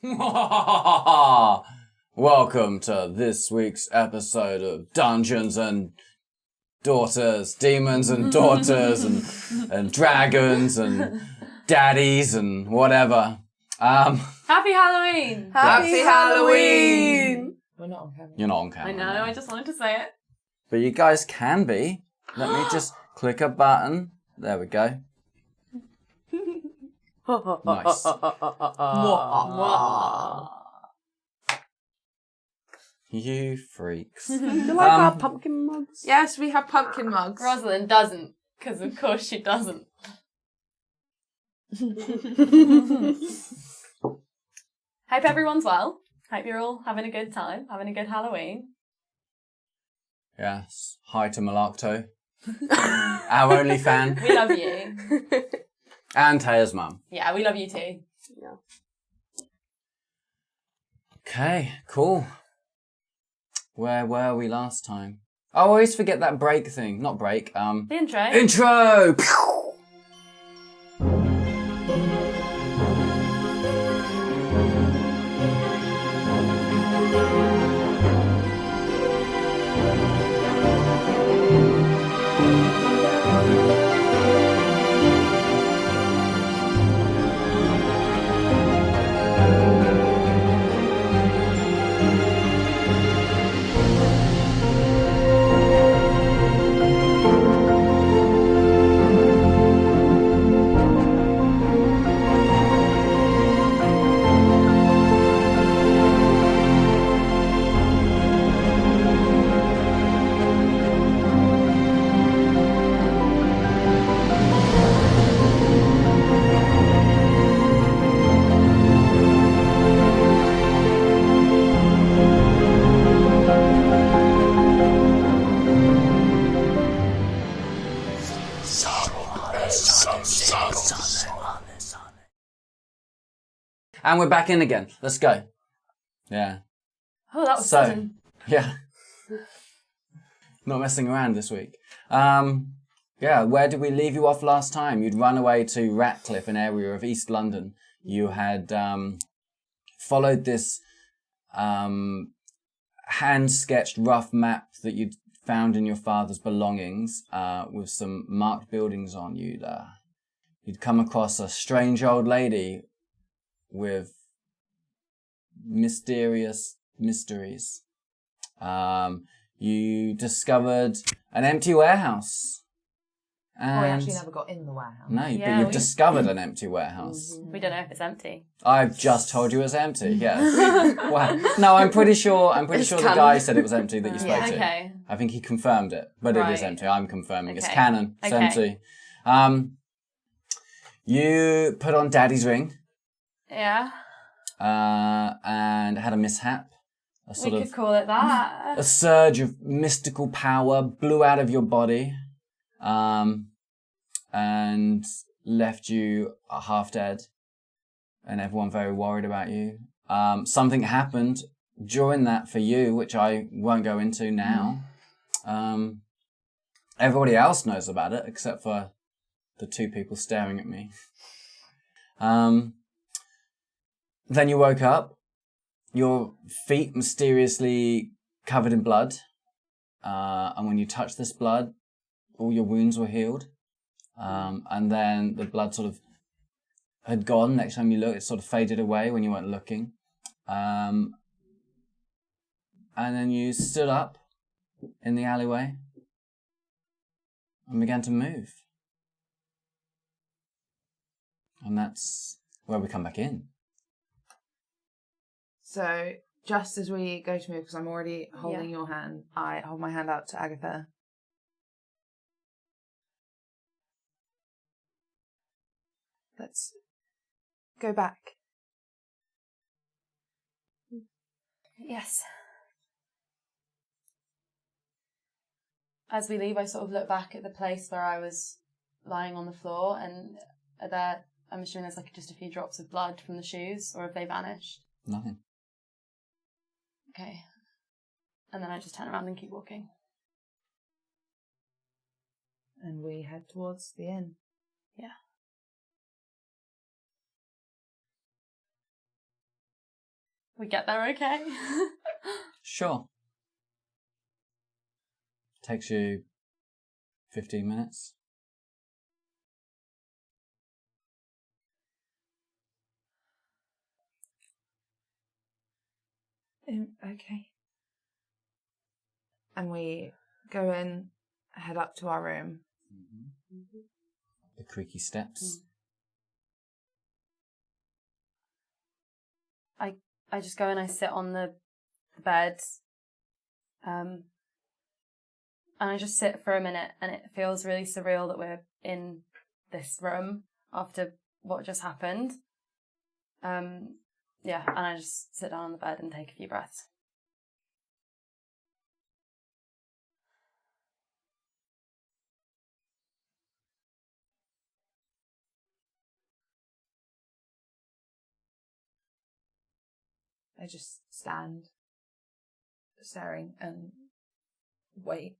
Welcome to this week's episode of Dungeons and Daughters, Demons and Daughters and Dragons and Daddies and whatever. Happy Halloween! Happy Halloween! We're not on camera. You're not on camera. I know, I just wanted to say it. But you guys can be. Let me just click a button. There we go. Nice. You freaks. You like our pumpkin mugs? Yes, we have pumpkin mugs. Rosalind doesn't, because of course she doesn't. Hope everyone's well. Hope you're all having a good time, having a good Halloween. Yes. Hi to Malakto. Our only fan. We love you. And Taya's mum. Yeah, we love you too. Yeah. Okay, cool. Where were we last time? Oh, I always forget that break thing. Not break, The intro. Intro! And we're back in again. Let's go. Yeah. Oh, that was So, sudden. yeah. Not messing around this week. Yeah, where did we leave you off last time? You'd run away to Ratcliffe, an area of East London. You had followed this hand-sketched rough map that you'd found in your father's belongings with some marked buildings on. You'd come across a strange old lady with mysterious mysteries. You discovered an empty warehouse. And we actually never got in the warehouse. No, Yeah, but you've we- discovered an empty warehouse. We don't know if it's empty. I've just told you it's empty. Yes. Wow. No, I'm pretty sure the guy said it was empty that you spoke to. Okay. I think he confirmed it, but it is Right. empty. I'm confirming. It's Okay. canon. It's Okay. empty. You put on Daddy's ring. Yeah. And had a mishap. A sort We of could call it that. a surge of mystical power blew out of your body, and left you half dead, and everyone very worried about you. Something happened during that for you, which I won't go into now. Everybody else knows about it except for the two people staring at me. Then you woke up, your feet mysteriously covered in blood, and when you touched this blood, all your wounds were healed, and then the blood sort of had gone. Next time you looked, it sort of faded away when you weren't looking, and then you stood up in the alleyway and began to move, and that's where we come back in. So, just as we go to move, because I'm already holding your hand, I hold my hand out to Agatha. Let's go back. Yes. As we leave, I sort of look back at the place where I was lying on the floor, and there, I'm assuming there's like just a few drops of blood from the shoes, or have they vanished? Nothing. Okay. And then I just turn around and keep walking. And we head towards the inn. Yeah. we get there okay. Sure. Takes you 15 minutes. Okay. And we go in, head up to our room. The creaky steps. I just go and I sit on the bed, and I just sit for a minute, and it feels really surreal that we're in this room after what just happened. Yeah, and I just sit down on the bed and take a few breaths. I just stand, staring, and wait.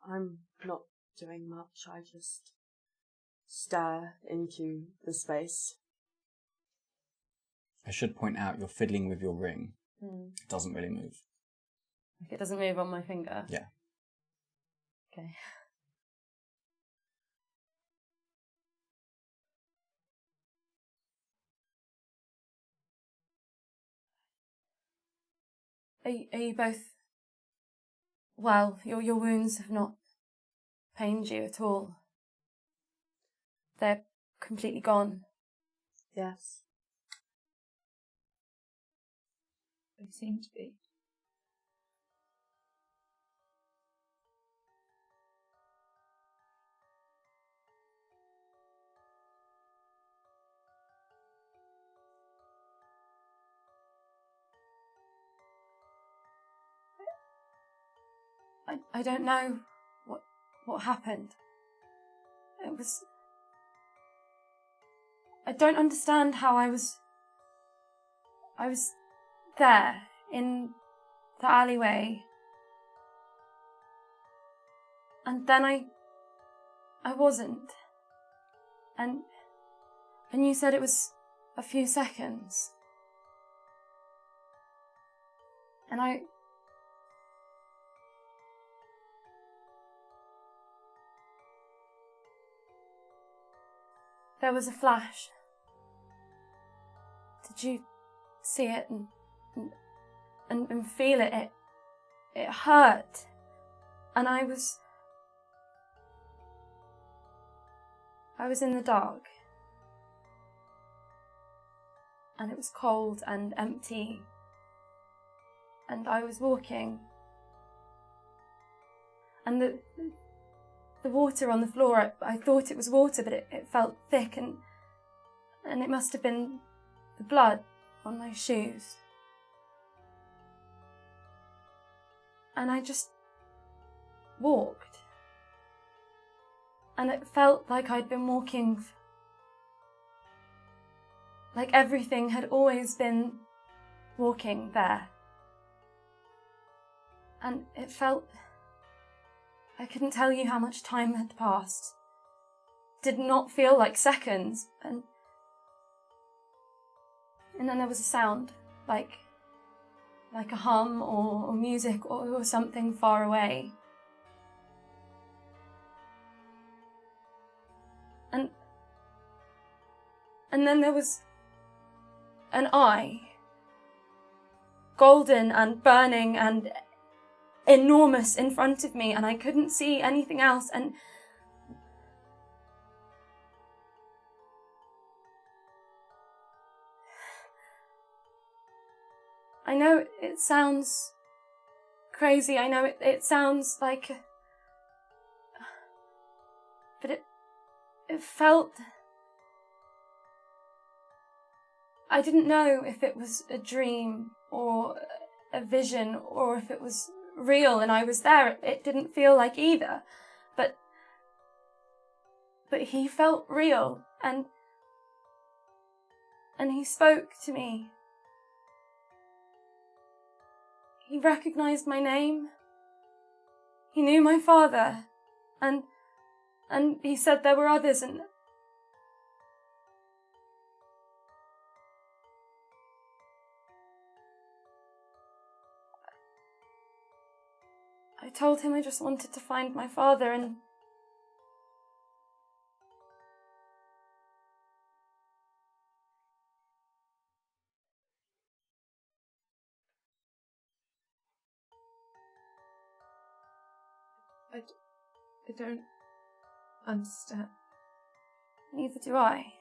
I'm not doing much. I just stare into the space. I should point out you're fiddling with your ring. It doesn't really move. Like it doesn't move on my finger? Yeah. Okay. Are you both well? Your wounds have not pained you at all? They're completely gone? Yes. They seem to be. I don't know what happened. It was... I don't understand how I was there in the alleyway, and then I wasn't, and you said it was a few seconds, and there was a flash. Did you see it and feel it? It hurt. And I was in the dark. And it was cold and empty. And I was walking. And the water on the floor, I thought it was water, but it felt thick, and it must have been the blood on my shoes. And I just walked. And it felt like I'd been walking, like everything had always been walking there. And it felt... I couldn't tell you how much time had passed. Did not feel like seconds. And then there was a sound, like a hum or music or something far away. And then there was an eye, golden and burning and enormous in front of me, and I couldn't see anything else, and I know it sounds crazy, I know it sounds like, but it felt... I didn't know if it was a dream or a vision or if it was real and I was there. It didn't feel like either, but he felt real, and he spoke to me. He recognized my name. He knew my father, and And he said there were others, and I told him I just wanted to find my father, and I don't understand. neither do I.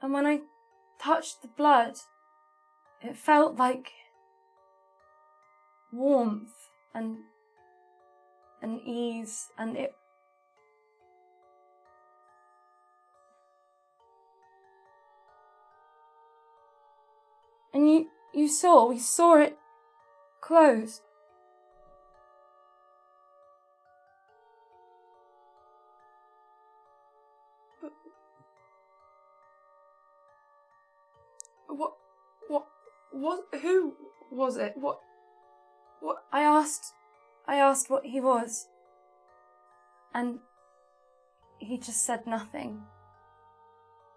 And when I touched the blood, it felt like warmth and ease, and it and we saw it close. Who was it? What? I asked what he was, and he just said nothing.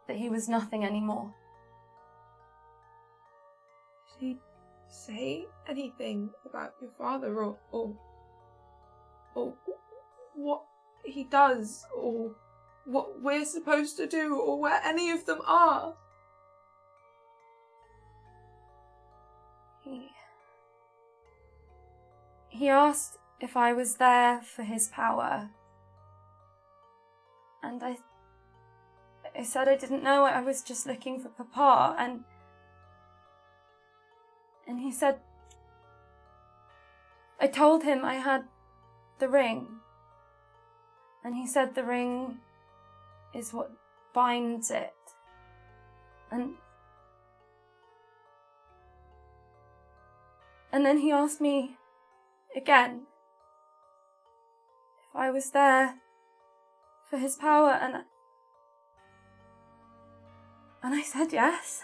That he was nothing anymore. Did he say anything about your father, or what he does, or what we're supposed to do, or where any of them are? He asked if I was there for his power, and I said I didn't know. I was just looking for Papa, and he said, I told him I had the ring, and he said the ring is what binds it, and then he asked me again if I was there for his power, and I said yes.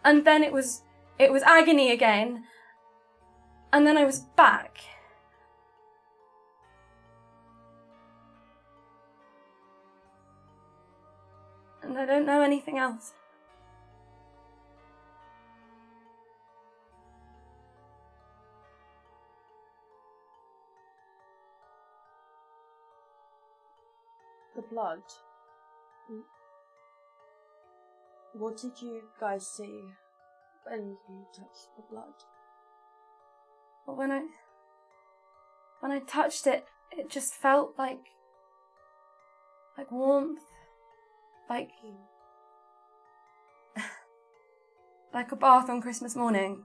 And then it was agony again, and then I was back. And I don't know anything else. The blood. What did you guys see when you touched the blood? But when I touched it, it just felt like warmth, like a bath on Christmas morning.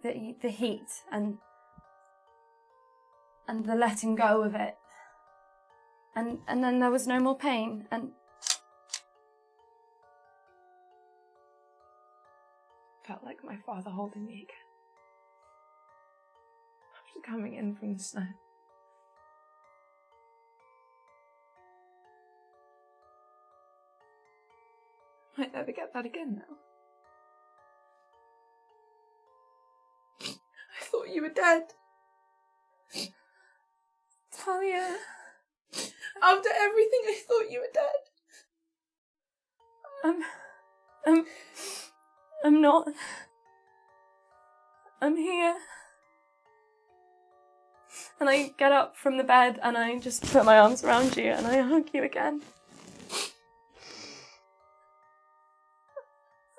The heat and the letting go of it. And then there was no more pain, and Felt like my father holding me again. After coming in from the snow. Might never get that again now. I thought you were dead. Taya, After everything, I thought you were dead. I'm not. I'm here. And I get up from the bed and I just put my arms around you and I hug you again.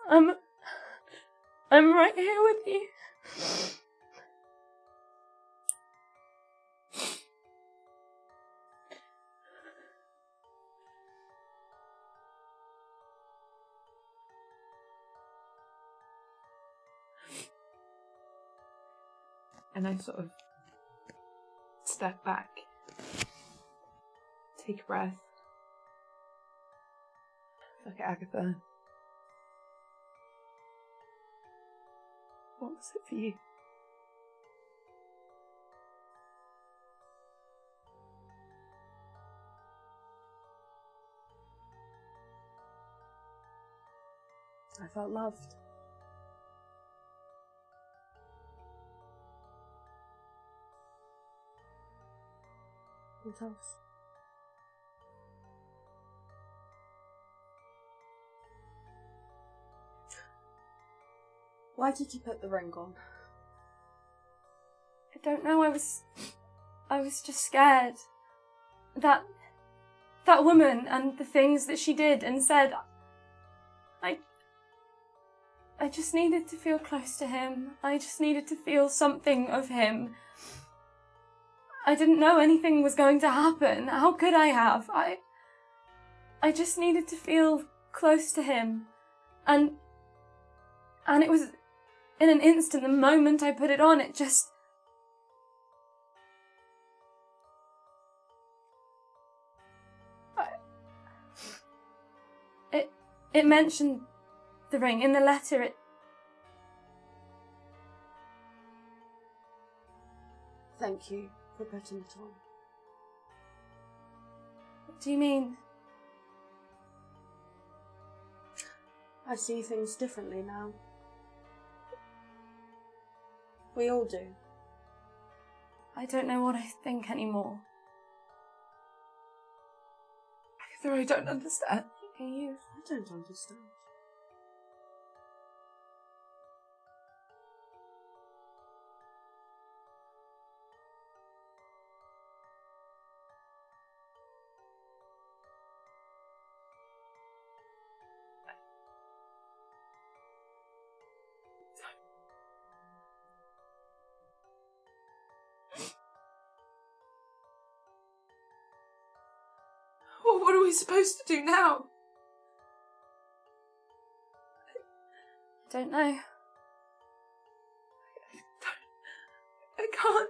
I'm right here with you. And I sort of step back, take a breath, look at Agatha. What was it for you? I felt loved. What else? Why did you put the ring on? I don't know, I was just scared. That woman and the things that she did and said, I just needed to feel close to him. I just needed to feel something of him. I didn't know anything was going to happen. How could I have? I just needed to feel close to him. And it was in an instant, the moment I put it on, it just... It mentioned the ring. In the letter, it... Thank you for putting it on. What do you mean? I see things differently now. We all do. I don't know what I think anymore. I don't understand. Are you? I don't understand. Well, what are we supposed to do now? I don't know. I can't.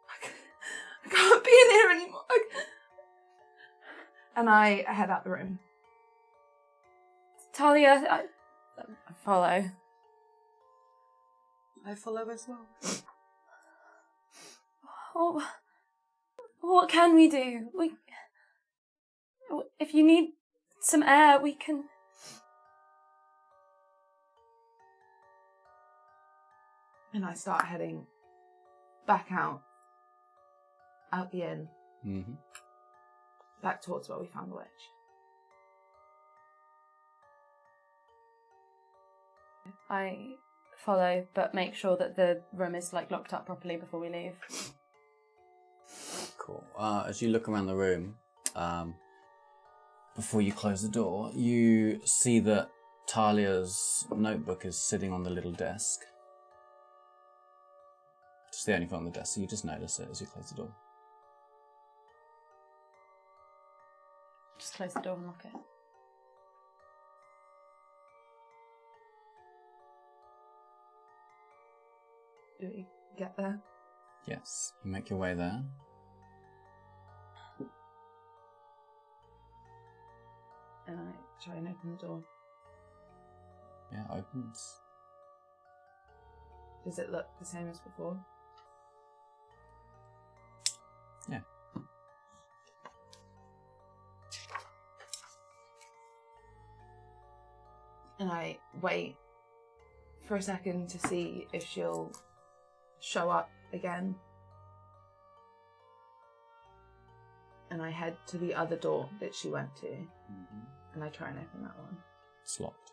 I can't be in here anymore. And I head out the room. Talia, I follow. I follow as well. Oh, what can we do? If you need some air, we can... And I start heading back out the inn, back towards where we found the witch. I follow, but make sure that the room is locked up properly before we leave. Cool. As you look around the room, before you close the door, you see that Talia's notebook is sitting on the little desk. It's the only thing on the desk, so you just notice it as you close the door. Just close the door and lock it. Do we get there? Yes, you make your way there. And I try and open the door. Yeah, it opens. Does it look the same as before? Yeah. And I wait for a second to see if she'll show up again. And I head to the other door that she went to. And I try and open that one. It's locked.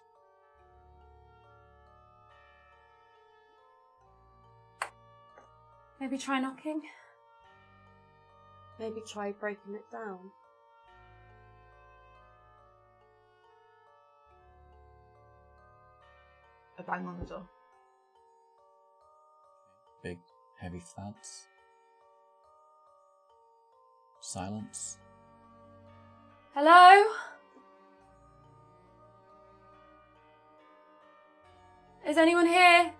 Maybe try knocking? Maybe try breaking it down. I bang on the door. Big, heavy thuds. Silence. Hello? Is anyone here?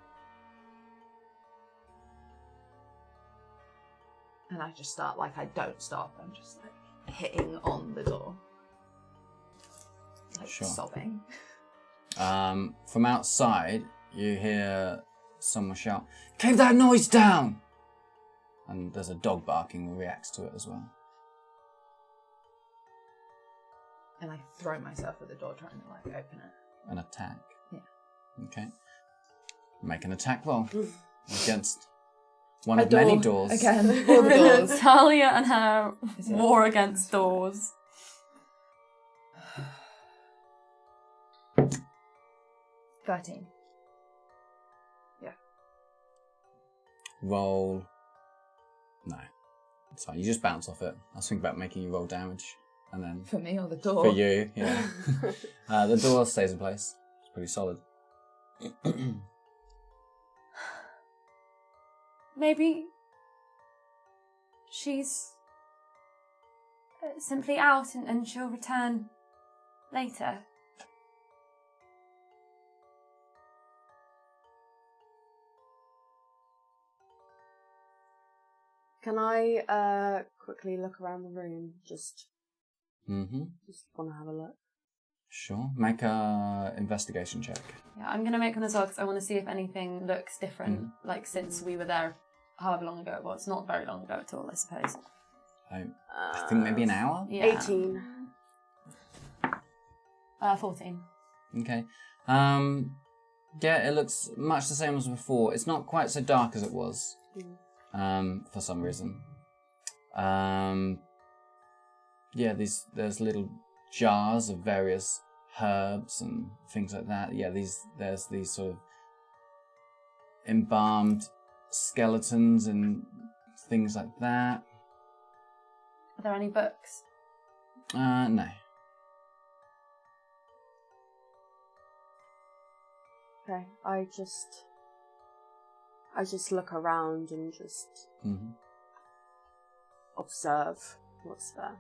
And I just start, I don't stop. I'm just, hitting on the door. Sure. Sobbing. From outside, you hear someone shout, "Keep that noise down!" And there's a dog barking that reacts to it as well. And I throw myself at the door trying to, open it. An attack? Yeah. Okay. Make an attack roll against One A of many door, doors. again. All the doors. Talia and her Is it? war against doors. 13. Roll. No. It's fine. You just bounce off it. I was thinking about making you roll damage. And then For me or the door? for you, yeah. The door stays in place. It's pretty solid. Maybe she's simply out and she'll return later. Can I quickly look around the room? Just want to have a look. Sure. Make a investigation check. Yeah, I'm going to make one as well because I want to see if anything looks different, like since we were there however long ago it was. Not very long ago at all, I suppose. I think maybe an hour? Yeah. 18. 14. Okay. Yeah, it looks much the same as before. It's not quite so dark as it was. For some reason. Yeah, there's little jars of various herbs and things like that. Yeah, there's these sort of embalmed skeletons and things like that. Are there any books? No. Okay, I just look around and just observe what's there.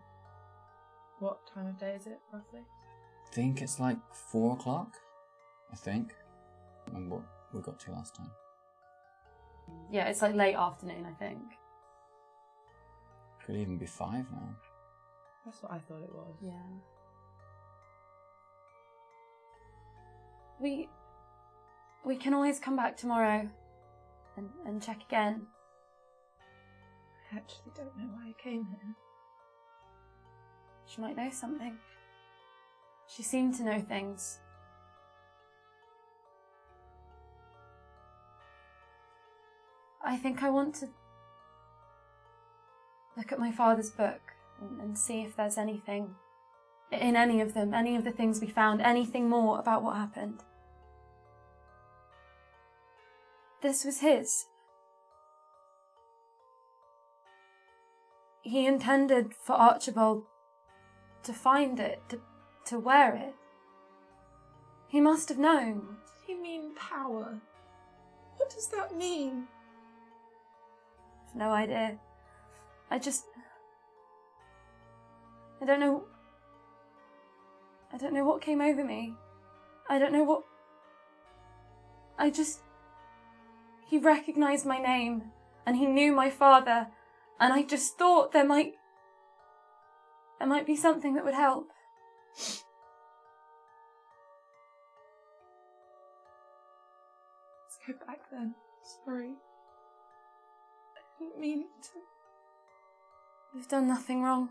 What time of day is it, roughly? I think it's like 4 o'clock. I think. And what we got to last time. Yeah, it's like late afternoon, I think. Could even be 5 now. That's what I thought it was. Yeah. We can always come back tomorrow and check again. I actually don't know why I came here. She might know something. She seemed to know things. I think I want to look at my father's book and see if there's anything in any of them, any of the things we found, anything more about what happened. This was his. He intended for Archibald to find it, to wear it. He must have known. What do you mean, power? What does that mean? I've no idea. I don't know what came over me. I don't know what... He recognised my name, and he knew my father, and I just thought there might be something that would help. Let's go back then. Sorry. I didn't mean it to. You've done nothing wrong.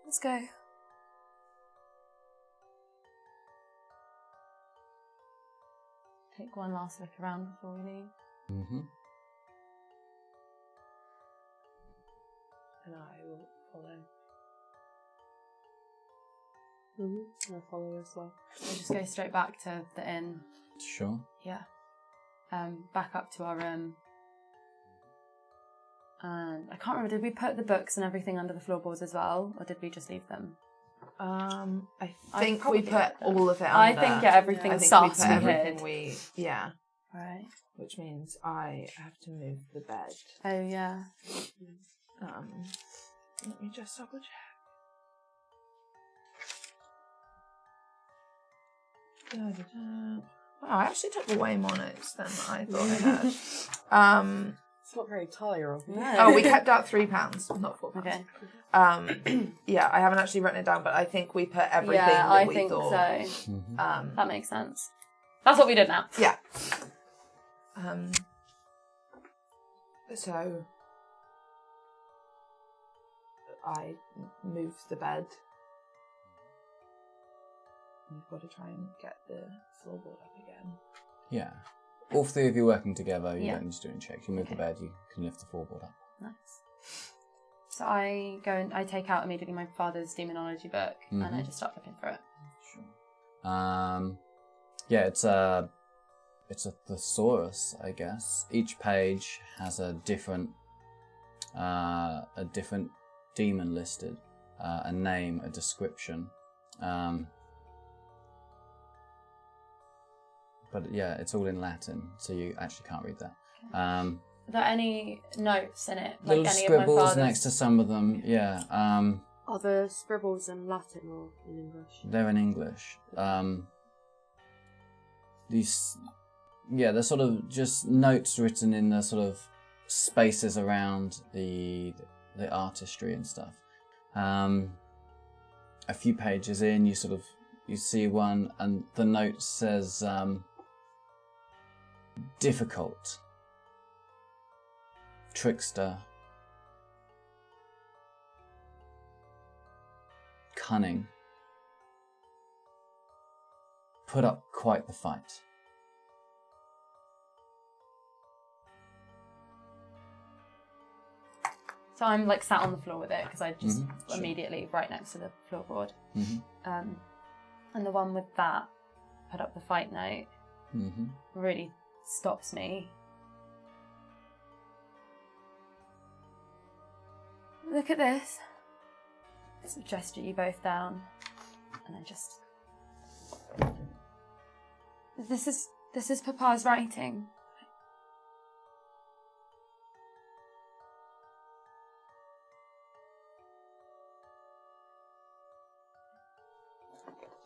Let's go. Take one last look around before we leave. And I will follow. I'll follow as well. We'll just go straight back to the inn. Sure. Yeah. Back up to our room. And I can't remember, did we put the books and everything under the floorboards as well? Or did we just leave them? I I'd think probably we put get them. all of it under. I think everything I think sus we put we everything hid. we... Yeah. Right. Which means I have to move the bed. Oh, yeah. Let me just double check. Wow, I actually took way more notes than I thought I had. It's not very Taya of me. No. Oh, we kept out £3, not £4. Okay. Yeah, I haven't actually written it down, but I think we put everything Yeah, that I we think thought. so. That makes sense. That's what we did now. Yeah. So I moved the bed we've got to try and get the floorboard up again. Yeah. All three of you working together, you Yeah. don't need to do any checks. You move the bed, you can lift the floorboard up. Nice. So I go and I take out immediately my father's demonology book and I just start looking for it. Sure. Yeah, it's a thesaurus, I guess. Each page has a different demon listed, a name, a description. But yeah, it's all in Latin, so you actually can't read that. Are there any notes in it? Little Like any of my scribbles father's? next to some of them, yeah. Are the scribbles in Latin or in English? They're in English. They're sort of just notes written in the sort of spaces around the artistry and stuff. A few pages in, you see one, and the note says difficult, trickster, cunning, put up quite the fight. So I'm like sat on the floor with it because I just Sure. immediately right next to the floorboard. Mm-hmm. And the one with that put up the fight note Mm-hmm. really stops me. Look at this. It's a gesture you both down, and I just. This is Papa's writing.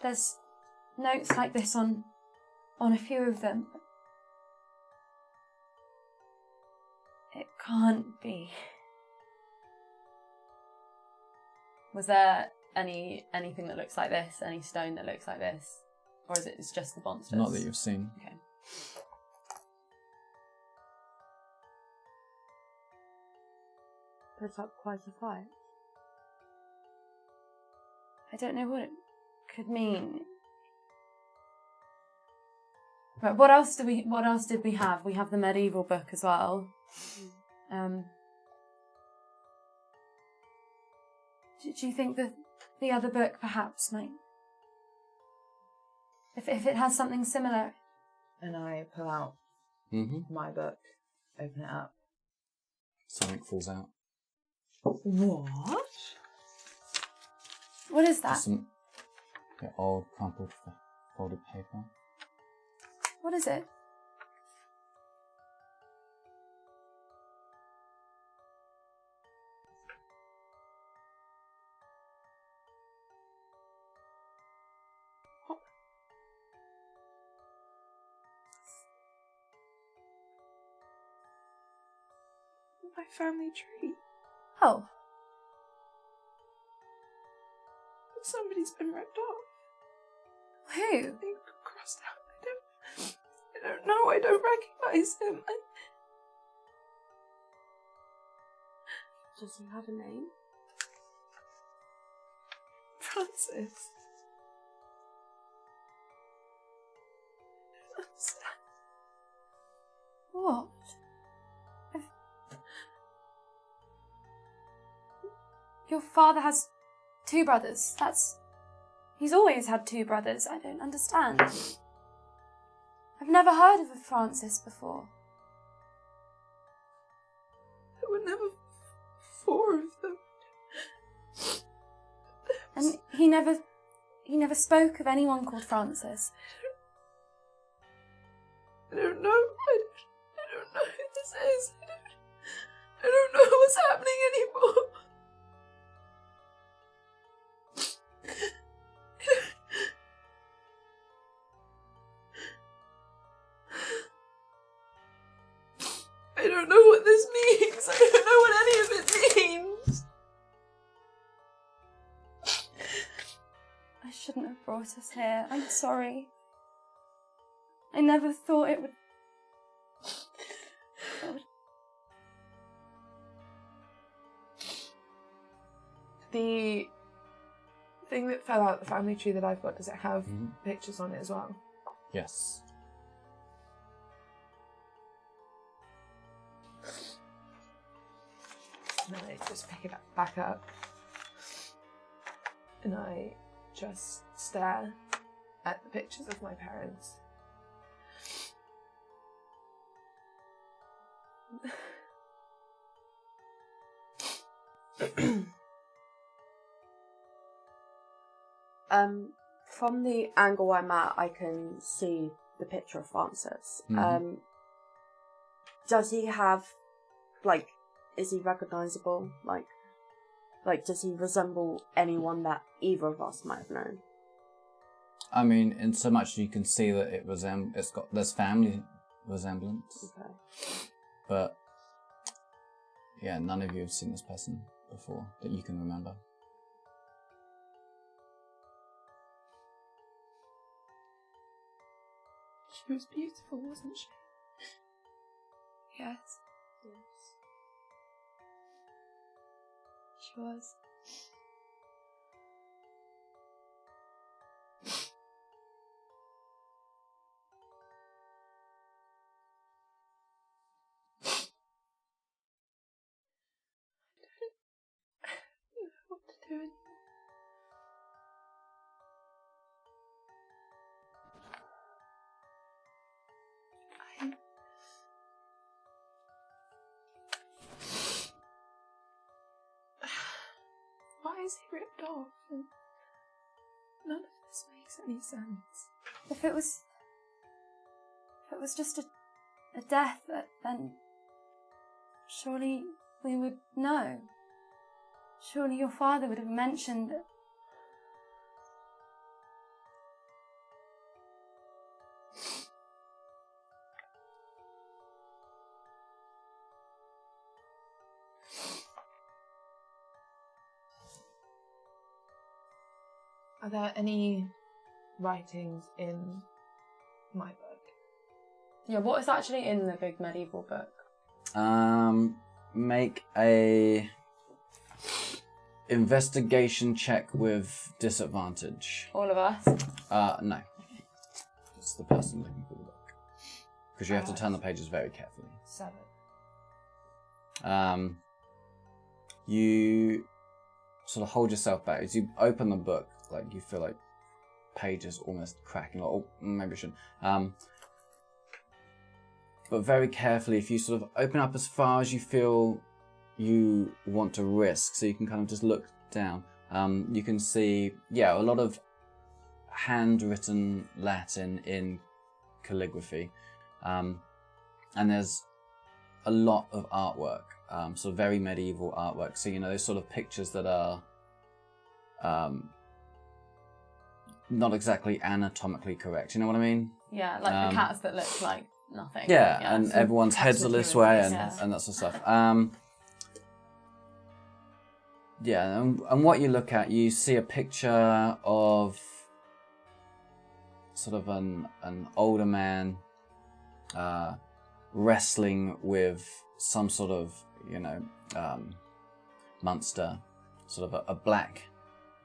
There's notes like this on a few of them. It can't be. Was there anything that looks like this? Any stone that looks like this? Or is it just the monsters? Not that you've seen. Okay. Put up quite a fight. I don't know what it could mean. But what else did we have? We have the medieval book as well. Do you think that the other book perhaps might, if it has something similar? And I pull out my book, open it up. Something falls out. What? What is that? Just some old crumpled folded paper. What is it? My family tree. Oh, Somebody's been ripped off. who? They crossed out. I don't know. I don't recognize him. Does he have a name? Francis. What? Your father has 2 brothers. He's always had 2 brothers. I don't understand. I've never heard of a Francis before. There were never 4 of them. And he never spoke of anyone called Francis. I don't know. I don't know who this is. I don't know what's happening anymore. I don't know what this means. I don't know what any of it means. I shouldn't have brought us here. I'm sorry. I never thought it would... thing that fell out, the family tree that I've got, does it have Mhm. pictures on it as well? Yes. And I just pick it back up. And I just stare at the pictures of my parents. From the angle I'm at, I can see the picture of Francis. Mhm. Does he have, like, is he recognisable? Like, does he resemble anyone that either of us might have known? I mean, in so much you can see that there's family resemblance, Okay. but yeah, none of you have seen this person before that you can remember. She was beautiful, wasn't she? Yes, she was. I don't know what to do anymore. Why is he ripped off? And none of this makes any sense. If it was just a death, then surely we would know. Surely your father would have mentioned it. Are there any writings in my book? Yeah, what is actually in the big medieval book? Make a investigation check with disadvantage. All of us? No. It's the person looking for the book. Because you have to turn the pages very carefully. 7. You sort of hold yourself back. As you open the book, like you feel like pages almost cracking. Like, oh, maybe I shouldn't. But very carefully, if you sort of open up as far as you feel you want to risk, so you can kind of just look down, you can see, a lot of handwritten Latin in calligraphy. And there's a lot of artwork, sort of very medieval artwork. So, those sort of pictures that are not exactly anatomically correct. You know what I mean? Yeah, like the cats that look like nothing. Yeah, and so everyone's cats heads are with this way and, humans, and that sort of stuff. And what you look at, you see a picture of sort of an older man wrestling with some sort of, monster, sort of a black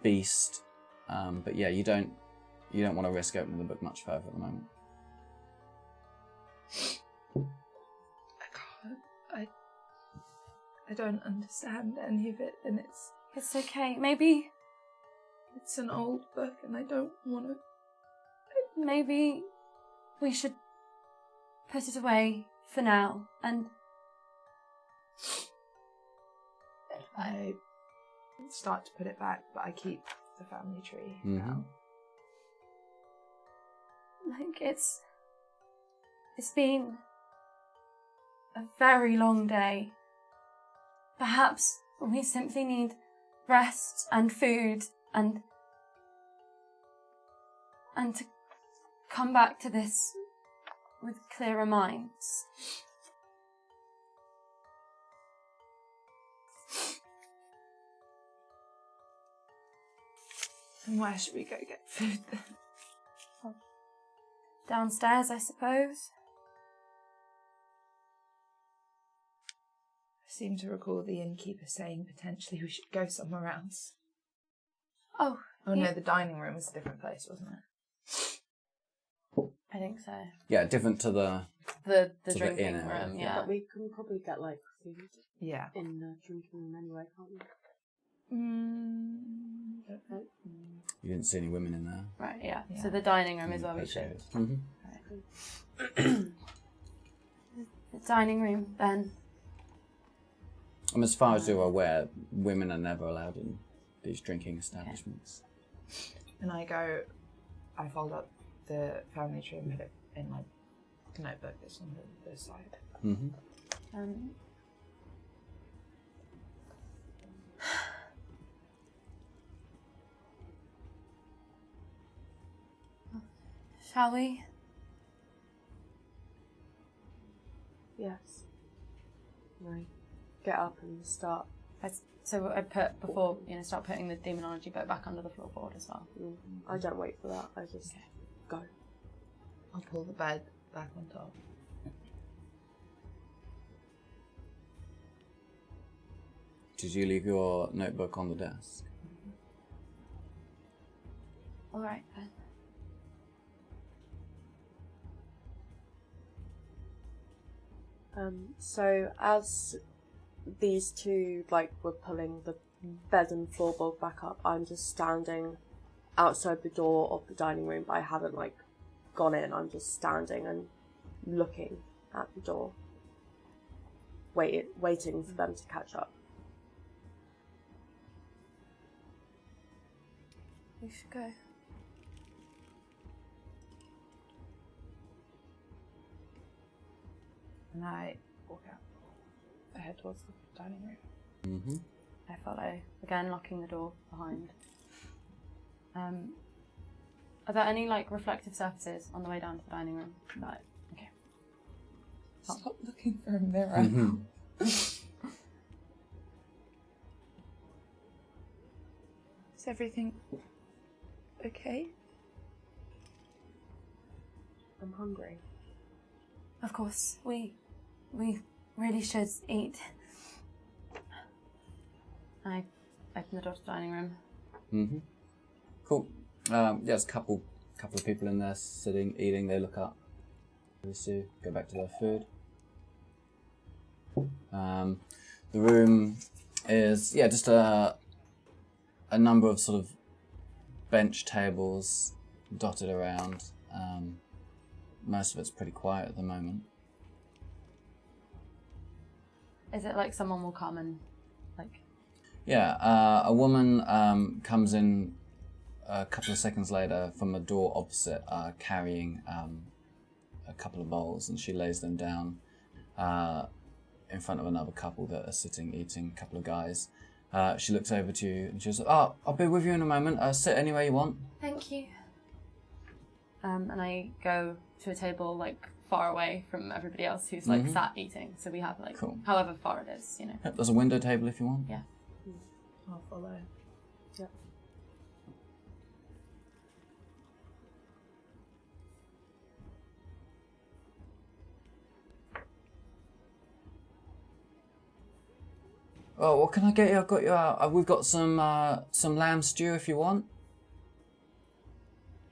beast. But yeah, you don't want to risk opening the book much further at the moment. I don't understand any of it, and It's okay. Maybe it's an old book, and I don't want to. maybe we should put it away for now, and I start to put it back, but I keep the family tree Mhm. now. like it's been a very long day. Perhaps we simply need rest and food and to come back to this with clearer minds. And where should we go get food then? Downstairs, I suppose. I seem to recall the innkeeper saying potentially we should go somewhere else. Oh, Oh no, the dining room was a different place, wasn't it? I think so. Yeah, different to the... The To the drinking inn area. room, yeah. But we can probably get like food Yeah. in the drinking room anyway, can't we? You didn't see any women in there. Right, yeah. Yeah. So the dining room is where we should. Mm-hmm. The dining room, then. And as far as you're aware, women are never allowed in these drinking establishments. And I fold up the family tree and put it in my notebook that's on the side. Mm-hmm. Shall we? Yes. Right. Get up and start. So I put, before, start putting the demonology book back under the floorboard as well. I don't wait for that. I just go. I'll pull the bed back on top. Did you leave your notebook on the desk? All right, then. So as these two were pulling the bed and floorboard back up, I'm just standing outside the door of the dining room, but I haven't gone in. I'm just standing and looking at the door, waiting for them to catch up. We should go. And I walk out. I head towards the dining room. Mm-hmm. I follow, again locking the door behind. Are there any reflective surfaces on the way down to the dining room? No. Okay. Stop looking for a mirror. Mm-hmm. Is everything okay? I'm hungry. Of course, we really should eat. I open the door to the dining room. Mm-hmm. Cool. There's a couple of people in there sitting, eating. They look up. Go back to their food. The room is just a number of sort of bench tables dotted around. Most of it's pretty quiet at the moment. Is it like someone will come and Yeah, a woman comes in a couple of seconds later from a door opposite, carrying a couple of bowls, and she lays them down in front of another couple that are sitting eating, a couple of guys. She looks over to you and she says, "Oh, I'll be with you in a moment. Sit anywhere you want." Thank you. And I go to a table far away from everybody else who's sat eating. So we have Cool. however far it is, Yep, there's a window table if you want. Yeah. I'll follow. Yep. Oh, what can I get you? I've got you. We've got some lamb stew if you want.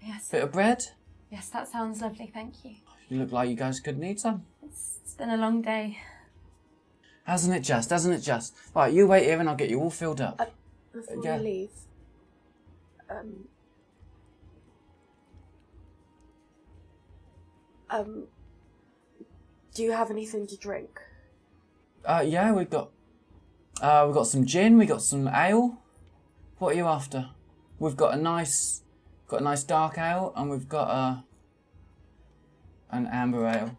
Yes. Bit of bread. Yes, that sounds lovely. Thank you. You look like you guys could need some. It's been a long day. Hasn't it just? Hasn't it just? Right, you wait here and I'll get you all filled up. Before Yeah. you leave, do you have anything to drink? Yeah, we've got some gin. We got some ale. What are you after? We've got a nice dark ale, and we've got an amber ale.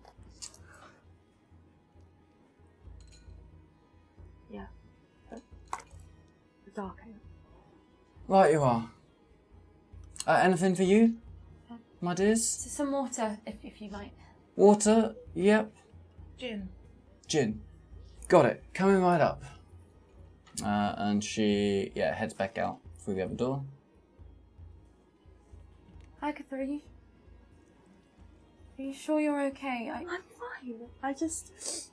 Yeah. Dark ale. Right, you are. Anything for you, my dears? So some water, if you like. Water? Yep. Gin. Got it. Coming right up. And she, heads back out through the other door. Agatha, are you sure you're okay? I'm fine. I just...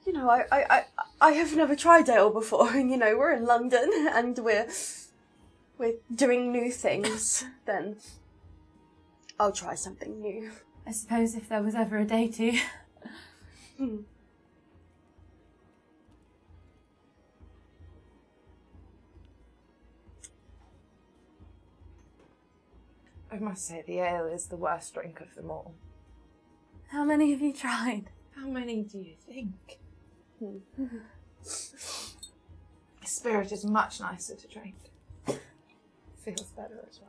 you know, I have never tried ale before, and you know, we're in London and we're doing new things, then I'll try something new. I suppose if there was ever a day to. I must say, the ale is the worst drink of them all. How many have you tried? How many do you think? Spirit is much nicer to drink. Feels better as well.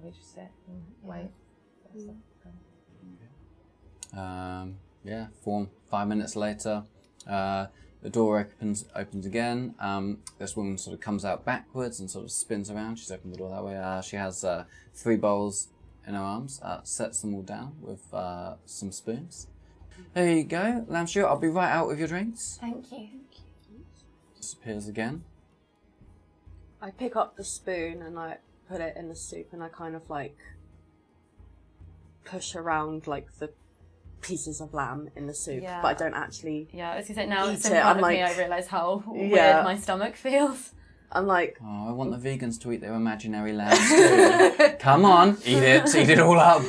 We just sit and wait. Yeah, 5 minutes later, the door opens again. This woman sort of comes out backwards and sort of spins around. She's opened the door that way. She has 3 bowls in her arms, sets them all down with some spoons. There you go, lamb stew. I'll be right out with your drinks. Thank you. Disappears again. I pick up the spoon and I put it in the soup and I kind of like push around like the pieces of lamb in the soup, Yeah. but I don't actually. Yeah, as you said, now it's Eat in it, front I'm of me, like- I realise how weird Yeah. my stomach feels. I'm like, Oh, I want the vegans to eat their imaginary lamb stew. Come on, eat it all up.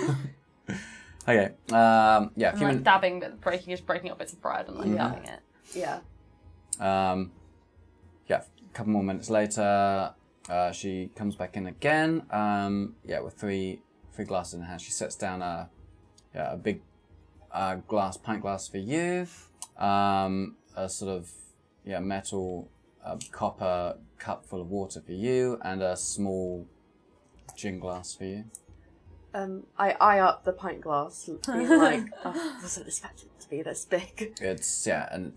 Okay, yeah, a I'm few like minutes. dabbing, but breaking up bits of bread and like dabbing it. yeah. Yeah, a couple more minutes later, she comes back in again. Yeah, with three glasses in her hand. She sets down a big pint glass for you. A sort of metal copper cup full of water for you, and a small gin glass for you. I eye up the pint glass, being like, oh, I wasn't expecting it to be this big. It's a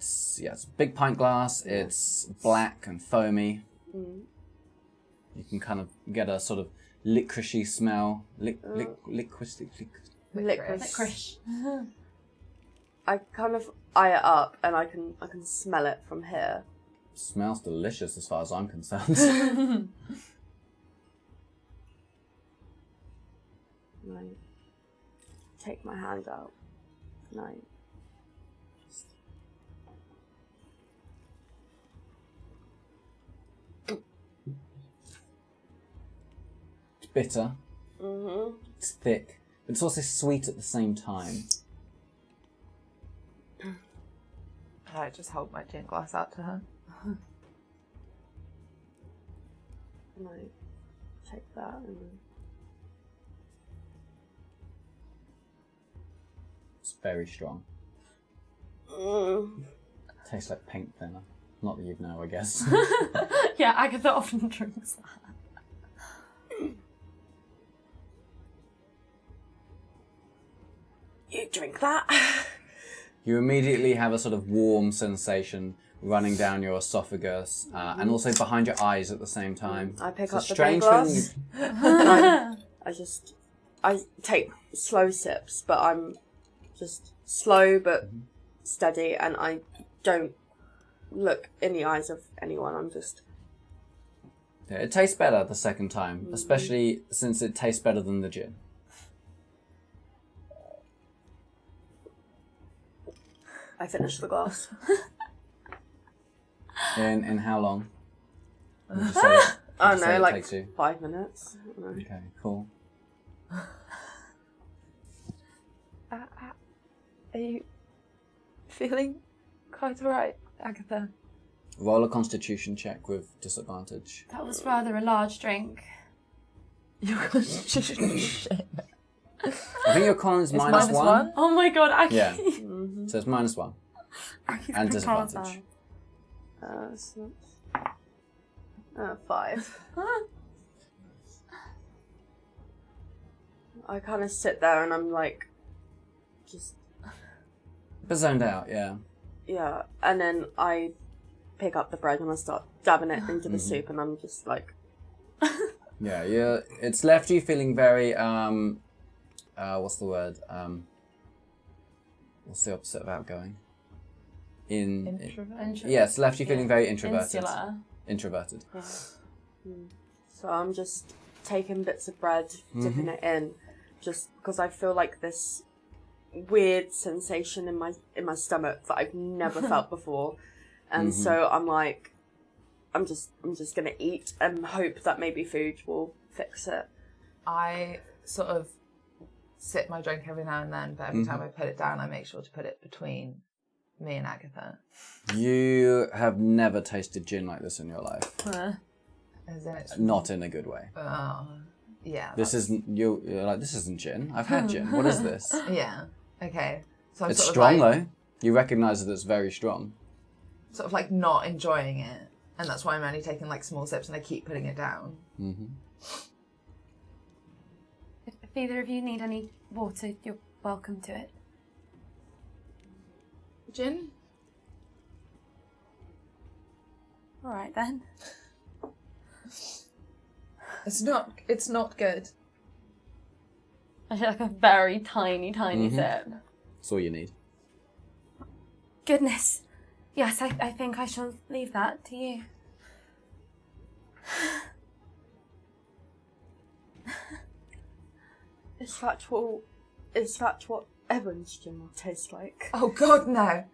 big pint glass. It's black and foamy. You can kind of get a sort of licoricey smell. Licorice. Licorice. I kind of eye it up, and I can smell it from here. Smells delicious as far as I'm concerned. And I take my hand out, and I just... It's bitter. Mm-hmm. It's thick. But it's also sweet at the same time. I just hold my gin glass out to her. And I take that and It's very strong. Tastes like paint thinner. Not that you'd know, I guess. Yeah, Agatha often drinks that. You drink that? You immediately have a sort of warm sensation running down your esophagus and also behind your eyes at the same time. I pick It's a up the big strange glass. feeling. And I take slow sips, but I'm just slow but steady, and I don't look in the eyes of anyone. I'm just... Yeah, it tastes better the second time, especially since it tastes better than the gin. I finish the glass. In how long? Would you say it- I would you don't say know, it like takes you? 5 minutes. I don't know. Okay, cool. Are you feeling quite alright, Agatha? Roll a constitution check with disadvantage. That was rather a large drink. Your constitution shit. I think your con is It's minus minus one. one? Oh my god, Aggie. Yeah. Mm-hmm. So it's minus one. And disadvantage. So that's 5. I kind of sit there and I'm like, just... But zoned out, yeah. Yeah, and then I pick up the bread and I start dabbing it into the soup, and I'm just like... Yeah, it's left you feeling very, what's the word? What's the opposite of outgoing? Introvert? Yeah, it's left you feeling very introverted. Insular. Introverted. So So I'm just taking bits of bread, dipping it in, just because I feel like this weird sensation in my stomach that I've never felt before, and so I'm like, I'm just gonna eat and hope that maybe food will fix it. I sort of sip my drink every now and then, but every time I put it down, I make sure to put it between me and Agatha. You have never tasted gin like this in your life. As in it's Not in a good way. yeah. This isn't, you're like, this isn't gin. I've had gin. What is this? Yeah. Okay. So I'm It's sort strong of like, though. You recognise that it's very strong. Sort of like not enjoying it, and that's why I'm only taking like small sips, and I keep putting it down. If either of you need any water, you're welcome to it. Gin? All right then. It's not good. I take like a very tiny sip. That's all you need. Goodness. Yes, I think I shall leave that to you. Is that what Evan's gin will taste like? Oh God, no!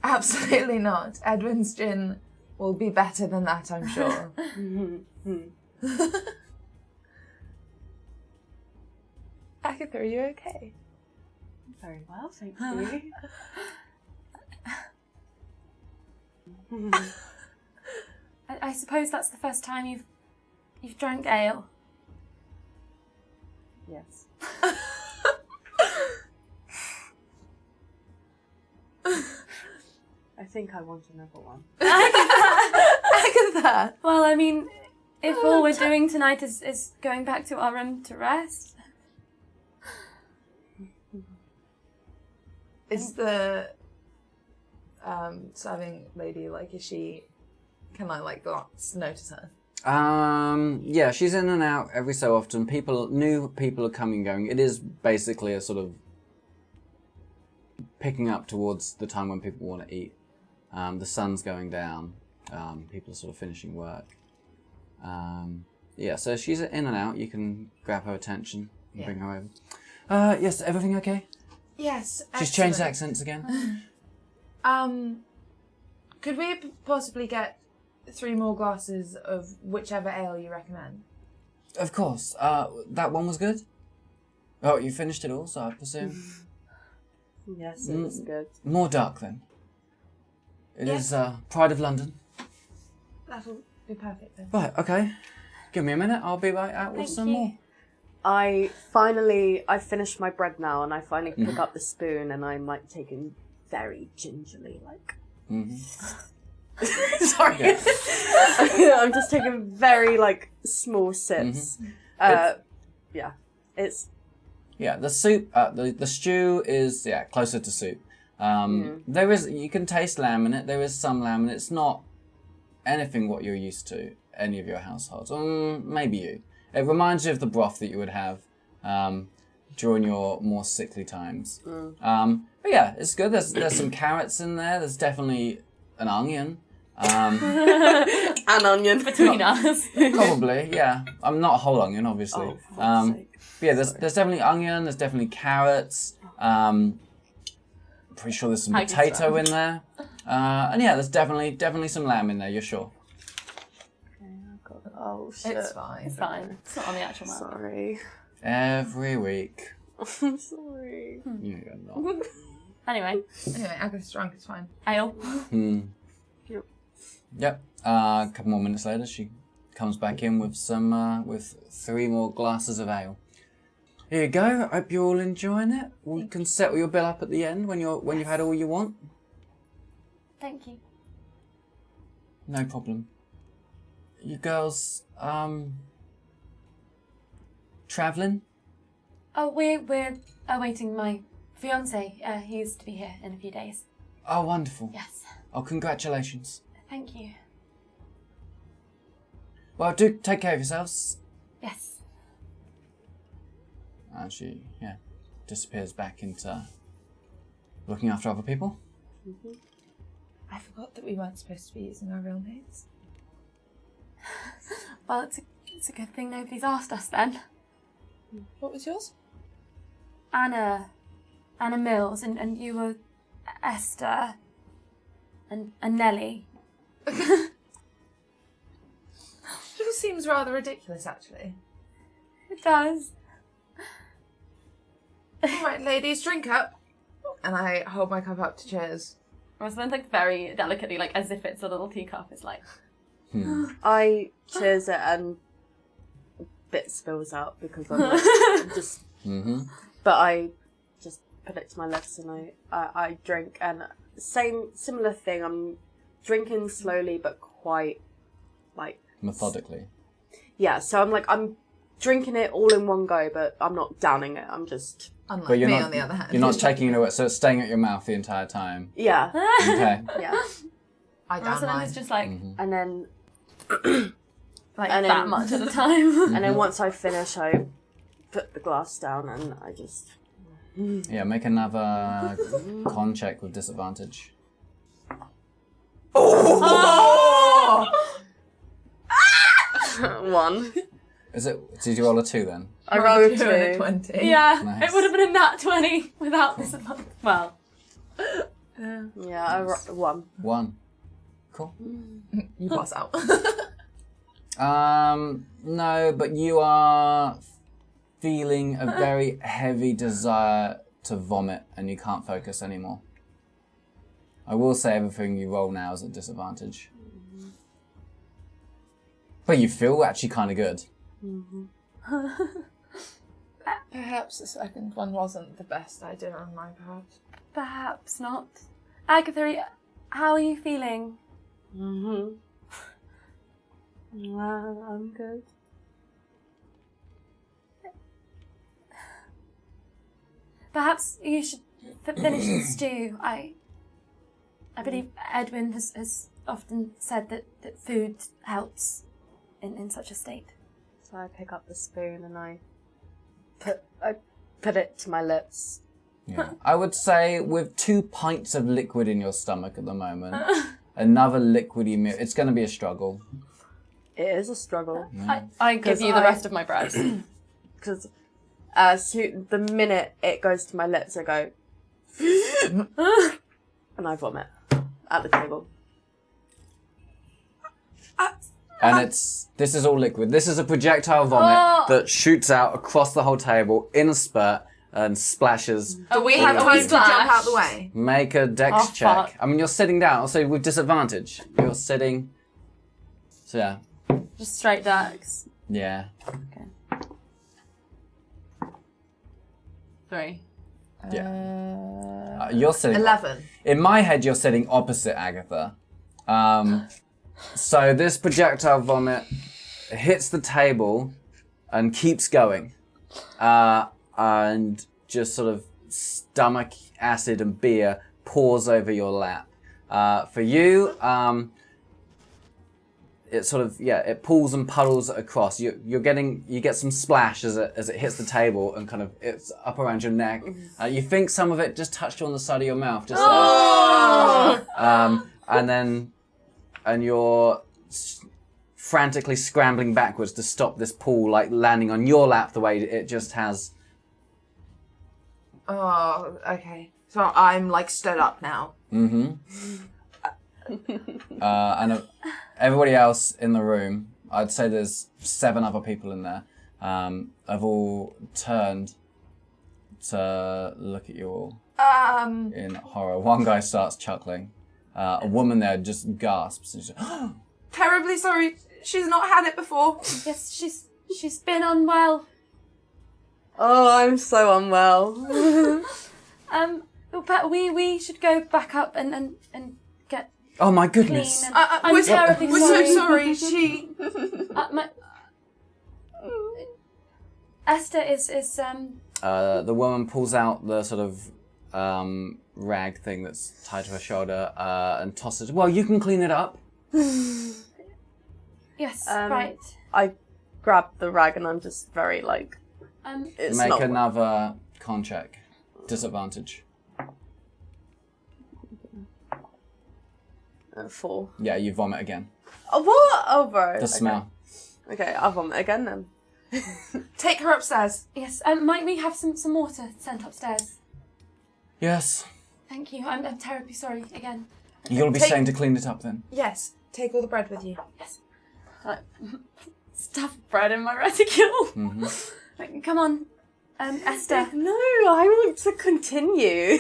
Absolutely not. Edwin's gin will be better than that, I'm sure. Agatha, are you okay? Very well, thank you. I suppose that's the first time you've drank ale. Yes. I think I want another one. Agatha! Well, I mean, if all we're doing tonight is going back to our room to rest. Is the serving lady, like, can I, like, notice her? Yeah, she's in and out every so often. New people are coming and going. It is basically a sort of picking up towards the time when people want to eat. The sun's going down. People are sort of finishing work. Yeah, so she's in and out. You can grab her attention and bring her over. Yes, everything okay? Yes, She's changed accents again. Could we possibly get 3 more glasses of whichever ale you recommend? Of course. That one was good? Oh, you finished it all, so I presume. Yes, it was good. More dark then. It is Pride of London. That'll be perfect then. Right, okay. Give me a minute, I'll be right out with Thank some you. more. I finished my bread now, and I finally pick up the spoon, and I'm like taking very gingerly, like. Sorry, I'm just taking very like small sips. Yeah, it's. Yeah, the soup, the stew is closer to soup. There is, you can taste lamb in it. There is some lamb in it. It's not anything what you're used to. Any of your households, maybe you. It reminds you of the broth that you would have during your more sickly times. But yeah, it's good. There's some carrots in there. There's definitely an onion. An onion Between us. Probably, yeah. I'm not a whole onion, obviously. Oh, for fuck's sake. But yeah, there's definitely onion. There's definitely carrots. Pretty sure there's some potato in there. And yeah, there's definitely some lamb in there. You're sure? Oh shit! It's fine. It's fine. It's not on the actual map. Sorry. Every week. I'm sorry. You're not. Anyway, Agatha's drunk, it's fine. ale. Yep. A couple more minutes later, she comes back in with with 3 more glasses of ale. Here you go. Hope you're all enjoying it. We can settle your bill up at the end when you've had all you want. Thank you. No problem. You girls, travelling? Oh, we're awaiting my fiance. He's to be here in a few days. Oh, wonderful. Yes. Oh, congratulations. Thank you. Well, do take care of yourselves. Yes. And she, disappears back into looking after other people. I forgot that we weren't supposed to be using our real names. Well, It's a good thing nobody's asked us then. What was yours? Anna Mills, and you were Esther, and Nellie. It all seems rather ridiculous, actually. It does. All right, ladies, drink up. And I hold my cup up to cheers. Rosalind's like very delicately, like as if it's a little teacup. It's like I cheers it and a bit spills out because I'm like, just. Mm-hmm. But I just put it to my lips and I drink, and similar thing. I'm drinking slowly but quite like Methodically. Yeah, so I'm drinking it all in one go, but I'm not downing it. I'm just Unlike But you're me, not, on the other hand. You're not taking it away, so it's staying at your mouth the entire time. yeah, Okay. yeah, I down Rosalind mine. is just like and then like And that then- much at a time. and then once I finish, I put the glass down and I just Yeah, make another con check with disadvantage. one. Is it? Did you roll a 2 then? I rolled a Two and a 2. 20. Yeah, Nice. it would have been a nat 20 without this. Well, Yeah, I rolled 1. 1. Cool. You pass out. No, but you are feeling a very heavy desire to vomit and you can't focus anymore. I will say everything you roll now is at disadvantage. But you feel actually kind of good. Perhaps the second one wasn't the best idea on my part. perhaps not. Agatha, how are you feeling? I'm good. Perhaps you should finish the stew. I believe Edwin has often said that food helps in such a state. So I pick up the spoon and I put it to my lips. Yeah. I would say with 2 pints of liquid in your stomach at the moment, another liquidy meal, it's going to be a struggle. It is a struggle. I give you the rest of my bread. Because the minute it goes to my lips, I go, and I vomit at the table. And this is all liquid. This is a projectile vomit that shoots out across the whole table in a spurt and splashes. Do we have time to Splash. jump out the way? Make a dex Oh, check. fuck. I mean, you're sitting down, also with disadvantage. You're sitting. So yeah. Just straight ducks. Yeah. 3. Yeah. You're sitting. 11. In my head, you're sitting opposite Agatha. So this projectile vomit hits the table and keeps going. And just sort of stomach acid and beer pours over your lap. For you, it sort of, it pulls and puddles across. You get some splash as it hits the table and kind of it's up around your neck. You think some of it just touched you on the side of your mouth, just and you're frantically scrambling backwards to stop this pool, like landing on your lap the way it just has. Oh, okay. So I'm like stood up now. And everybody else in the room, I'd say there's 7 other people in there, have all turned to look at you all in horror. One guy starts chuckling. A woman there just gasps. And she's like, Terribly sorry. She's not had it before. Yes, she's been unwell. Oh, I'm so unwell. But we should go back up and get oh my clean. goodness. And We're I'm terribly We're sorry. so sorry. She. Esther is The woman pulls out the sort of rag thing that's tied to her shoulder and tosses it. Well, you can clean it up. yes, Um, right. I grab the rag and I'm just very it's Make not another con check. Disadvantage. 4. Yeah, you vomit again. Oh, what? Oh, bro. The smell. Okay, I'll vomit again then. Take her upstairs. Yes, might we have some water sent upstairs? Yes. Thank you. I'm terribly sorry again. You'll be staying to clean it up then. Yes. Take all the bread with you. Yes. Stuff bread in my reticule. Mm-hmm. Come on, Esther. No, I want to continue.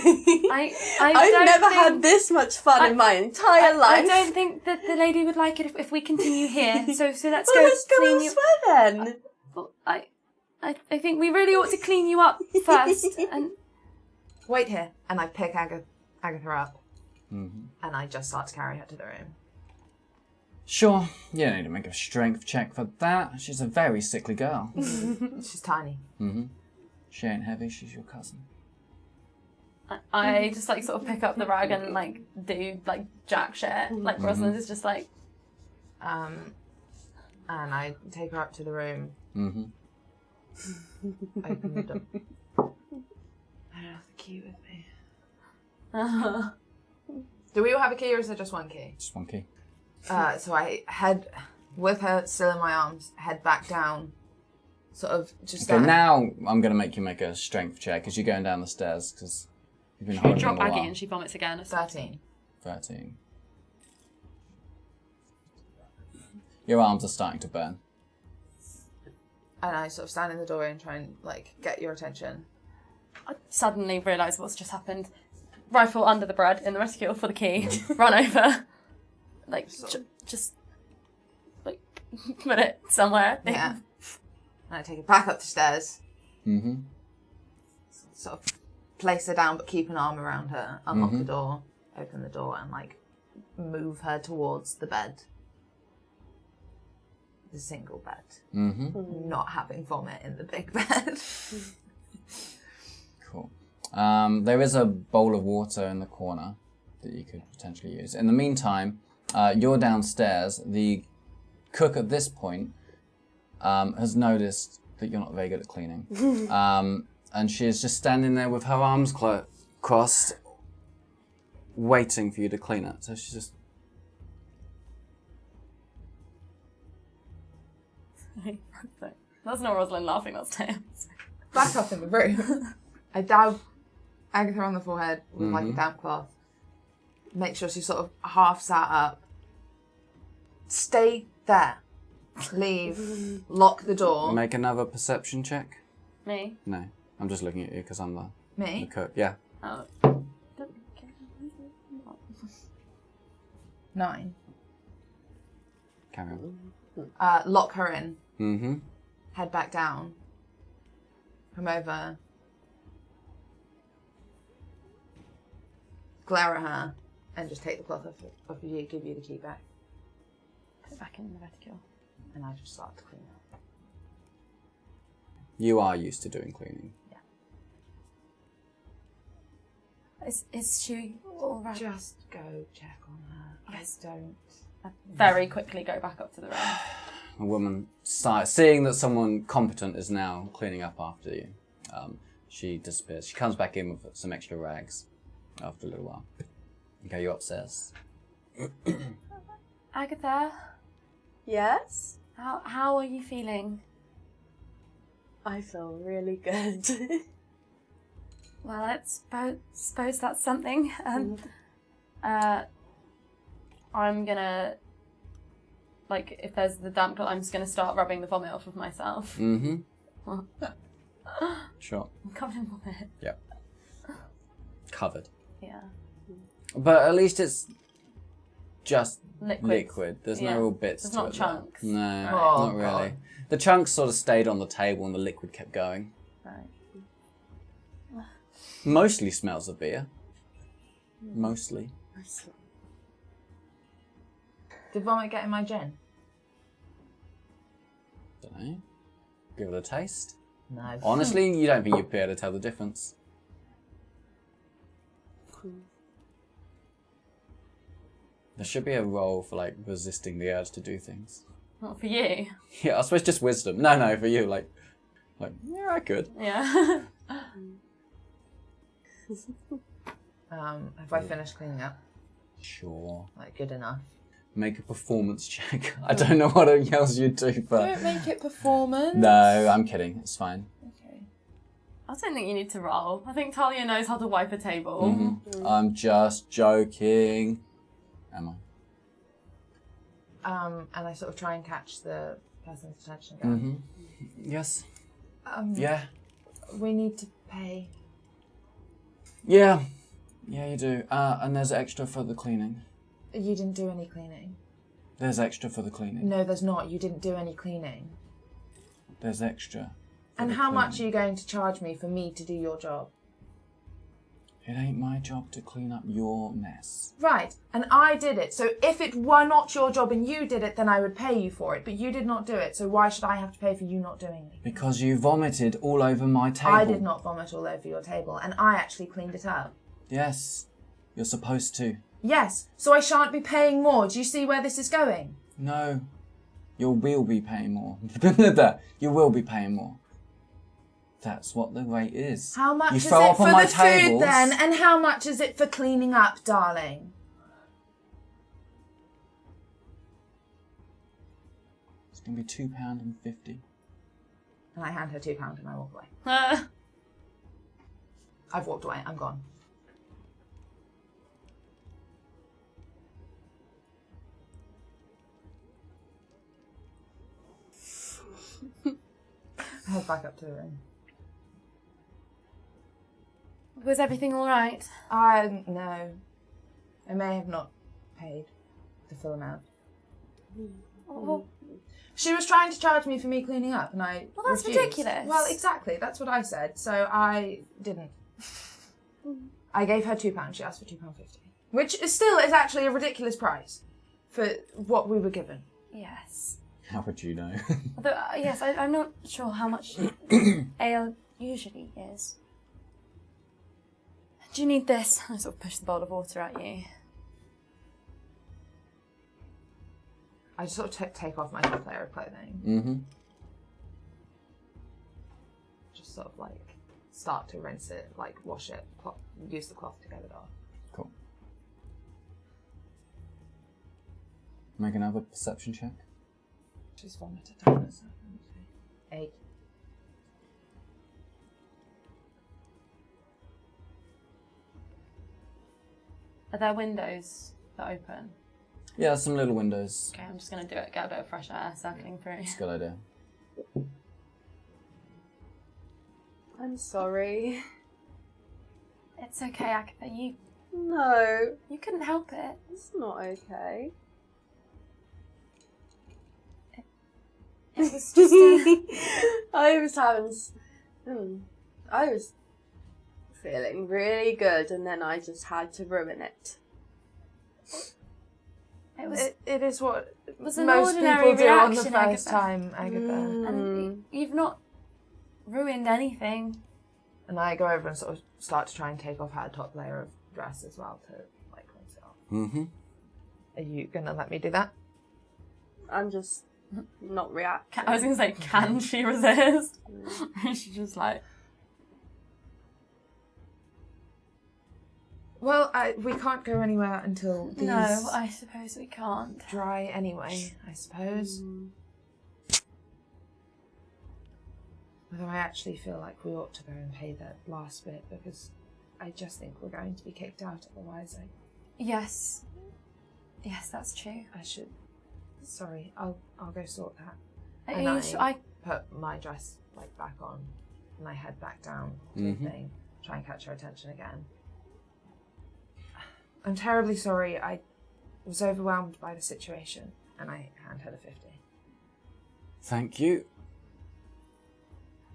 I've never had this much fun in my entire life. I don't think that the lady would like it if we continue here. So let's Well, go let's go clean you. elsewhere then. Well, I think we really ought to clean you up first. And Wait here. And I pick Agatha up. Mm-hmm. And I just start to carry her to the room. Sure, you don't need to make a strength check for that. She's a very sickly girl. She's tiny. Mm-hmm. She ain't heavy, she's your cousin. I just like sort of pick up the rag and like do like jack shit. Like Rosalind is just like. And I take her up to the room. Mm-hmm. Open the door. I don't have the key with me. Do we all have a key or is there just one key? Just one key. So I head, with her still in my arms, head back down. Sort of just Okay, now I'm going to make you make a strength check as you're going down the stairs because you've been You holding drop them a Aggie while. and she vomits again. 13. 13. Your arms are starting to burn. And I sort of stand in the doorway and try and, like, get your attention. I suddenly realise what's just happened. Rifle under the bread in the reticule for the key. Run over. Like, just like, put it somewhere. Yeah. And I take her back up the stairs. Mm-hmm. Sort of place her down but keep an arm around her. Unlock the door. Open the door and, like, move her towards the bed. The single bed. Mm-hmm. Not having vomit in the big bed. Cool. There is a bowl of water in the corner that you could potentially use. In the meantime, you're downstairs. The cook at this point has noticed that you're not very good at cleaning. And she is just standing there with her arms crossed, waiting for you to clean it. So she's just... That's not Rosalind laughing, that's Taya. Back up in the room. I dab Agatha on the forehead with like a damp cloth. Make sure she's sort of half sat up. Stay there. Leave. Lock the door. Make another perception check. Me? No, I'm just looking at you because I'm the Me? cook. Yeah. Oh. 9. Carry on. Lock her in. Mm-hmm. Head back down. Come over. Glare at her. And just take the cloth off of you, give you the key back. Put it back in the reticule. And I just start to clean up. You are used to doing cleaning. Is she all right? Just go check on her. Yes. I don't... I very quickly go back up to the room. A woman, seeing that someone competent is now cleaning up after you, she disappears. She comes back in with some extra rags after a little while. Okay, you're upstairs. Agatha, Yes? how are you feeling? I feel really good. Well, I suppose that's something. I'm gonna, like, if there's the damp cloth, I'm just gonna start rubbing the vomit off of myself. Mm-hmm. Sure. I'm covered in vomit. Yep. Covered. Yeah. But at least it's just Liquid. liquid. There's no real bits There's to not it. chunks. No, Oh, not really. God. The chunks sort of stayed on the table and the liquid kept going. Right. Mostly smells of beer. Mostly. Did vomit get in my gin? Don't know. Give it a taste. No. Honestly, you don't think you'd be able to tell the difference. There should be a role for, like, resisting the urge to do things. Not for you. Yeah, I suppose just wisdom. No, for you, like, yeah, I could. Yeah. Have I finished cleaning up? Sure. Like, good enough? Make a performance check. I don't know what else you'd do, but... Don't make it performance. No, I'm kidding. It's fine. Okay. I don't think you need to roll. I think Talia knows how to wipe a table. I'm just joking. Am I? And I sort of try and catch the person's attention again. Yes. Yeah. We need to pay. Yeah. Yeah, you do. And there's extra for the cleaning. You didn't do any cleaning. There's extra for the cleaning. No, there's not. You didn't do any cleaning. There's extra. And how much are you going to charge me for me to do your job? It ain't my job to clean up your mess. Right, and I did it. So if it were not your job and you did it, then I would pay you for it. But you did not do it, so why should I have to pay for you not doing it? Because you vomited all over my table. I did not vomit all over your table, and I actually cleaned it up. Yes, you're supposed to. Yes, so I shan't be paying more. Do you see where this is going? No, you will be paying more. You will be paying more. That's what the rate is. How much you is throw it up on for my the tables. food then? And how much is it for cleaning up, darling? It's going to be £2.50. And I hand her £2 and I walk away. I've walked away. I'm gone. I head back up to the room. Was everything all right? No. I may have not paid the full amount. Oh, She was trying to charge me for me cleaning up, and I well, that's refused. ridiculous. Well, exactly. That's what I said. So I didn't. I gave her £2. She asked for £2.50, which is actually a ridiculous price for what we were given. yes. How would you know? Although, yes, I'm not sure how much ale usually is. Do you need this? I sort of push the bowl of water at you. I sort of take off my top layer of clothing. Mm-hmm. Just sort of like start to rinse it, like wash it, use the cloth to get it off. Cool. Make another perception check. She's vomited on herself. 8. Are there windows that open? Yeah, some little windows. Okay, I'm just going to do it, get a bit of fresh air circling through. It's a good idea. I'm sorry. It's okay, Agatha. No, You couldn't help it. it's not okay. It was just a... I was feeling really good, and then I just had to ruin it. It was... It is what was an most ordinary people do on the reaction, first Agatha. time, Agatha. And you've not ruined anything. And I go over and sort of start to try and take off her top layer of dress as well to like rinse it off. Mm-hmm. Are you gonna let me do that? I'm just not reacting. I was going to say, can she resist? She's just like... Well, we can't go anywhere until these No, I suppose we can't. dry anyway, I suppose. Although I actually feel like we ought to go and pay that last bit because I just think we're going to be kicked out otherwise. Yes. Yes, that's true. I should. Sorry, I'll go sort that. Are And you I put my dress like back on and I head back down to the thing, try and catch her attention again. I'm terribly sorry. I was overwhelmed by the situation and I hand her the 50. Thank you.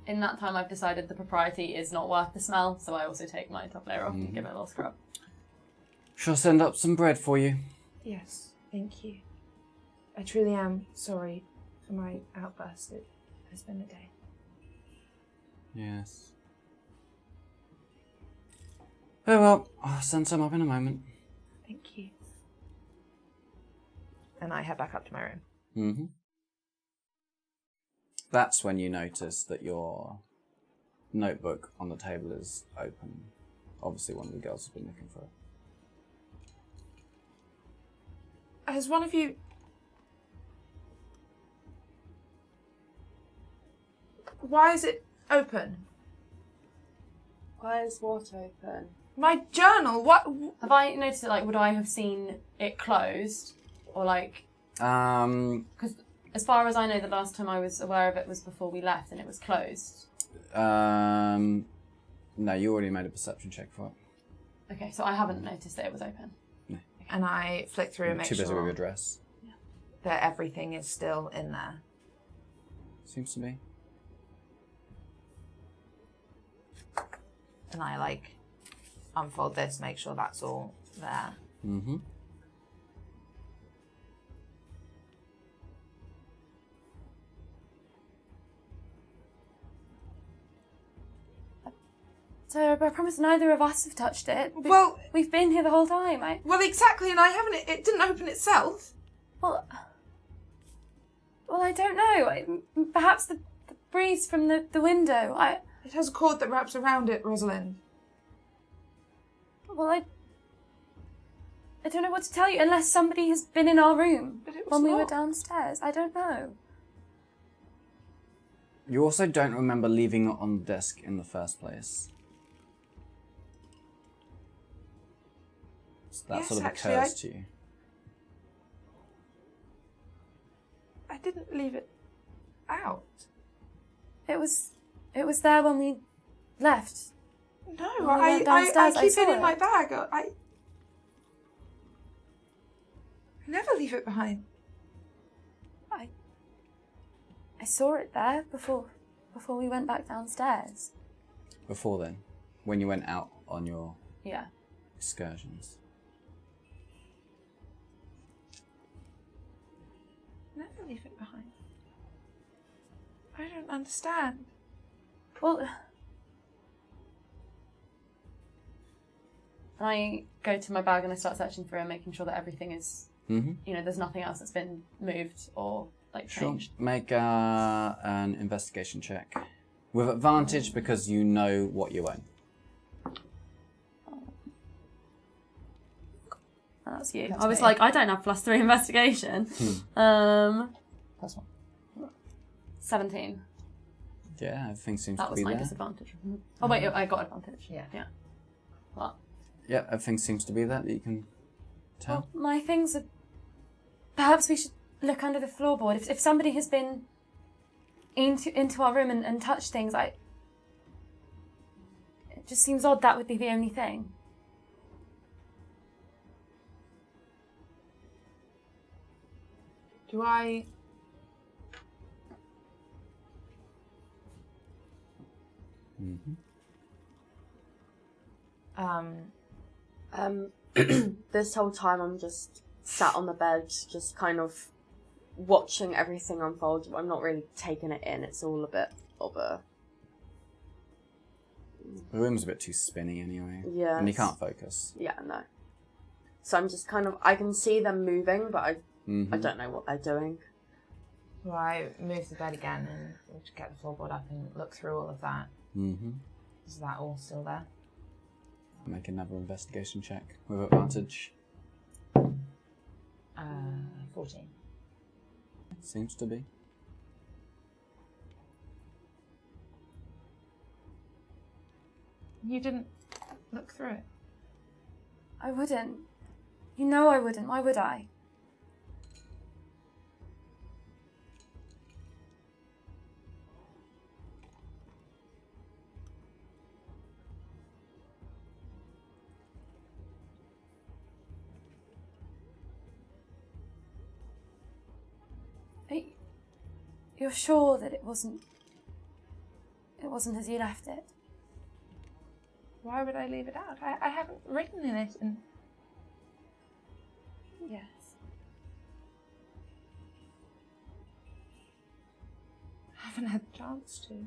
In that time, I've decided the propriety is not worth the smell, so I also take my top layer off and give it a little scrub. Shall send up some bread for you. Yes, thank you. I truly am sorry for my outburst. It has been a day. Yes. Very well, I'll send some up in a moment. Thank you. And I head back up to my room. Mm-hmm. That's when you notice that your notebook on the table is open. Obviously one of the girls has been looking for it. Has one of you... Why is it open? Why is what open? My journal, what? Have I noticed it, like, would I have seen it closed? Or, like... Because as far as I know, the last time I was aware of it was before we left and it was closed. No, you already made a perception check for it. Okay, so I haven't noticed that it was open. No. And I flick through and make Too busy with sure your dress. that everything is still in there. Seems to be. And I, like, unfold this, make sure that's all there. Mm-hmm. So I promise neither of us have touched it. Well... We've been here the whole time. Well, exactly, and I haven't... It didn't open itself. Well, I don't know. Perhaps the breeze from the window. It has a cord that wraps around it, Rosalind. Well, I don't know what to tell you unless somebody has been in our room But it was when we were locked. downstairs. I don't know. You also don't remember leaving it on the desk in the first place. So that Yes, sort of actually, occurs to you. I didn't leave it out. It was there when we left. No, When we went I downstairs, I keep saw it in my it. bag. I never leave it behind. I saw it there before we went back downstairs. Before then, when you went out on your Yeah. excursions. Never leave it behind. I don't understand. Well, I go to my bag and I start searching through and making sure that everything is, Mm-hmm. there's nothing else that's been moved or like Sure. changed. Make an investigation check. With advantage because you know what you own. Oh, that's you. That's I was me. like, I don't have +3 investigation. Plus one. 17. Yeah, everything seems That to was be my there. disadvantage. Oh wait, I got advantage. Yeah. Yeah. What? Yeah, everything seems to be there that you can tell. Well, my things are... Perhaps we should look under the floorboard. If somebody has been into our room and touched things, it just seems odd that would be the only thing. Do I... Mm-hmm. This whole time I'm just sat on the bed, just kind of watching everything unfold. I'm not really taking it in. It's all a bit of a... The room's a bit too spinny anyway. Yeah. And you can't focus. Yeah, no. So I'm just kind of... I can see them moving, but I Mm-hmm. don't know what they're doing. Do I move the bed again and get the floorboard up and look through all of that? Mm-hmm. Is that all still there? Make another investigation check with advantage. 14. Seems to be. You didn't look through it? I wouldn't. You know I wouldn't. Why would I? You're sure that it wasn't as you left it? Why would I leave it out? I haven't written in it and... Yes. I haven't had the chance to.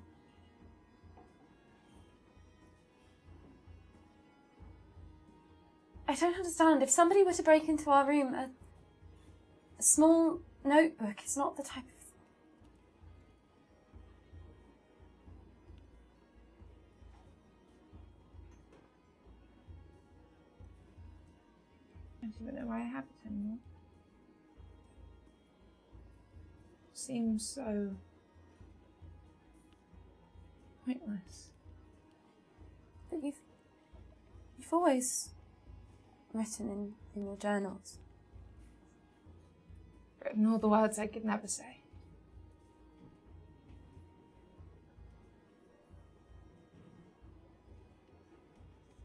I don't understand. If somebody were to break into our room, a small notebook is not the type of... I don't even know why I have it anymore. seems so pointless. But you've always written in your journals. Written all the words I could never say.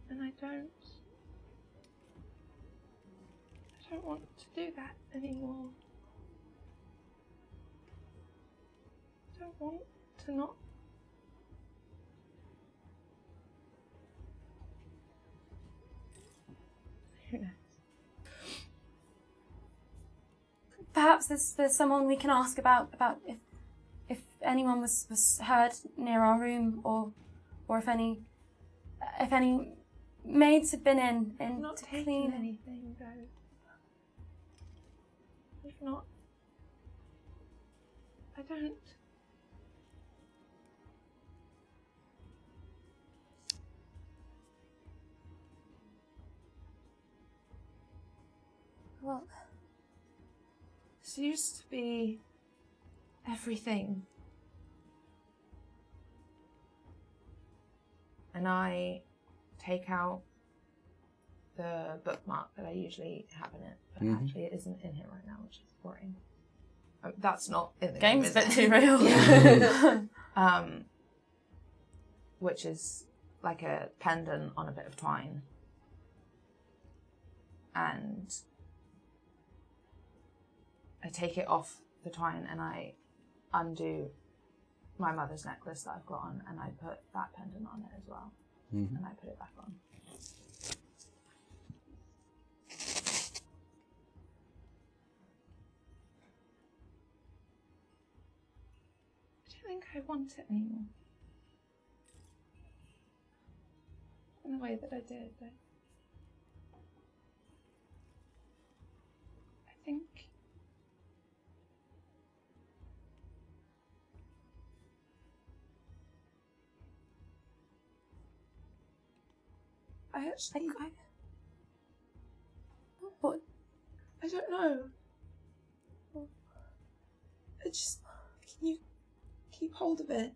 And I don't want to do that anymore. I don't want to not. Who knows? Perhaps there's someone we can ask about if anyone was heard near our room, or if any maids have been in I've not to taken clean anything though. I've not. I don't. Well, This used to be everything. And I take out the bookmark that I usually have in it, but actually it isn't in here right now, which is worrying. That's not in the game, game's is a bit it? too real. Which is like a pendant on a bit of twine. And I take it off the twine and I undo my mother's necklace that I've got on, and I put that pendant on it as well. And I put it back on. I don't think I want it anymore. In the way that I did, but I think I actually What? I don't know. I just, can you keep hold of it?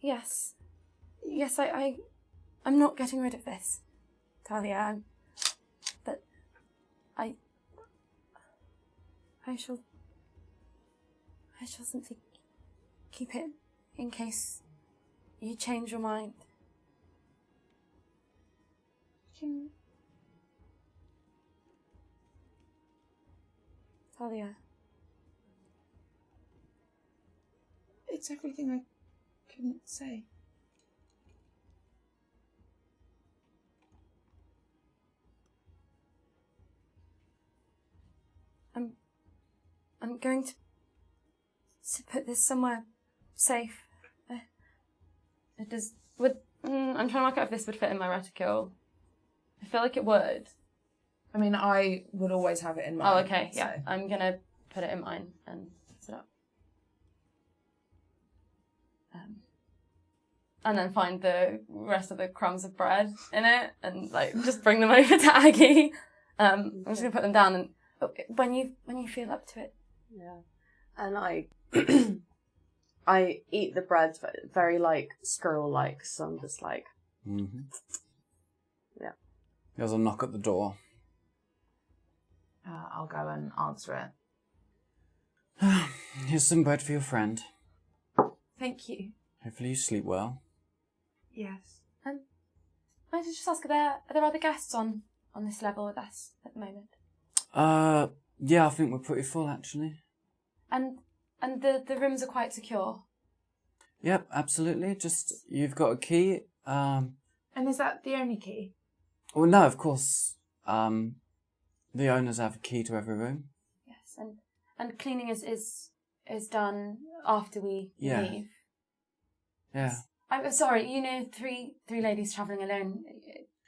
Yes. Yes, I'm not getting rid of this, Talia. But I shall simply keep it in case you change your mind. Can Talia. it's everything I couldn't say. I'm going to put this somewhere safe. It does. I'm trying to work out if this would fit in my reticule. I feel like it would. I mean, I would always have it in mind. Oh, okay. Yeah, so. I'm gonna put it in mine and set it up. And then find the rest of the crumbs of bread in it and like just bring them over to Aggie. I'm just gonna put them down, and when you feel up to it. Yeah. And I eat the bread very like squirrel-like, so I'm just like, yeah. There's a knock at the door. I'll go and answer it. Here's some bread for your friend. Thank you. Hopefully you sleep well. Yes. I just ask, are there other guests on this level with us at the moment? Yeah, I think we're pretty full actually. And the rooms are quite secure. Yep, absolutely. Just you've got a key. And is that the only key? Well, no, of course. The owners have a key to every room. Yes, and cleaning is done after we leave. Yeah. I'm sorry, three ladies travelling alone.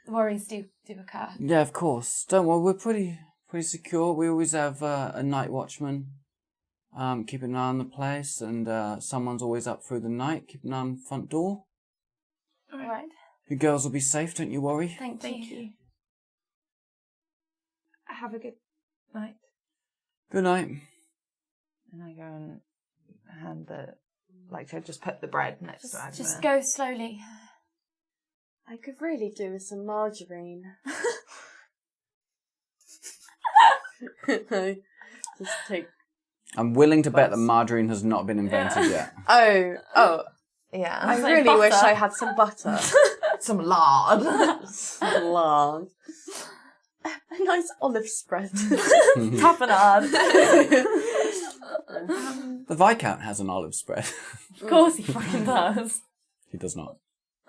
Worries do occur. Yeah, of course. Don't worry, we're pretty secure. We always have a night watchman keeping an eye on the place, and someone's always up through the night keeping an eye on the front door. All right. You girls will be safe, don't you worry. Thank you. Have a good night. Good night. And I go and hand to just put the bread next to Agatha. Just go slowly. I could really do with some margarine. Just take. I'm willing to bet that margarine has not been invented yet. Oh. Yeah. I like really wish butter. I had some butter. Some lard. Some lard. A nice olive spread. Tapenade. The Viscount has an olive spread. Of course he fucking does. He does not.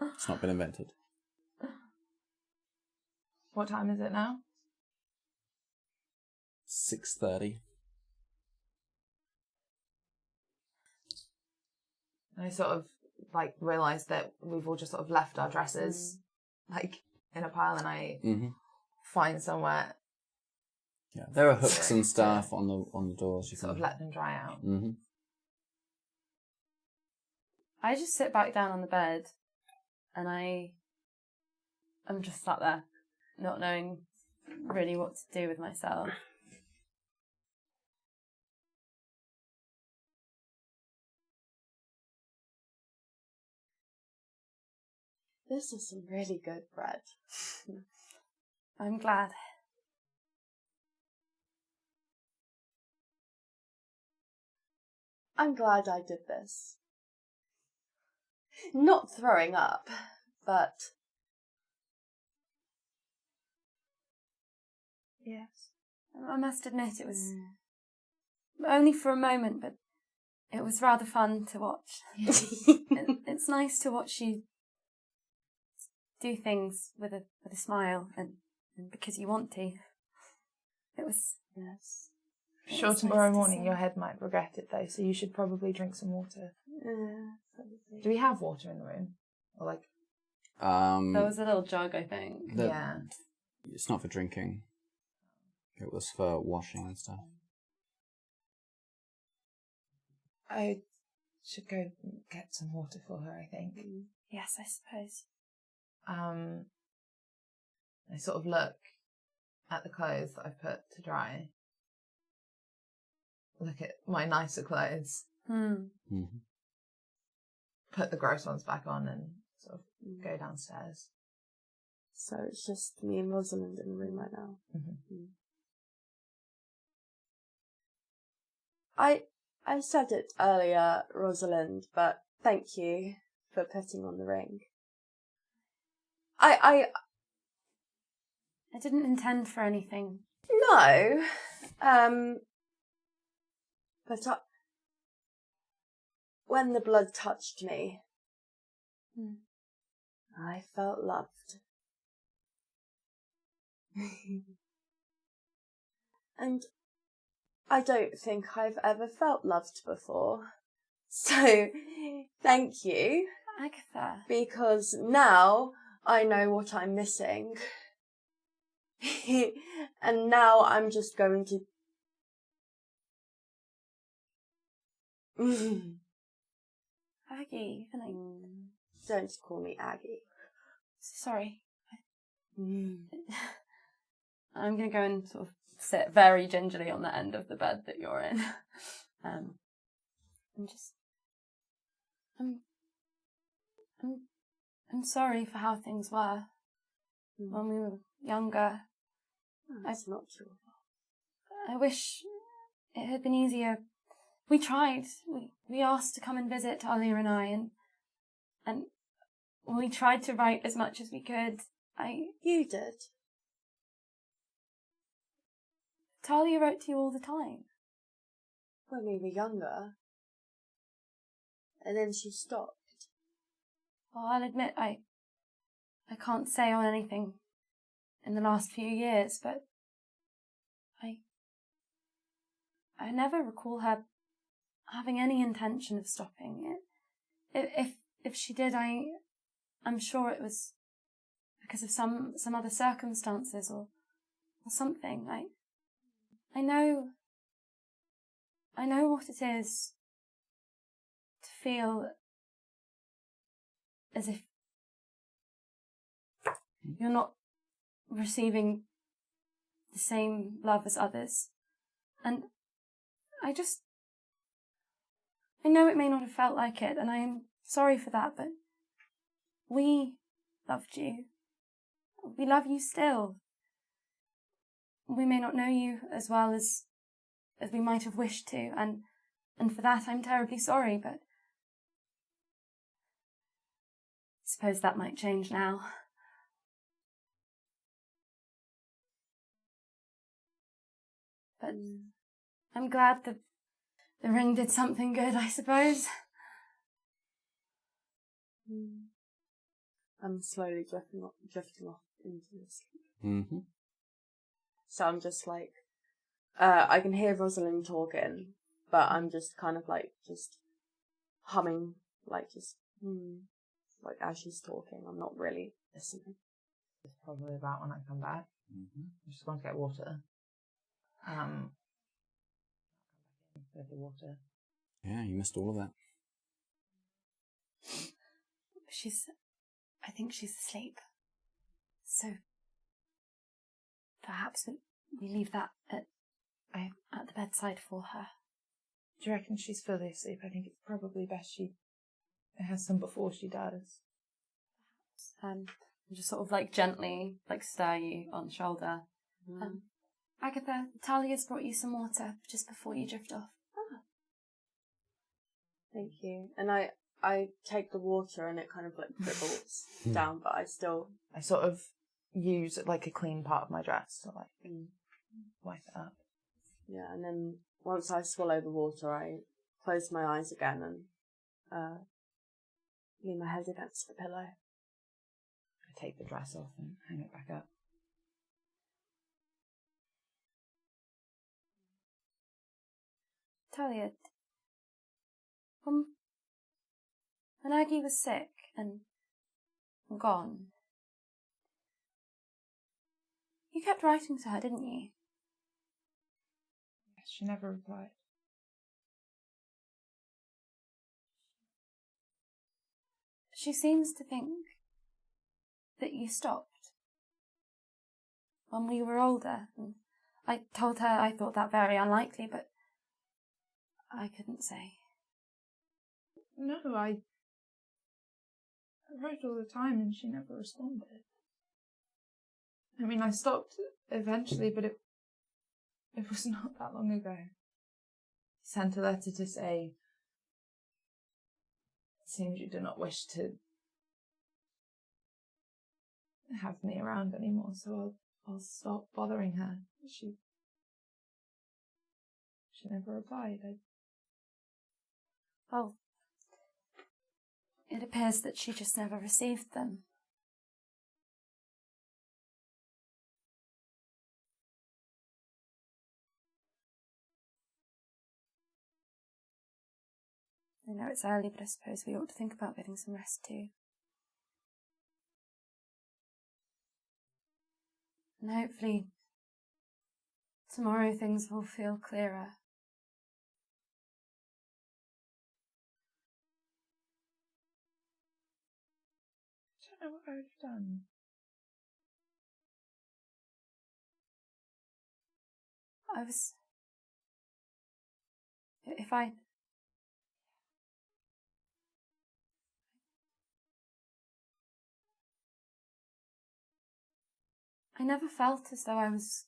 It's not been invented. What time is it now? 6:30. I sort of realise that we've all just sort of left our dresses in a pile, and I find somewhere. Yeah, there are hooks and stuff on the doors. You Sort of let them dry out. Mm-hmm. I just sit back down on the bed and I'm just sat there, not knowing really what to do with myself. This is some really good bread. I'm glad. I'm glad I did this. Not throwing up, but... Yes. I must admit it was only for a moment, but it was rather fun to watch. It's nice to watch you do things with a smile and because you want to. It was... Yes. Sure, It's tomorrow nice to morning see. your head might regret it though, so you should probably drink some water. Probably. Do we have water in the room? Or There was a little jug, I think. yeah. It's not for drinking. It was for washing and stuff. I should go get some water for her, I think. Yes, I suppose. I sort of look at the clothes that I've put to dry. Look at my nicer clothes. Mm-hmm. Put the gross ones back on and sort of go downstairs. So it's just me and Rosalind in the room right now. Mm-hmm. I said it earlier, Rosalind, but thank you for putting on the ring. I didn't intend for anything. No. But when the blood touched me, I felt loved. And I don't think I've ever felt loved before. So, thank you. Agatha. Because now I know what I'm missing. And now I'm just going to... Aggie, Don't call me Aggie. Sorry. I'm going to go and sort of sit very gingerly on the end of the bed that you're in. And just... I'm sorry for how things were when we were younger. That's not your fault. I wish it had been easier. We tried. We asked to come and visit Talia and I, and we tried to write as much as we could. You did. Talia wrote to you all the time. When we were younger. And then she stopped. Well, I'll admit I can't say on anything in the last few years, but I never recall her having any intention of stopping it. If she did, I'm sure it was because of some other circumstances or something. I know what it is to feel as if you're not receiving the same love as others. And I just I know it may not have felt like it, and I am sorry for that, but we loved you. We love you still. We may not know you as well as we might have wished to, and for that I'm terribly sorry, but I suppose that might change now. But I'm glad the ring did something good, I suppose. I'm slowly drifting off into this. Mm-hmm. So I'm just like, I can hear Rosalind talking, but I'm just kind of like, just humming, like just, like as she's talking. I'm not really listening. It's probably about when I come back. Mm-hmm. I'm just going to get water. Get the water. Yeah, you missed all of that. I think she's asleep. So perhaps we leave that at the bedside for her. Do you reckon she's fully asleep? I think it's probably best she has some before she does. Just sort of like gently like stir you on the shoulder. Agatha, Talia's brought you some water just before you drift off. Thank you. And I take the water and it kind of like dribbles down, but I sort of use like a clean part of my dress to like wipe it up. Yeah, and then once I swallow the water, I close my eyes again and lean my head against the pillow. I take the dress off and hang it back up. Talia, when Aggie was sick and gone, you kept writing to her, didn't you? Yes, she never replied. She seems to think that you stopped when we were older. And I told her I thought that very unlikely, but I couldn't say. No, I wrote all the time and she never responded. I mean, I stopped eventually, but it was not that long ago. Sent a letter to say, it seems you do not wish to have me around anymore, so I'll stop bothering her. She never replied. Well, it appears that she just never received them. I know it's early, but I suppose we ought to think about getting some rest too. And hopefully, tomorrow things will feel clearer. I don't know what I would have done. I never felt as though I was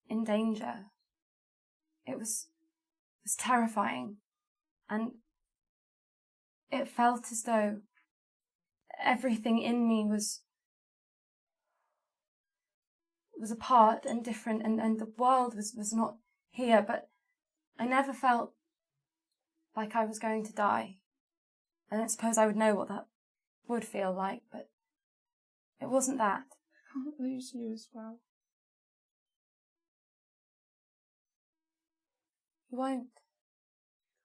in danger. It was terrifying, and it felt as though everything in me was apart and different, and the world was not here, but I never felt like I was going to die. I don't suppose I would know what that would feel like, but it wasn't that. I can't lose you as well. You won't.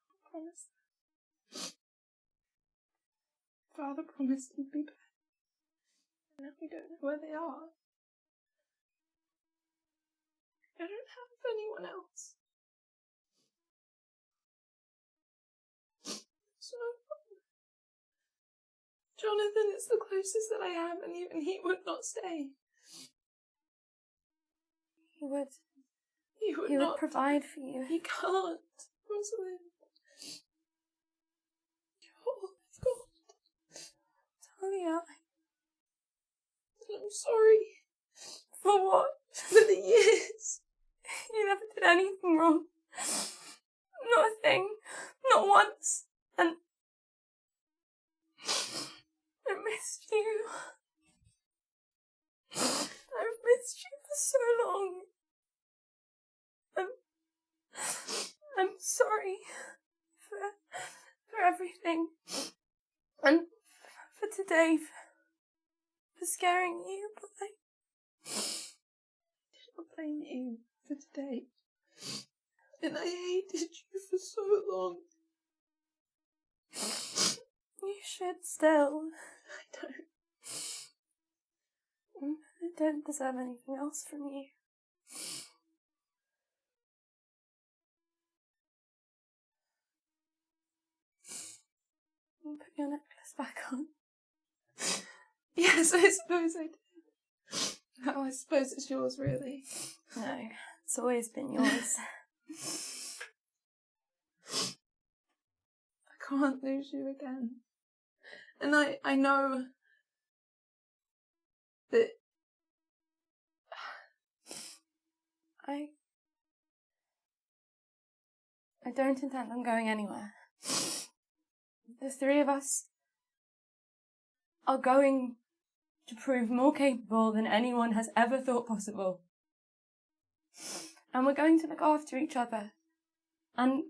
I promise. Father promised he'd be back. And now we don't know where they are. I don't have anyone else. So, Jonathan is the closest that I have, and even he would not stay. He would He would not provide for you. He can't, Rosalind. I'm sorry. For what? For the years. You never did anything wrong. Not a thing. Not once. And I missed you. I've missed you for so long. I'm sorry for everything. And for today, for scaring you, but I did not blame you for today. And I hated you for so long. You should still. I don't. I don't deserve anything else from you. Put your necklace back on. Yes, I suppose I did. Oh, I suppose it's yours, really. No, it's always been yours. I can't lose you again. And I know that I don't intend on going anywhere. The three of us are going to prove more capable than anyone has ever thought possible. And we're going to look after each other. And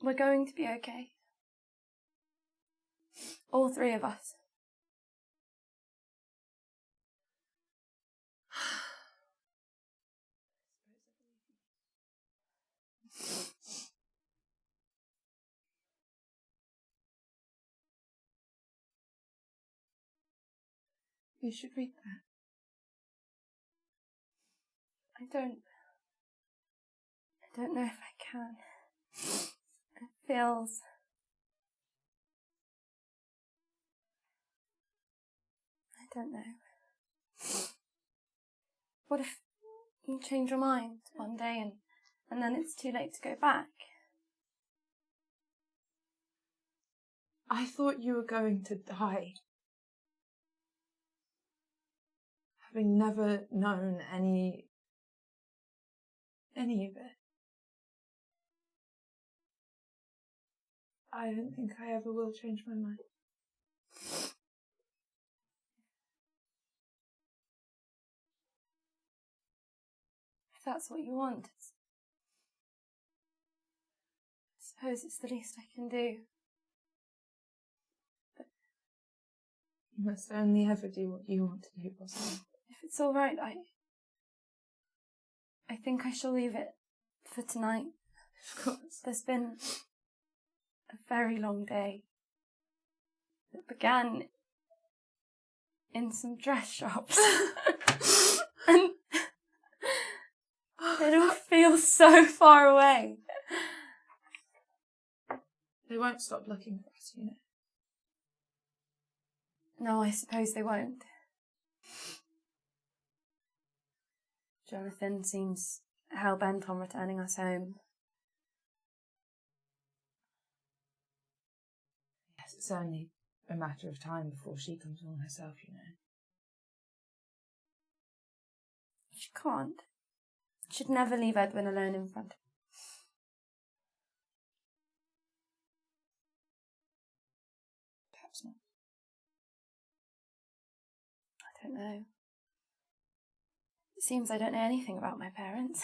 we're going to be okay. All three of us. you should read that. I don't know if I can. It feels... I don't know. What if you change your mind one day and then it's too late to go back? I thought you were going to die. Having never known any of it. I don't think I ever will change my mind. If that's what you want, I suppose it's the least I can do. But You must only ever do what you want to do, Bossy. if it's all right, I think I shall leave it for tonight. Of course. There's been a very long day. It began in some dress shops. And it all feels so far away. They won't stop looking for us, you know. No, I suppose they won't. Jonathan seems hell-bent on returning us home. Yes, it's only a matter of time before she comes on herself, you know. She can't. She'd never leave Edwin alone in front of me. Perhaps not. I don't know. It seems I don't know anything about my parents.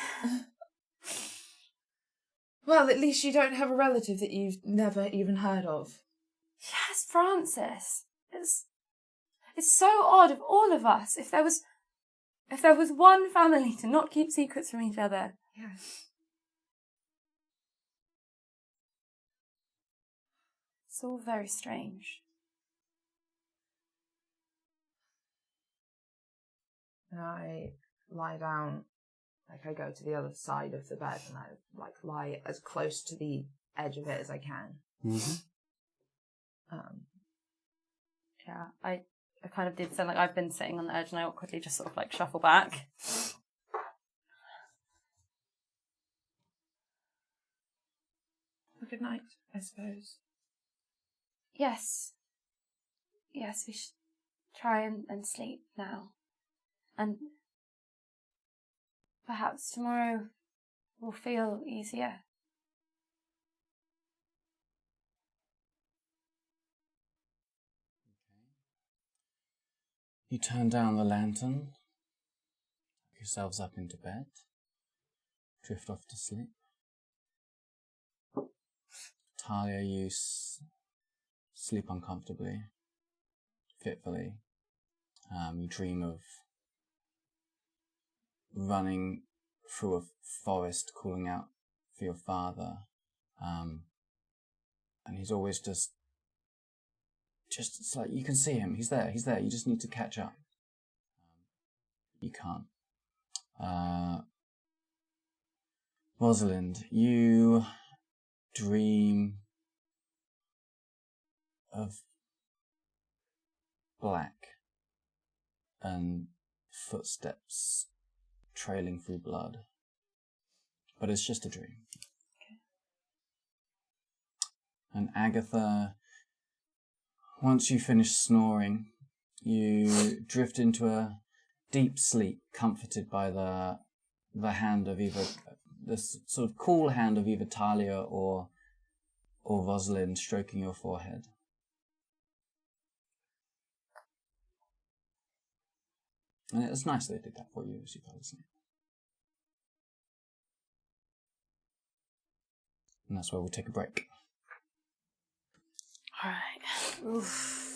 Well, at least you don't have a relative that you've never even heard of. Yes, Francis. It's so odd of all of us. If there was one family to not keep secrets from each other. Yes. It's all very strange. And I lie down, I go to the other side of the bed and I lie as close to the edge of it as I can. Mm-hmm. Yeah, I kind of did sound like I've been sitting on the edge and I awkwardly just sort of shuffle back. Good night, I suppose. Yes. Yes, we should try and sleep now. And perhaps tomorrow will feel easier. You turn down the lantern, tuck yourselves up into bed, drift off to sleep. Talia, you sleep uncomfortably, fitfully. You dream of running through a forest, calling out for your father, and he's always just it's like you can see him. He's there. You just need to catch up. You can't. Rosalind, you dream of black and footsteps trailing through blood. But it's just a dream. Okay. And Agatha, once you finish snoring, you drift into a deep sleep, comforted by the hand of either, this sort of cool hand of either Talia or Rosalind stroking your forehead. And it was nice they did that for you as you fell asleep. And that's where we'll take a break. All right. Oof.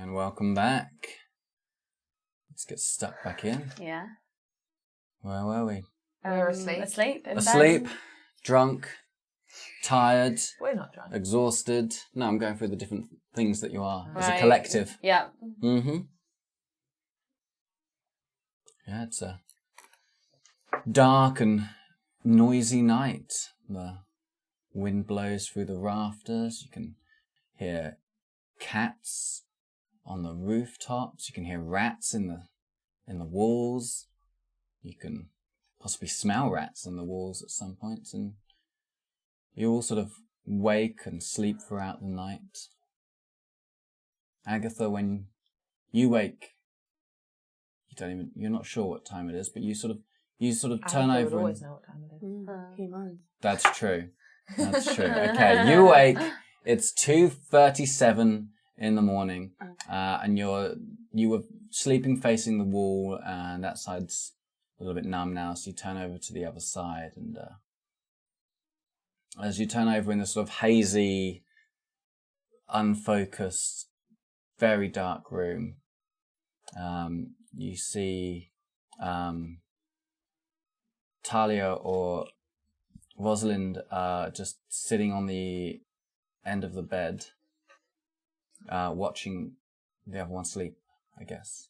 And welcome back. Let's get stuck back in. Yeah. Where were we? We're asleep. Asleep. In Asleep, bed. drunk, tired, We're not drunk. exhausted. No, I'm going through the different things that you are as a Right. collective. Yeah. Mm-hmm. Yeah, it's a dark and noisy night. The wind blows through the rafters. You can hear cats on the rooftops. You can hear rats in the walls. You can possibly smell rats in the walls at some points, and you all sort of wake and sleep throughout the night. Agatha, when you wake, you're not sure what time it is, but you sort of turn I over. would always know what time it is. Human. That's true. That's true. Okay, you wake. It's 2:37 in the morning, and you were sleeping facing the wall, and that side's a little bit numb now. So you turn over to the other side, and as you turn over in this sort of hazy, unfocused, very dark room, you see Talia or Rosalind just sitting on the end of the bed, watching the other one sleep, I guess.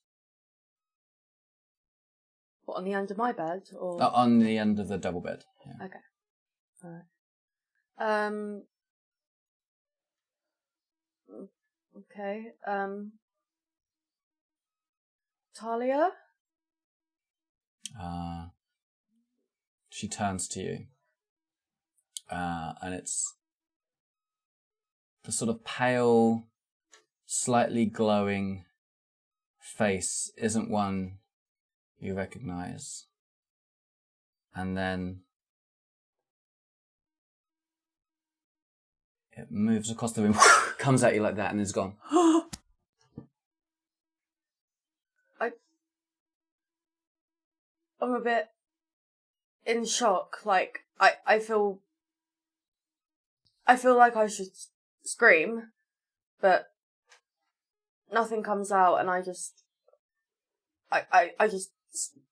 What, on the end of my bed? Or On the end of the double bed. Yeah. Okay. Alright. Okay. Talia? She turns to you, and it's the sort of pale, slightly glowing face isn't one you recognize. And then it moves across the room, comes at you like that, and is gone. I'm a bit in shock. Like, I feel like I should scream, but nothing comes out, and I just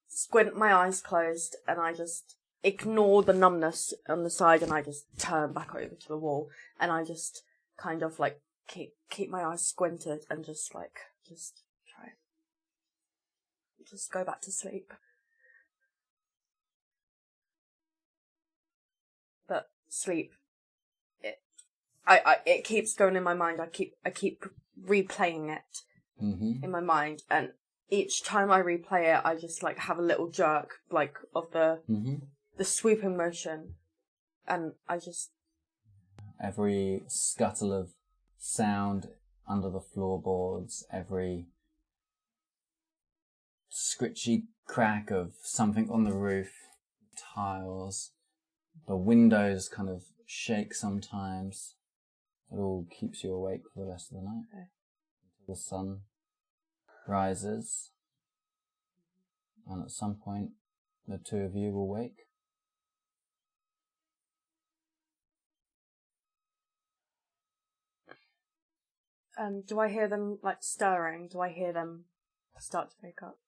squint, my eyes closed, and I just ignore the numbness on the side, and I just turn back over to the wall, and I just kind of like keep my eyes squinted and just try just go back to sleep. But sleep, it keeps going in my mind. I keep replaying it in my mind, and each time I replay it, I just like have a little jerk like of the swooping motion, and I just every scuttle of sound under the floorboards, every scritchy crack of something on the roof, tiles, the windows kind of shake sometimes. It all keeps you awake for the rest of the night. Okay. Until the sun rises. And at some point, the two of you will wake. do I hear them like stirring? Do I hear them start to wake up?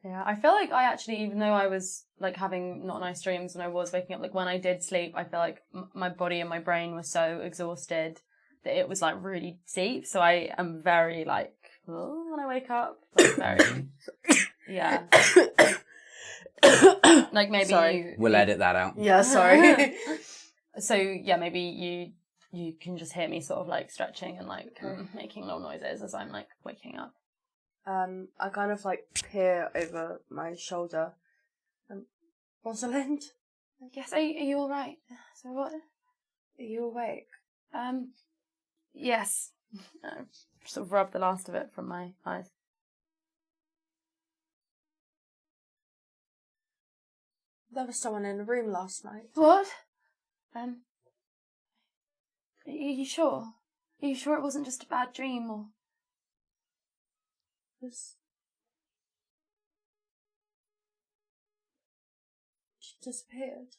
Yeah, I feel like I actually, even though I was like having not nice dreams when I was waking up, like when I did sleep, I feel like my body and my brain were so exhausted that it was like really deep. So I am very like, oh, when I wake up, like very, yeah. Like maybe Sorry. We'll edit that out. Yeah, sorry. So yeah, maybe you can just hear me sort of like stretching and like making little noises as I'm like waking up. I kind of like peer over my shoulder. Rosalind, Yes, are you all right? So what? are you awake? Yes. Sort of rub the last of it from my eyes. There was someone in the room last night. What? Are you sure? Are you sure it wasn't just a bad dream, or? She disappeared.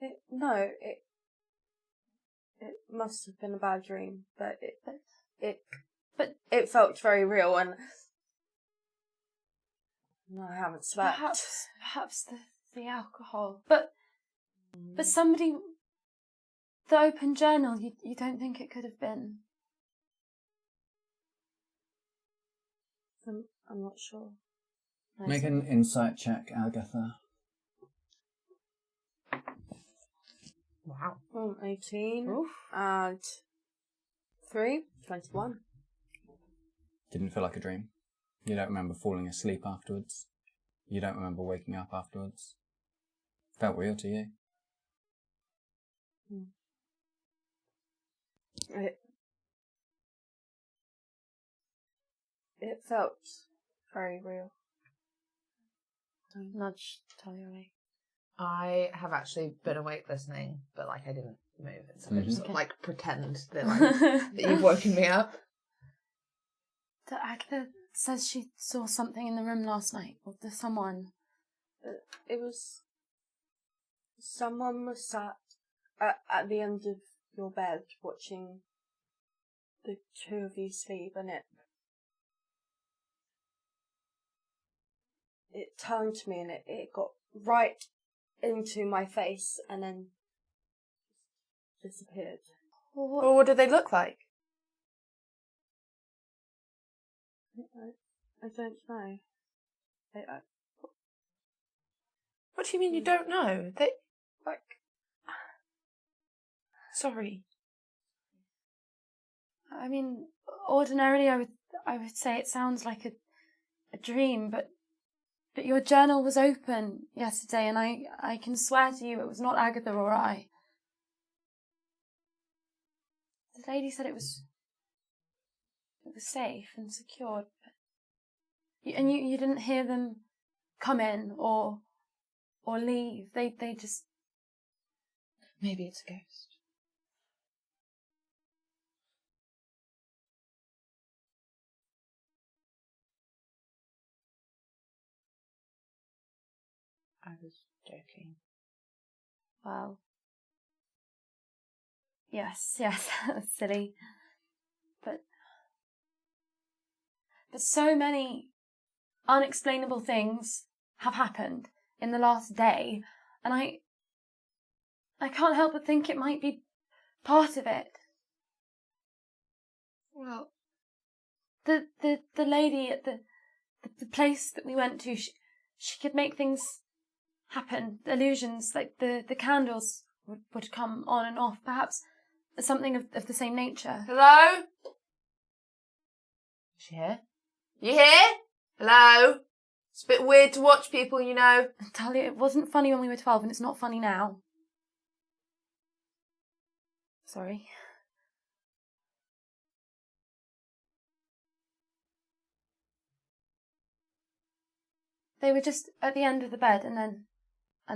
It must have been a bad dream, but it felt very real, and I haven't slept. Perhaps the alcohol, but somebody. The open journal. You don't think it could have been? I'm not sure. Make an insight check, Agatha. Wow. 18. Oof. And 3. 21. Didn't feel like a dream. You don't remember falling asleep afterwards. You don't remember waking up afterwards. Felt real to you. It felt very real. Nudge Taya away. I have actually been awake listening, but like I didn't move, so I just sort of, like pretend that that you've woken me up. The Agatha says she saw something in the room last night. Or there's someone. It was... Someone was sat at the end of your bed watching the two of you sleep, and it turned to me and it got right into my face and then disappeared. Well, what did they look like? I don't know. What do you mean you don't know? They like. Sorry. I mean, ordinarily I would say it sounds like a dream, but your journal was open yesterday, and I can swear to you it was not Agatha or I. The lady said it was safe and secured, and you didn't hear them come in or leave. They just. Maybe it's a ghost. I was joking. Well. Yes, that's silly. But so many unexplainable things have happened in the last day, and I can't help but think it might be part of it. Well, The lady at the place that we went to, she could make things happen, illusions, like the candles would come on and off, perhaps something of the same nature. hello? Is she here? You here? Hello? It's a bit weird to watch people, you know. Talia, it wasn't funny when we were 12, and it's not funny now. Sorry. They were just at the end of the bed, and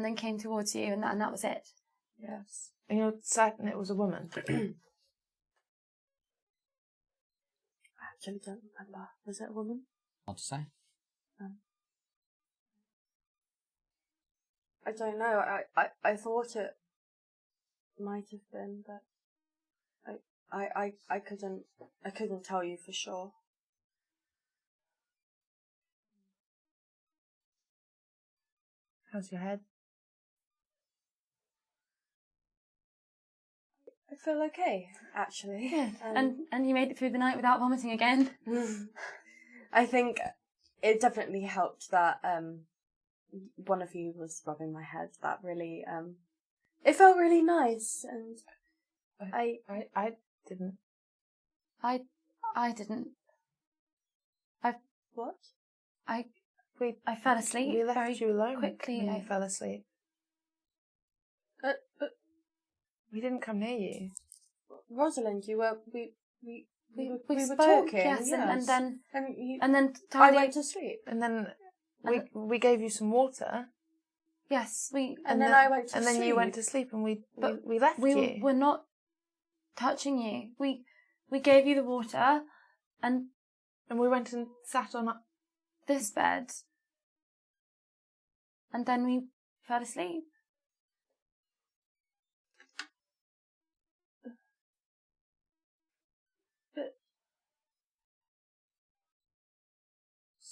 then came towards you, and that was it. Yes. And you're certain it was a woman? I actually don't remember. Was it a woman? Hard to say. I don't know. I thought it might have been, but I couldn't tell you for sure. How's your head? I feel okay, actually. Yeah, and you made it through the night without vomiting again. I think it definitely helped that one of you was rubbing my head. That really it felt really nice, and I didn't. I didn't. What? I fell asleep We left very you alone quickly. when you fell asleep. But We didn't come near you. Rosalind, we were spoke, talking. yes, yes. and then I Talia, went to sleep, And then we gave you some water. yes, and then I went to sleep. And then you went to sleep, and we left we you. were not touching you. We gave you the water, and we went and sat on this bed, and then we fell asleep.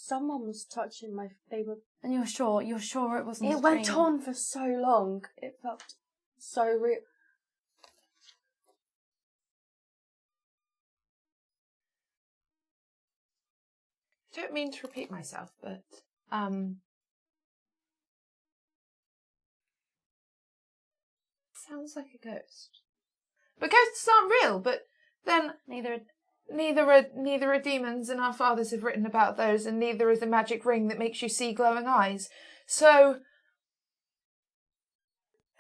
someone was touching my. They were. And you're sure it wasn't. It a went dream? on for so long. It felt so real. I don't mean to repeat myself, but sounds like a ghost. But ghosts aren't real. But then neither are demons, and our fathers have written about those, and neither is a magic ring that makes you see glowing eyes. So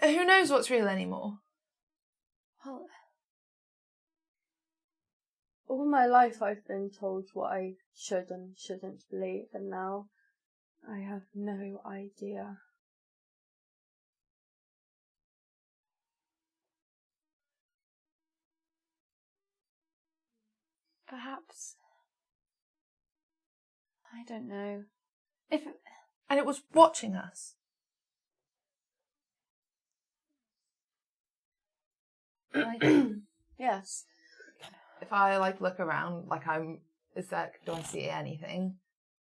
who knows what's real anymore? Well, All my life I've been told what I should and shouldn't believe, and now I have no idea. perhaps. I don't know. And it was watching us. Yes. If I look around, do I see anything?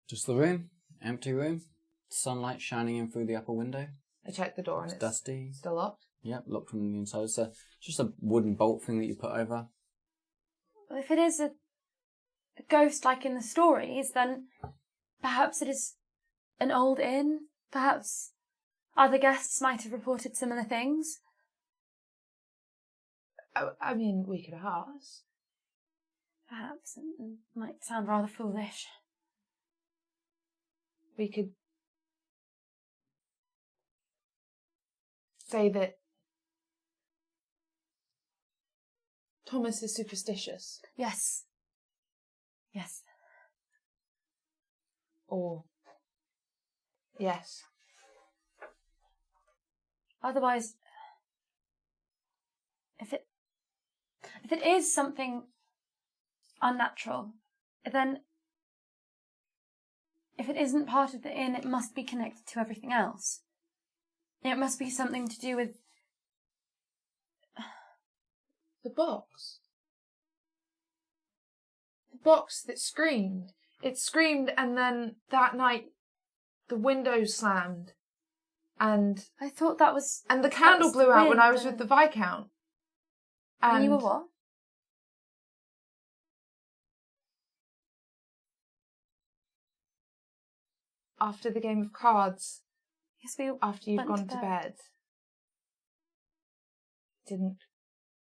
Just the room, empty room, sunlight shining in through the upper window. I check the door and It's dusty. Still locked. Yep, locked from the inside. It's just a wooden bolt thing that you put over. Well, if it is a ghost like in the stories, then perhaps it is an old inn. Perhaps other guests might have reported similar things. I mean, we could ask. Perhaps it might sound rather foolish. We could say that Thomas is superstitious. Yes. Yes. Or yes. Otherwise, if it is something unnatural, then if it isn't part of the inn, it must be connected to everything else. It must be something to do with The box. The box that screamed. It screamed, and then that night the windows slammed. And I thought that was... the candle blew out when I was with the Viscount. And you were what? After the game of cards, Yes, we after you've went gone to bed, didn't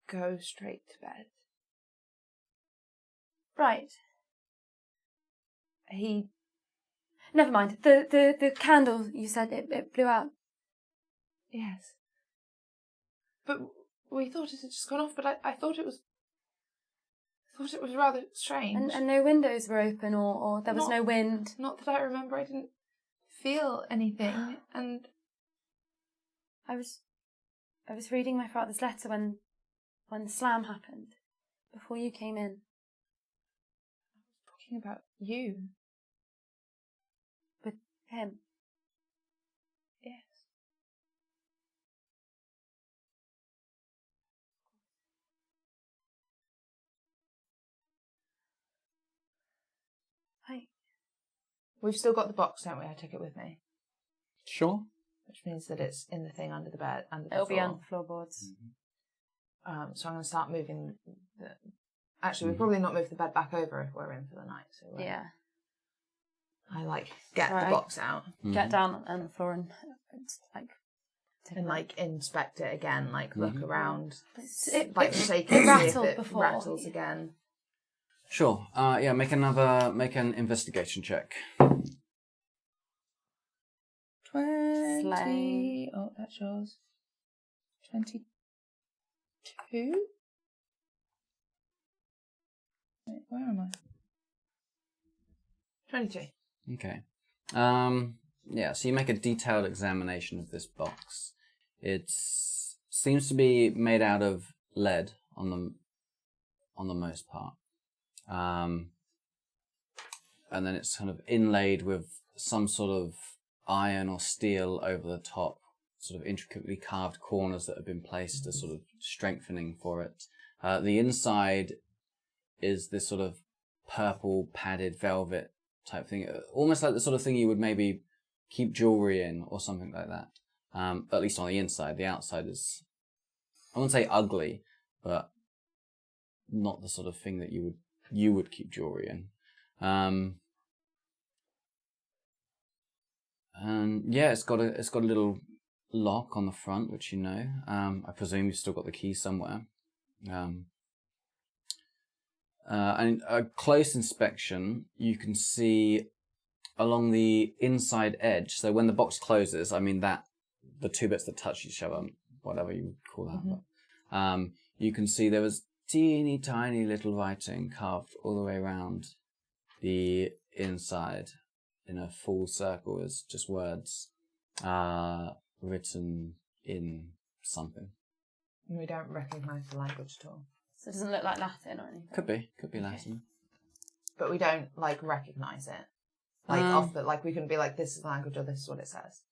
go straight to bed. Right. He... Never mind. The candle, you said, it blew out. Yes. But we thought it had just gone off, but I thought it was... I thought it was rather strange. And no windows were open, or there was no wind. Not that I remember. I didn't feel anything, and... I was reading my father's letter when the slam happened, before you came in. Talking about you. With him. Yes. We've still got the box, don't we? I took it with me. Sure. Which means that it's in the thing under the bed, under the It'll floor. be on the floorboards. Mm-hmm. So I'm going to start moving the... Actually, we'll probably not move the bed back over if we're in for the night. So Yeah. I get Right. the box out Get down on the floor and take and a look. inspect it again, look around, It shake it, see if rattled it before. rattles again. Sure. Make an investigation check. 20. Slay. Oh, that's yours. 22. Wait, where am I? 22. Okay. So you make a detailed examination of this box. It seems to be made out of lead on the most part. And then it's kind of inlaid with some sort of iron or steel over the top, sort of intricately carved corners that have been placed as sort of strengthening for it. The inside is this sort of purple padded velvet type thing. Almost like the sort of thing you would maybe keep jewellery in or something like that. At least on the inside. The outside is, I wouldn't say ugly, but not the sort of thing that you would keep jewellery in. And yeah, it's got a little lock on the front, which you know. I presume you've still got the key somewhere. And a close inspection, you can see along the inside edge. So when the box closes, I mean that the two bits that touch each other, whatever you would call that. Mm-hmm. But, you can see there was teeny tiny little writing carved all the way around the inside in a full circle. As just words written in something. We don't recognise the language at all. So it doesn't look like Latin or anything? Could be Okay. Latin. But we don't, like, recognise it. Like, off the, like, we couldn't be like, this is the language or this is what it says.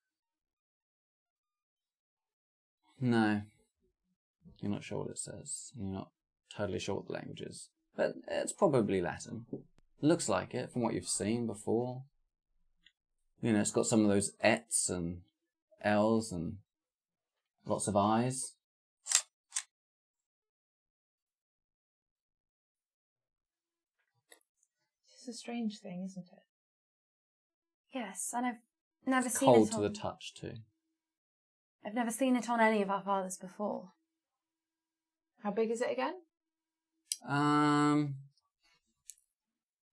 No. You're not sure what it says. You're not totally sure what the language is. But it's probably Latin. Looks like it from what you've seen before. You know, it's got some of those Ets and L's and lots of I's. It's a strange thing, isn't it? Yes, and I've never It's seen it cold to on... the touch too. I've never seen it on any of our fathers before. How big is it again?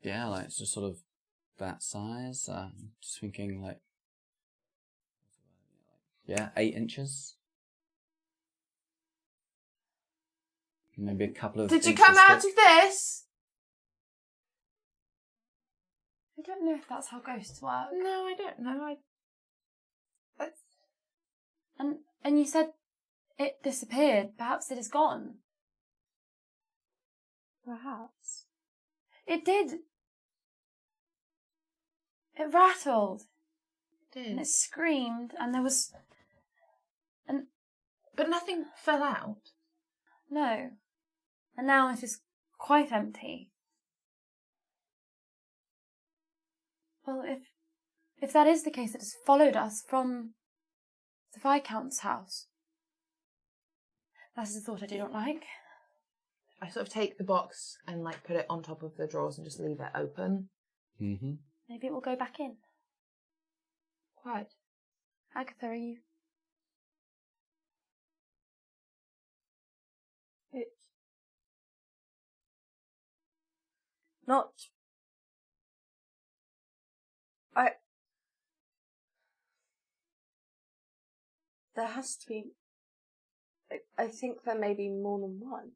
Yeah, like it's just sort of that size. Just thinking like, yeah, 8 inches. Maybe a couple of. Did you inches come out thick. of this? I don't know if that's how ghosts work. No, I don't know. And you said it disappeared. Perhaps it is gone. Perhaps. It did. It rattled. It And did. it screamed, and there was... But nothing fell out. No. And now it is quite empty. Well, if that is the case, it has followed us from the Viscount's house. That is a thought I do not like. I sort of take the box and like put it on top of the drawers and just leave it open. Mm-hmm. Maybe it will go back in. Quite. Agatha, are you... It's not. There has to be. I think there may be more than one.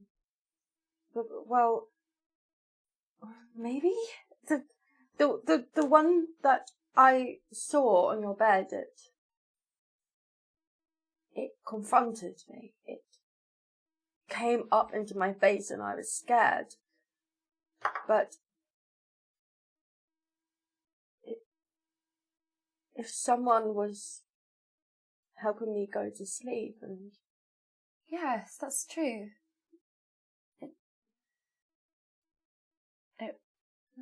But, well, maybe the one that I saw on your bed. It confronted me. It came up into my face, and I was scared. But if someone was helping me go to sleep, and Yes, that's true.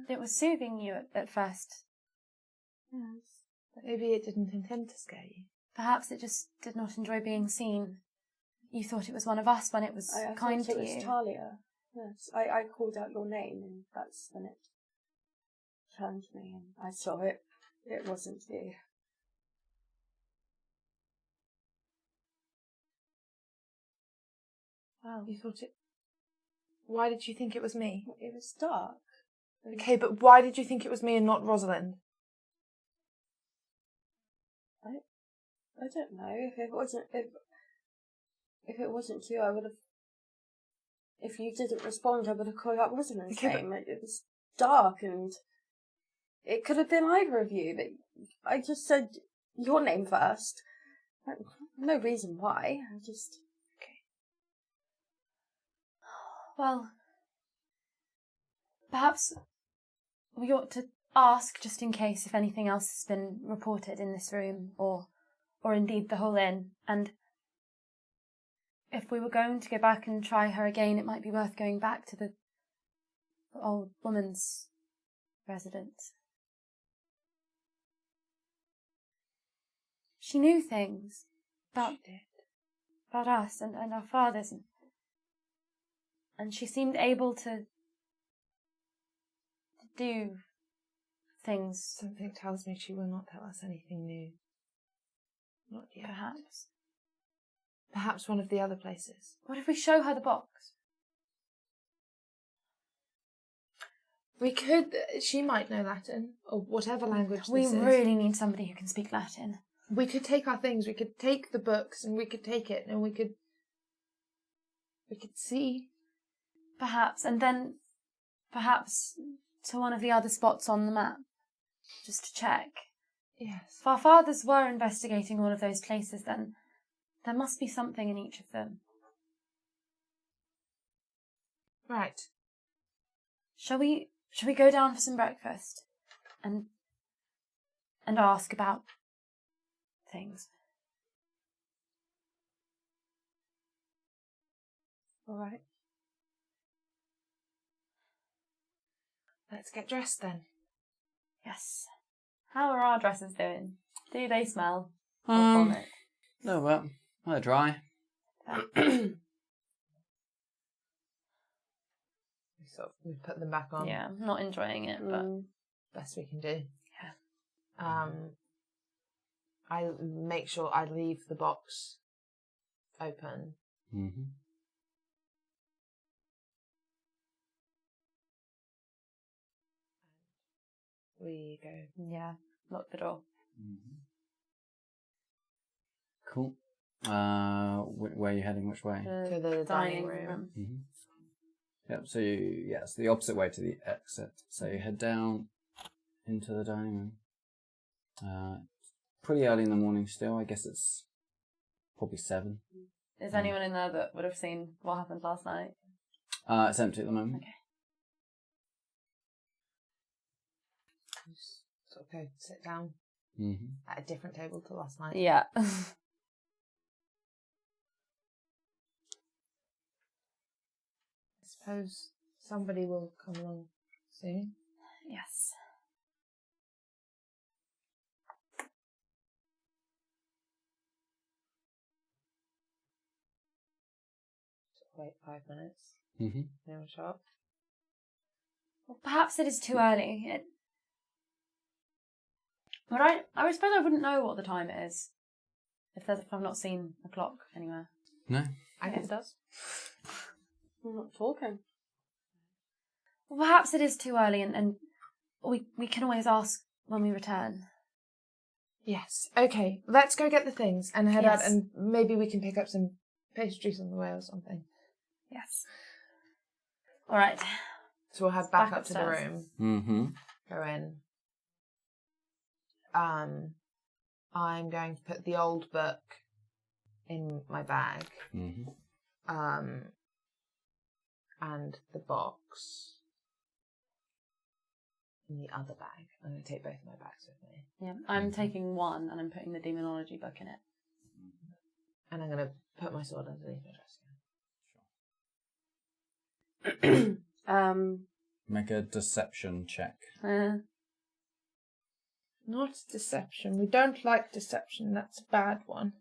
It was soothing you at first. yes, Maybe it didn't intend to scare you. Perhaps it just did not enjoy being seen. You thought it was one of us when it was I kind thought to it was you. Talia. Yes, I called out your name, and that's when it turned to me, and I saw it. It wasn't you. Well, you thought it... Why did you think it was me? It was dark. Okay, but why did you think it was me and not Rosalind? I don't know. If it wasn't you, I would have. If you didn't respond, I would have called out Rosalind's name. It was dark, and it could have been either of you. But I just said your name first. No reason why. I just. Well, perhaps we ought to ask, just in case, if anything else has been reported in this room, or indeed the whole inn, and if we were going to go back and try her again, it might be worth going back to the old woman's residence. She knew things about us and our fathers, and she seemed able to do things. Something tells me she will not tell us anything new. Not yet. Perhaps. Perhaps one of the other places. What if we show her the box? We could. She might know Latin or whatever language We this is. really need somebody who can speak Latin. We could take our things. We could take the books, and we could take it, and we could see. Perhaps, and then perhaps to one of the other spots on the map, just to check. Yes. If our fathers were investigating all of those places, then there must be something in each of them. Right. Shall we go down for some breakfast and ask about things? All right. Let's get dressed then. Yes. How are our dresses doing? Do they smell? Or Um, vomit? No, well, they're dry. We put them back on. Yeah, I'm not enjoying it, but Best we can do. yeah. I make sure I leave the box open. Mm-hmm. We go. Yeah, lock the door. Mm-hmm. Cool. Where are you heading? Which way? To the dining room. Mm-hmm. Yep. So it's the opposite way to the exit. So you head down into the dining room. Pretty early in the morning still. I guess it's probably 7. Is anyone in there that would have seen what happened last night? It's empty at the moment. Okay. Just sort of go sit down Mm-hmm. at a different table to last night. Yeah. I suppose somebody will come along soon. Yes. Wait 5 minutes. Mm-hmm. No one show up. Well, perhaps it is too early. But I suppose I wouldn't know what the time it is if I've not seen a clock anywhere. No. Agatha does. We're not talking. Well, perhaps it is too early, and we can always ask when we return. Yes. Okay. Let's go get the things and head out, Yes. and maybe we can pick up some pastries on the way or something. Yes. All right. So we'll head back Back up to the upstairs. room. Mm-hmm. Go in. I'm going to put the old book in my bag. Mm-hmm. And the box in the other bag. I'm going to take both of my bags with me. Yeah. I'm taking one, and I'm putting the demonology book in it. And I'm going to put my sword underneath my dress. Make a deception check. Not deception. We don't like deception. That's a bad one.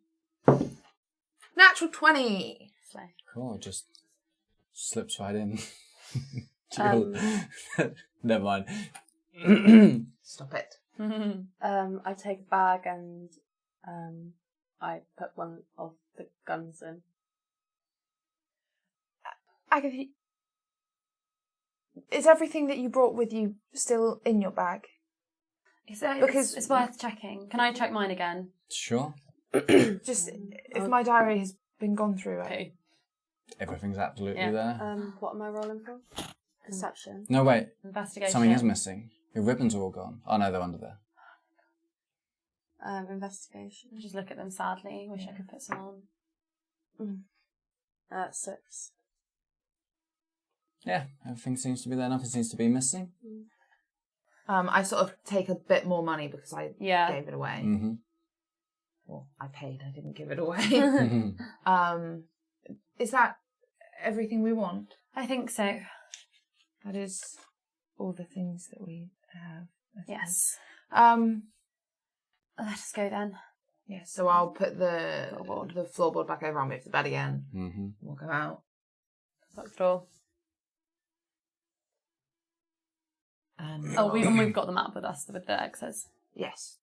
Natural 20! Slay. Cool. It just slips right in. Um, Never mind. Stop it. I take a bag and I put one of the guns in. Agatha, is everything that you brought with you still in your bag? Because it's worth checking. Can I check mine again? Sure. Just if my diary has been gone through. Okay. Everything's absolutely Yeah. there. What am I rolling for? Deception. No, wait. Investigation. Something is missing. Your ribbons are all gone. Oh, no, they're under there. Investigation. Just look at them sadly. Wish I could put some on. 6. Yeah, everything seems to be there. Nothing seems to be missing. I sort of take a bit more money because I Yeah. gave it away. Mm-hmm. Well, I paid. I didn't give it away. Mm-hmm. Is that everything we want? I think so. That is all the things that we have. I suppose. Yes. Um. Let us go then. Yeah, so I'll put the Floorboard. the floorboard back over. I'll move the bed again. Mm-hmm. We'll go out. Lock the door. And We've got the map with us with the X's. yes.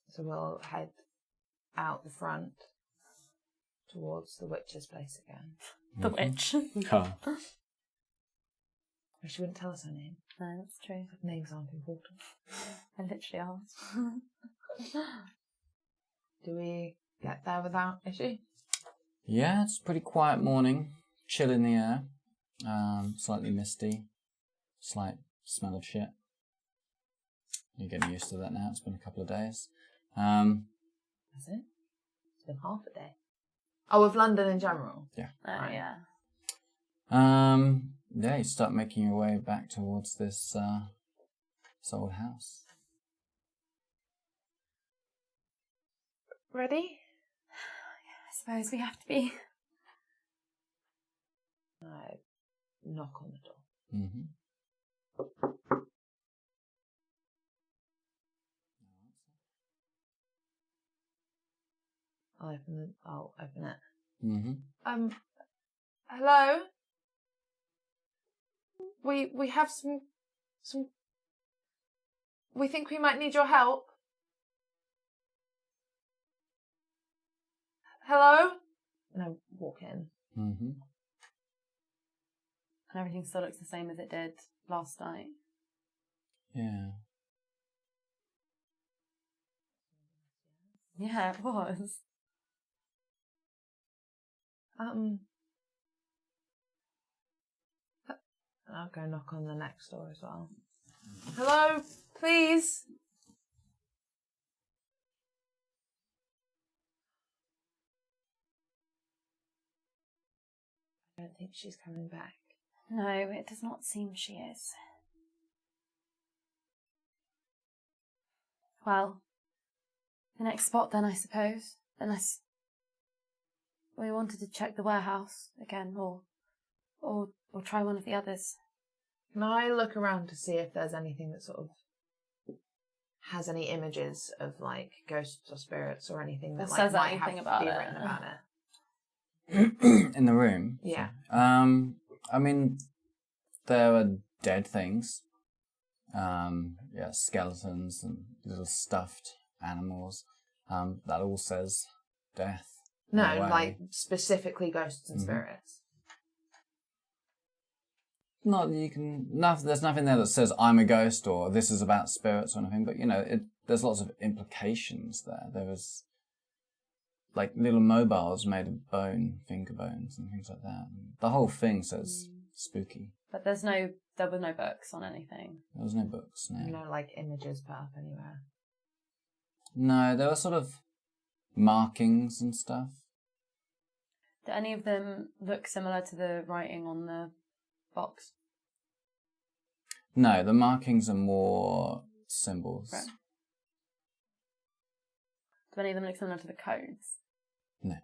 So we'll head out the front towards the witch's place again. The witch. Oh. She wouldn't tell us her name. No, that's true. Names aren't important. I literally asked. Do we get there without issue? Yeah, it's a pretty quiet morning. Chill in the air. Slightly misty. Slight smell of shit. You're getting used to that now. It's been a couple of days. Has it? It's been half a day. Oh, of London in general? Yeah. Oh, yeah. Yeah, you start making your way back towards this old house. Ready? I suppose we have to be. I knock on the door. Mm-hmm. I'll open it. Mm-hmm. Hello? We have some we think we might need your help. Hello? And I walk in. Mm-hmm. And everything still looks the same as it did last night. Yeah. Yeah, it was. I'll go knock on the next door as well. Hello, please. I don't think she's coming back. No, it does not seem she is. Well, the next spot then, I suppose. Unless we wanted to check the warehouse again, or try one of the others. Can I look around to see if there's anything that sort of has any images of like ghosts or spirits or anything that Or like says might anything have about be it. written about it? In the room? Yeah. I mean, there are dead things. Yeah, skeletons and little stuffed animals. That all says death. No, in a way. like specifically ghosts and Mhm. spirits. Not that you can. There's nothing there that says I'm a ghost or this is about spirits or anything. But you know, there's lots of implications there. There was like little mobiles made of bone, finger bones, and things like that. The whole thing says spooky. But there were no books on anything. There was no books. No. No, like images put up anywhere. No, there were sort of markings and stuff. Do any of them look similar to the writing on the box? No, the markings are more symbols. Right. Do any of them look similar to the codes? No.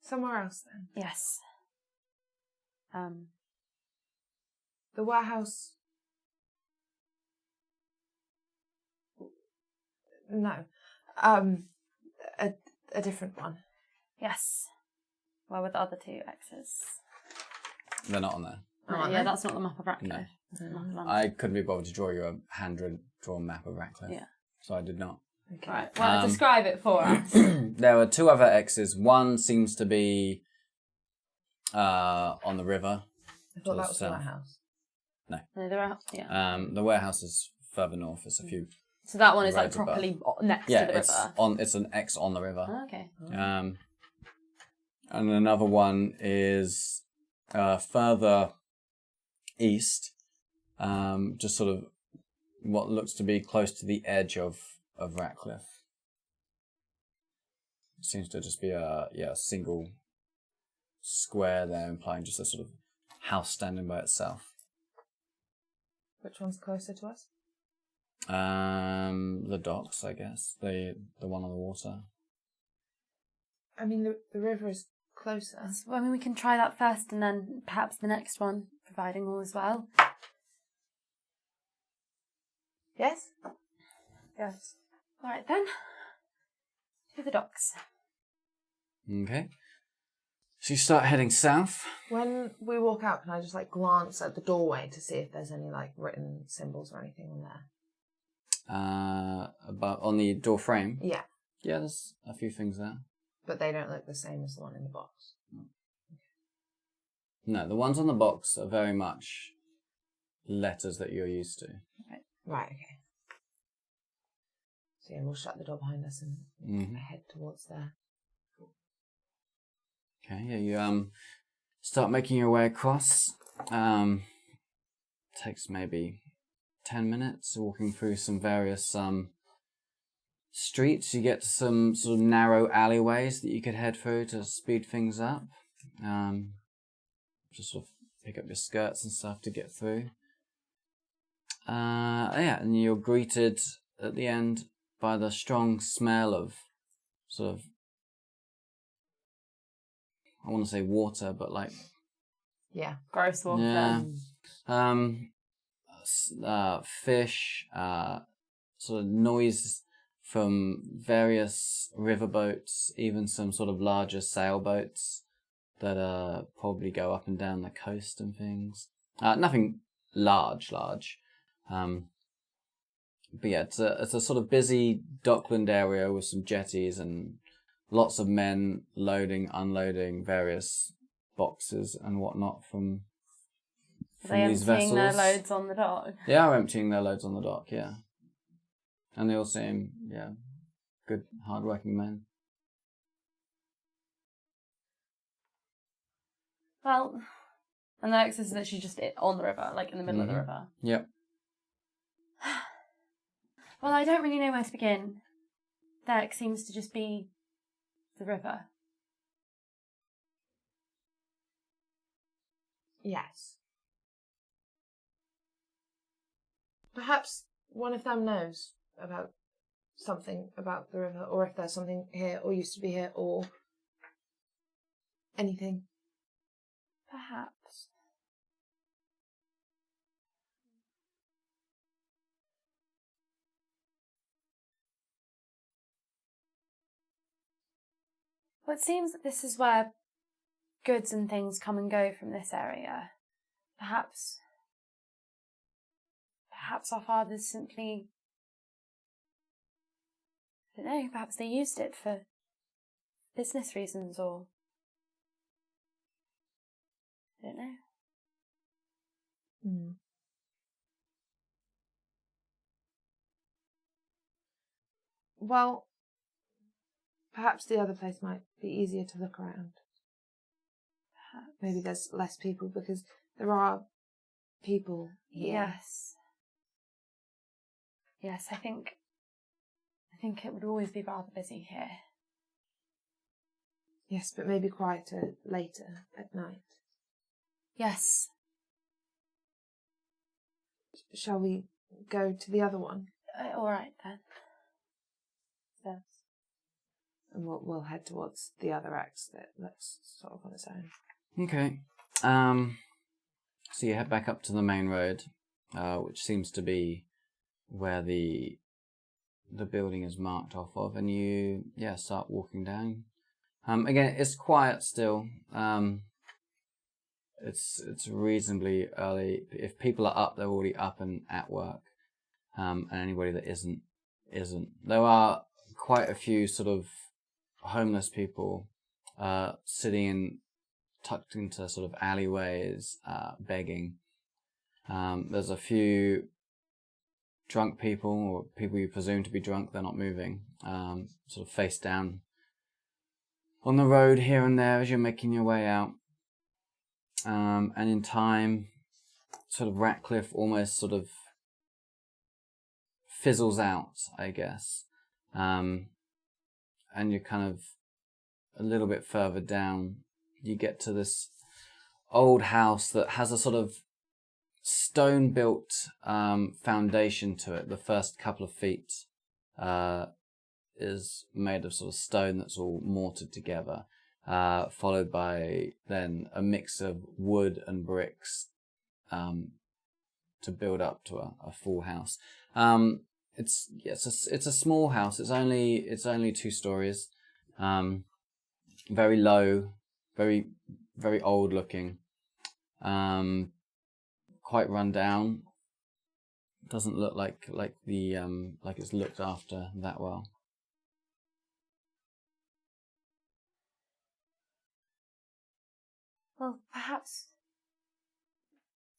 Somewhere else then. Yes. The warehouse. No. A different one. Yes. Where were the other two X's? They're not on there. Oh, Yeah, no? that's not the map of Ratcliffe. No. It's the map of London. I couldn't be bothered to draw you a hand-drawn map of Ratcliffe. Yeah. So I did not. Okay. Right. Well, describe it for us. There were two other X's. One seems to be on the river. I thought that was the south. warehouse. No, they're out. Yeah. The warehouse is further north. It's a few. So that one is like roads above. properly next Yeah, to the it's river. on. It's an X on the river. Oh, okay. And another one is further east, just sort of what looks to be close to the edge of Ratcliffe. It seems to just be a single square there, implying just a sort of house standing by itself. Which one's closer to us? The docks, I guess. The one on the water. I mean, the river is closer. Well, I mean, we can try that first, and then perhaps the next one, providing all is well. Yes? Yes. All right then. To the docks. Okay. So you start heading south. When we walk out, can I just like glance at the doorway to see if there's any like written symbols or anything on there? About on the door frame. Yeah, Yeah, there's a few things there. but they don't look the same as the one in the box. No, the ones on the box are very much letters that you're used to. Right, okay. So yeah, we'll shut the door behind us and head towards there. Okay, yeah, you start making your way across. Takes maybe 10 minutes walking through some various streets. You get to some sort of narrow alleyways that you could head through to speed things up. Just sort of pick up your skirts and stuff to get through. Yeah, and you're greeted at the end by the strong smell of sort of, I want to say water, but like, Yeah. Gross water. yeah, fish, sort of noise from various riverboats, even some sort of larger sailboats that probably go up and down the coast and things. Nothing large. But yeah, it's a sort of busy dockland area with some jetties and lots of men loading, unloading various boxes and whatnot from Are they these emptying vessels. their loads on the dock? They are emptying their loads on the dock, yeah. And they all seem, yeah, good, hard-working men. Well, and the X is literally just on the river, like in the middle of the river. Yep. Well, I don't really know where to begin. The X seems to just be the river. Yes. Perhaps one of them knows about something about the river, or if there's something here, or used to be here, or anything. Perhaps. Well, it seems that this is where goods and things come and go from this area. Perhaps our fathers simply, I don't know, perhaps they used it for business reasons, or I don't know. Well, perhaps the other place might be easier to look around. Maybe there's less people, because there are people here. Yes, I think it would always be rather busy here. Yes, but maybe quieter later at night. Yes. Shall we go to the other one? All right then. Yes. And we'll head towards the other X that looks sort of on its own. Okay. So you head back up to the main road, which seems to be where the building is marked off of, and you start walking down. Again, it's quiet still. It's reasonably early. If people are up, they're already up and at work. And anybody that isn't. There are quite a few sort of homeless people sitting tucked into sort of alleyways, begging. There's a few drunk people, or people you presume to be drunk, they're not moving, sort of face down on the road here and there as you're making your way out. And in time, sort of Ratcliffe almost sort of fizzles out, I guess. And you're kind of a little bit further down. You get to this old house that has a sort of stone-built foundation to it. The first couple of feet is made of sort of stone that's all mortared together, followed by then a mix of wood and bricks to build up to a full house. It's a small house. It's only 2 stories. Very low, very very old looking. Quite run down. Doesn't look like it's looked after that well. Well, perhaps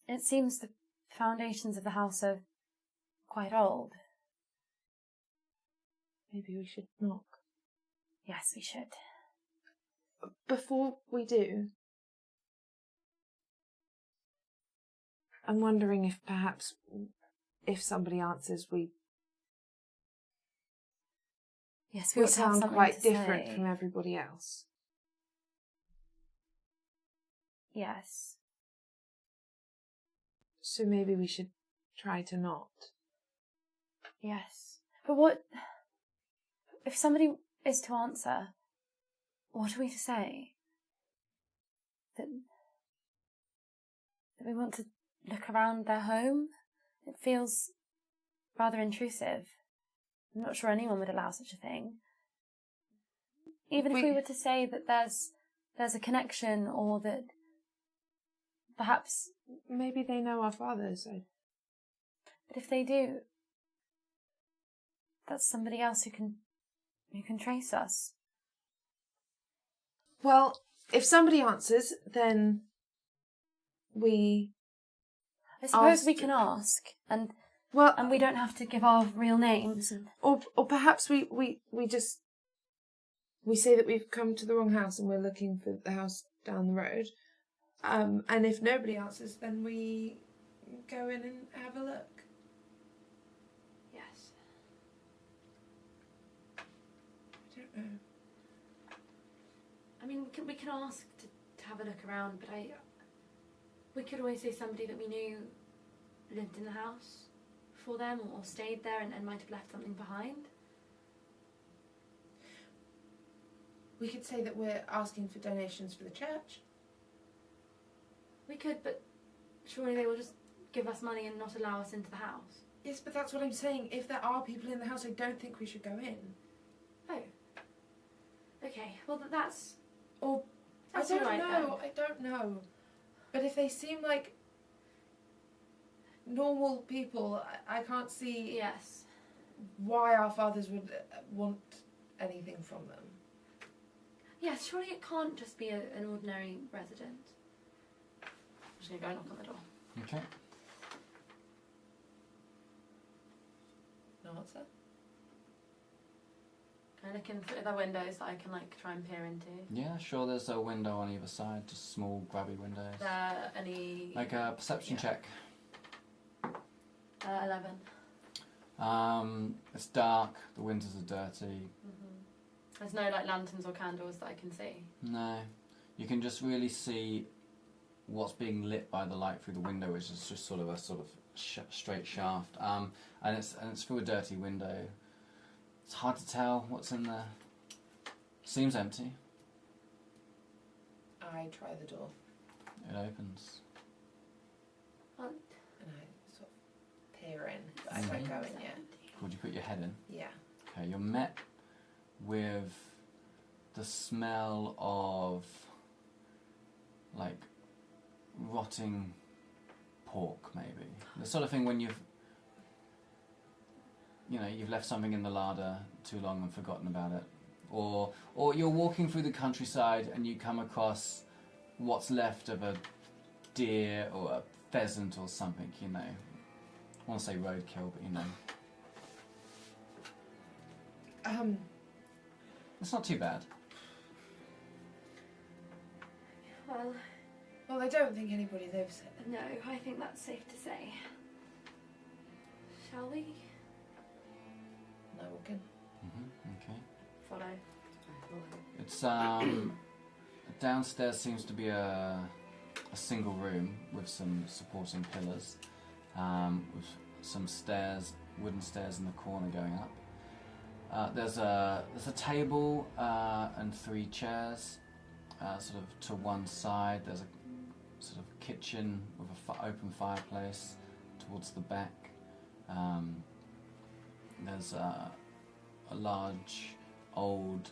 it seems the foundations of the house are quite old. Maybe we should knock. Yes, we should. Before we do, I'm wondering if perhaps if somebody answers, we Yes, we ought to have sound something quite to different say. from everybody else. Yes. So maybe we should try to not. Yes. But what if somebody is to answer? What are we to say? That we want to look around their home? It feels rather intrusive. I'm not sure anyone would allow such a thing. Even if we were to say that there's a connection, or that perhaps... Maybe they know our fathers. But if they do, that's somebody else who can trace us. Well, if somebody answers, then we... I suppose ask- we can ask, and Well, we don't have to give our real names. or perhaps we just... We say that we've come to the wrong house and we're looking for the house down the road. And if nobody answers, then we go in and have a look. Yes. I don't know. I mean, we can ask to have a look around, but we could always say somebody that we knew lived in the house for them, or stayed there and might have left something behind. We could say that we're asking for donations for the church. We could, but surely they will just give us money and not allow us into the house. Yes, but that's what I'm saying. If there are people in the house, I don't think we should go in. Oh. Okay, well that's... Or, That's I don't all right, know, I don't know. But if they seem like normal people, I can't see Yes. why our fathers would want anything from them. Yes, surely it can't just be an ordinary resident. I'm just going to go knock on the door. Okay. No answer? Can I look in through the windows that I can try and peer into? Yeah, sure. There's a window on either side, just small, grubby windows. Any... Make a perception check. 11. It's dark. The windows are dirty. Mm-hmm. There's no lanterns or candles that I can see. No, you can just really see what's being lit by the light through the window, which is just sort of a straight shaft. And it's through a dirty window. It's hard to tell what's in there. Seems empty. I try the door. It opens. Oh, And I sort of peer in, but I don't go in yet. Would you put your head in? Yeah. Okay, you're met with the smell of rotting pork, maybe. The sort of thing when you've left something in the larder too long and forgotten about it. Or you're walking through the countryside and you come across what's left of a deer or a pheasant or something, I want to say roadkill, but It's not too bad. Well, I don't think anybody lives here. no, I think that's safe to say. Shall we? No, we can. Okay. Follow. It's downstairs seems to be a single room with some supporting pillars, with some stairs, wooden stairs in the corner going up. There's a table and 3 chairs, sort of to one side. There's a sort of kitchen with a open fireplace towards the back. there's a large, old,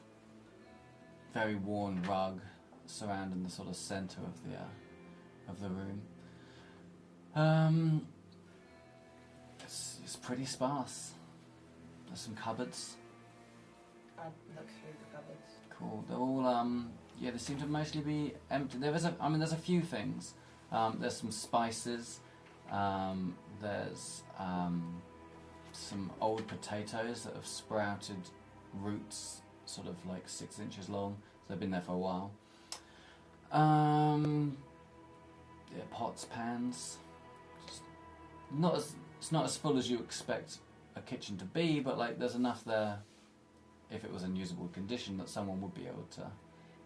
very worn rug surrounding the sort of centre of the room. It's pretty sparse. There's some cupboards. I'd look through the cupboards. Cool. They're all they seem to mostly be empty. There's a few things. There's some spices. There's some old potatoes that have sprouted roots, sort of like 6 inches long. So they've been there for a while. Pots, pans. It's not as full as you expect a kitchen to be, but like there's enough there, if it was in usable condition, that someone would be able to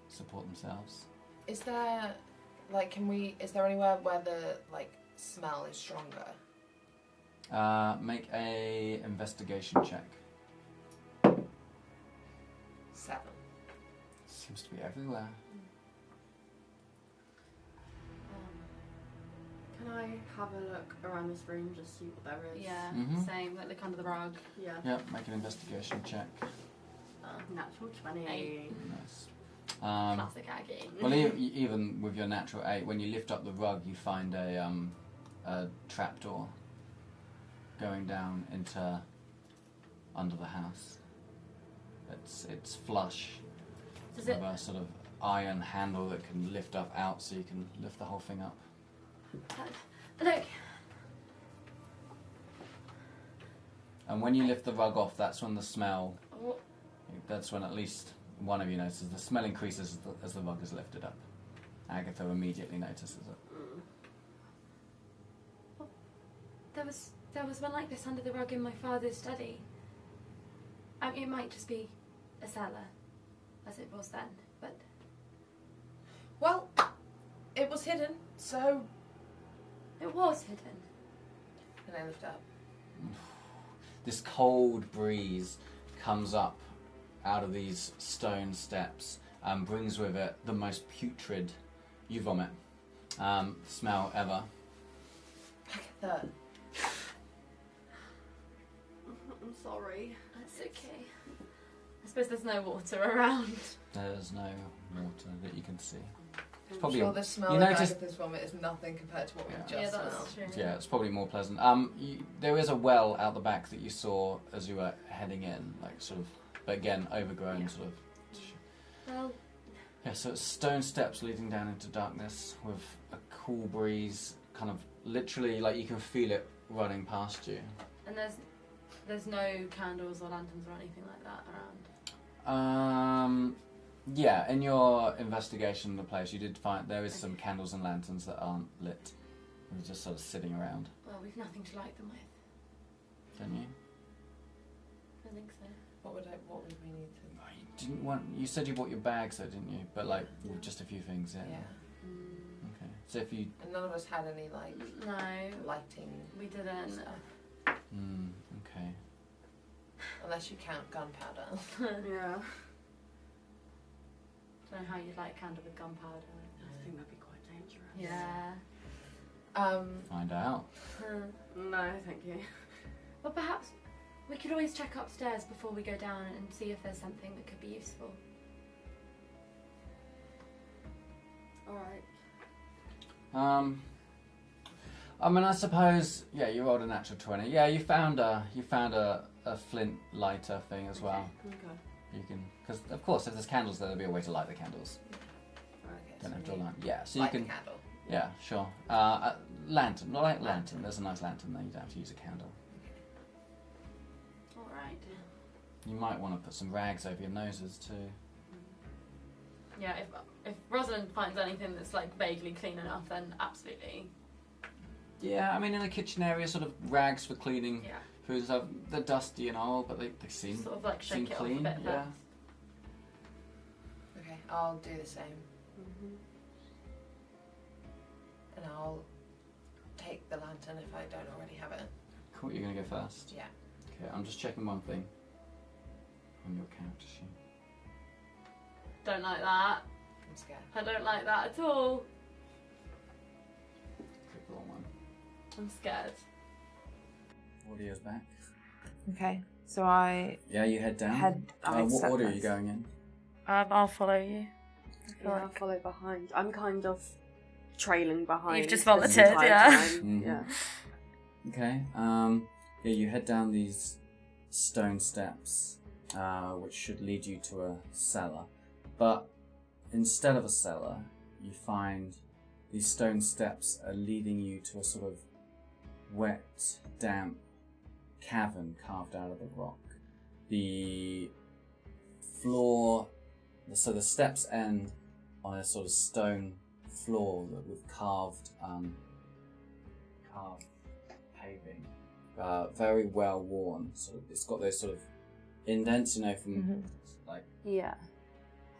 support themselves. Is there, like, is there anywhere where the, like, smell is stronger? Make a investigation check. 7. Seems to be everywhere. Can I have a look around this room, just see what there is? Yeah, Mhm. same. Like look under the rug. Yeah. Yep, make an investigation check. Natural 20. 8. Nice. Classic Aggie. Well, even with your natural 8, when you lift up the rug, you find a trapdoor going down into under the house. It's flush. Does with it? a sort of iron handle that can lift up out, so you can lift the whole thing up. Look. And when you lift the rug off, that's when the smell. What? That's when at least one of you notices the smell increases as the rug is lifted up. Agatha immediately notices it. There was one like this under the rug in my father's study. It might just be a cellar, as it was then, but Well, it was hidden, so... it was hidden. And I lift up. This cold breeze comes up out of these stone steps and brings with it the most putrid, you vomit, smell ever. Agatha. I'm sorry. That's okay. I suppose there's no water around. There's no water that you can see. It's I'm probably sure the smell you of notice- Agatha's vomit is nothing compared to what we Yeah. just That's smelled. true. Yeah, it's probably more pleasant. There is a well out the back that you saw as you were heading in, like sort of, but again overgrown, sort of. Well, Yeah, so it's stone steps leading down into darkness with a cool breeze, kind of literally like you can feel it running past you. and there's no candles or lanterns or anything like that around. Yeah, in your investigation of the place, you did find there is some candles and lanterns that aren't lit. They're just sort of sitting around, Well, we've nothing to light them with. don't you? I think so. What would we need to... You didn't want. You said you bought your bags, though, didn't you? But like with just a few things, yeah. Yeah. Okay. So if you. And none of us had any, like, No, lighting we didn't. stuff. Okay. Unless you count gunpowder. Yeah. Don't know how you'd light a candle with gunpowder. I think that'd be quite dangerous. Yeah. Find out. No, thank you. Well, perhaps we could always check upstairs before we go down and see if there's something that could be useful. Alright. I mean, I suppose. Yeah, you rolled a natural 20. Yeah, you found a flint lighter thing as well. Okay. You can, because of course, if there's candles there, there'll be a way to light the candles. Okay, Don't so have to we light. Yeah, so light you can. the candle. Yeah, sure. A lantern, not like lantern. There's a nice lantern there. You don't have to use a candle. All right. You might want to put some rags over your noses too. Yeah, if Rosalind finds anything that's like vaguely clean enough, then absolutely. Yeah, I mean, in the kitchen area, sort of rags for cleaning Yeah. food and stuff. They're dusty and all, but they seem Sort of like seem shake it clean. off a bit Yeah. first. Okay, I'll do the same. Mm-hmm. And I'll take the lantern if I don't already have it. Cool. You're gonna go first. Yeah. Okay, I'm just checking one thing on your character sheet. Don't like that. I'm scared. I don't like that at all. Click the wrong one. I'm scared. Audio's back. Okay. So I Yeah, you head down. I What step order are you first. going in? I'll follow you. Yeah, I'll follow behind. I'm kind of trailing behind. You've just this volunteered, entire yeah. time. Yeah. Okay. Yeah, you head down these stone steps, which should lead you to a cellar. But instead of a cellar, you find these stone steps are leading you to a sort of wet, damp cavern carved out of the rock. The floor, so the steps end on a sort of stone floor with carved paving, very well worn. Sort of, it's got those sort of indents, you know, from like Yeah.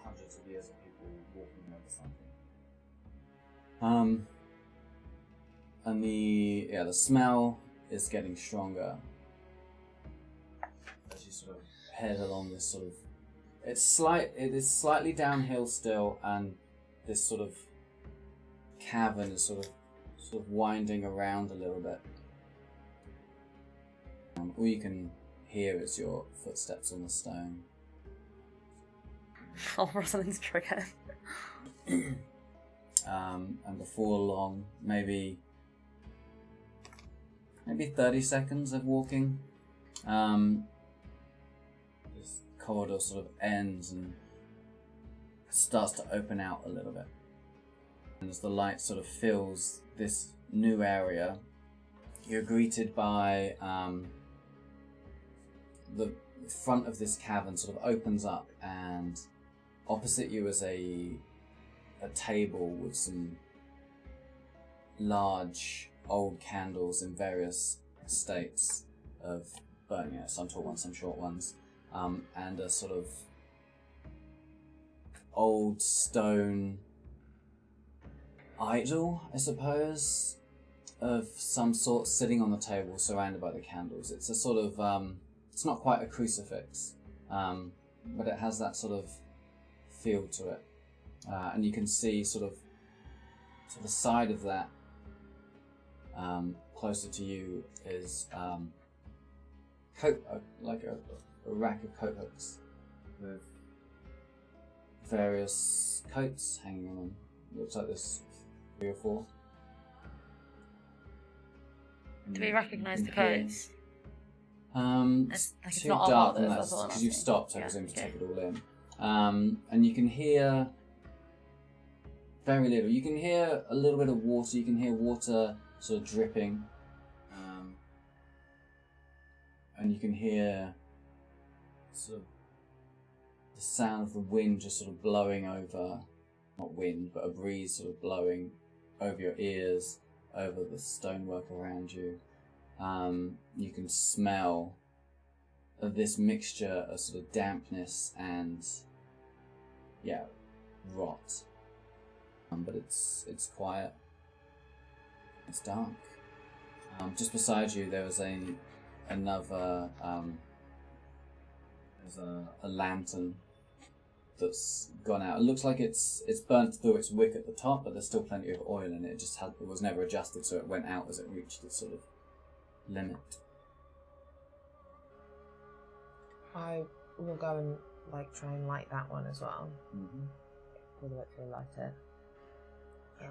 hundreds of years of people walking over something. And the smell is getting stronger as you sort of head along this sort of. It is slightly downhill still, and this sort of cavern is sort of winding around a little bit. All you can hear is your footsteps on the stone. I'll roll something to trigger. And before long, maybe 30 seconds of walking, this corridor sort of ends and starts to open out a little bit. And as the light sort of fills this new area, you're greeted by the front of this cavern sort of opens up, and opposite you is a table with some large old candles in various states of burning, some tall ones, some short ones, and a sort of old stone idol, I suppose, of some sort sitting on the table surrounded by the candles. It's a sort of, it's not quite a crucifix, but it has that sort of feel to it. And you can see sort of to the side of that, closer to you, is like a rack of coat hooks with various coats hanging on them. Looks like there's 3 or 4. Do we recognise the codes? It's it's too not a dark lot, and that's all I'm because you've asking. stopped, I Yeah, presume, to okay. take it all in. And you can hear very little. You can hear a little bit of water. You can hear water sort of dripping, and you can hear sort of the sound of the wind just sort of blowing over, not wind, but a breeze sort of blowing over your ears, over the stonework around you. You can smell this mixture of sort of dampness and rot. But it's quiet. It's dark. Just beside you there was another there's a lantern that's gone out. It looks like it's burnt through its wick at the top, but there's still plenty of oil in it. It was never adjusted, so it went out as it reached its sort of limit. I will go and try and light that one as well. Mm-hmm. All the way to light it. I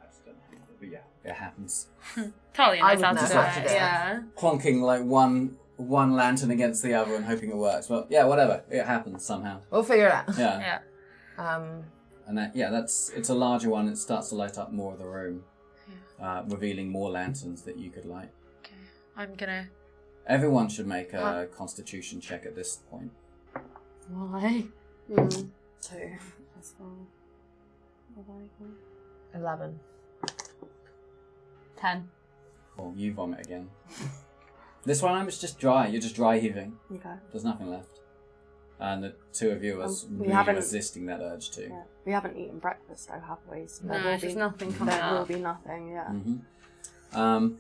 just don't know, but yeah, it happens. Totally I knows would how know to how to do do it. it. Yeah. Clonking like one lantern against the other and hoping it works. But yeah, whatever. It happens somehow. We'll figure it out. Yeah. Yeah. And it's a larger one. It starts to light up more of the room, revealing more lanterns that you could light. Okay. I'm gonna. Everyone should make a Constitution check at this point. Why? 2. That's all. 11. 10. Cool. You vomit again. This one it's just dry. You're just dry heaving. Okay. There's nothing left. And the two of you are We really haven't- resisting that urge too. Yeah. We haven't eaten breakfast though, have we? So No, there's nothing coming there will up. be nothing, yeah. Mm-hmm.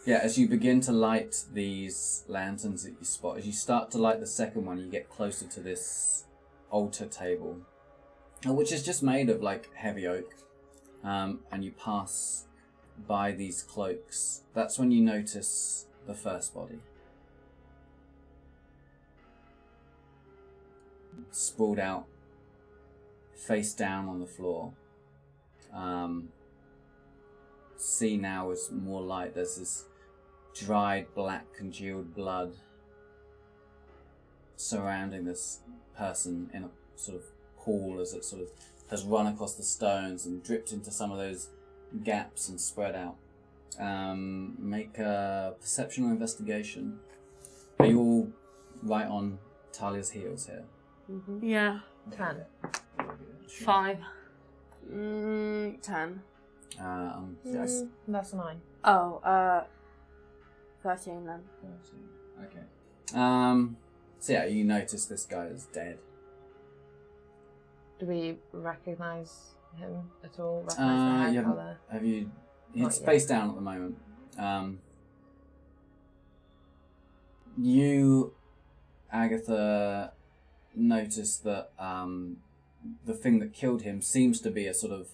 As you begin to light these lanterns that you spot, as you start to light the second one, you get closer to this altar table, which is just made of heavy oak, and you pass by these cloaks. That's when you notice the first body. sprawled out, face down on the floor. See now is more light. There's this dried, black, congealed blood surrounding this person in a sort of pool as it sort of has run across the stones and dripped into some of those gaps and spread out. Make a perception or investigation. Are you all right on Talia's heels here? Mm-hmm. Yeah. 10. 5. 10. Yes. That's 9. Oh, 13 then. Okay. So yeah, you notice this guy is dead. Do we recognise him at all? You Recognise the hair haven't- colour? Have you? Not He's yet. face down at the moment. You, Agatha, notice that the thing that killed him seems to be a sort of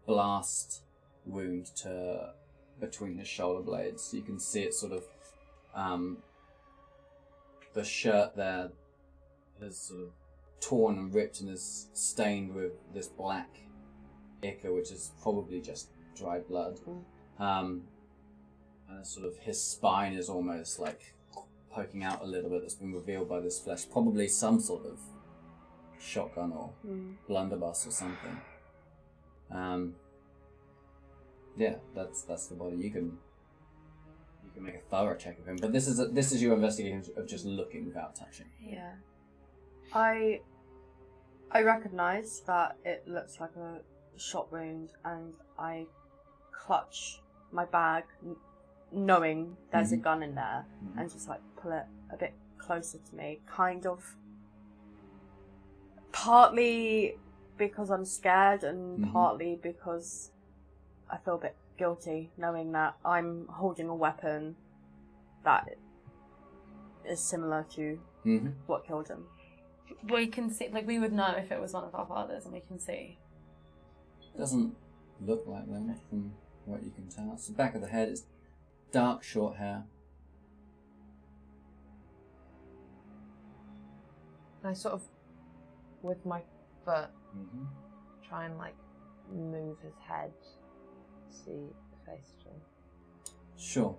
blast wound to between his shoulder blades. You can see it sort of the shirt there is sort of torn and ripped and is stained with this black ichor, which is probably just dried blood. And sort of his spine is almost like poking out a little bit. That's been revealed by this flesh. Probably some sort of shotgun or blunderbuss or something. Yeah, that's the body. You can make a thorough check of him, but this is your investigation of just looking without touching. Yeah. I recognise that it looks like a shot wound, and I clutch my bag, knowing there's a gun in there, and just like pull it a bit closer to me, kind of partly because I'm scared and partly because I feel a bit guilty knowing that I'm holding a weapon that is similar to what killed him. We can see, like, we would know if it was one of our fathers, and we can see. Doesn't look like them from what you can tell. It's the back of the head. It's dark, short hair. And I sort of, with my foot, try and like move his head, see the face at all. Sure.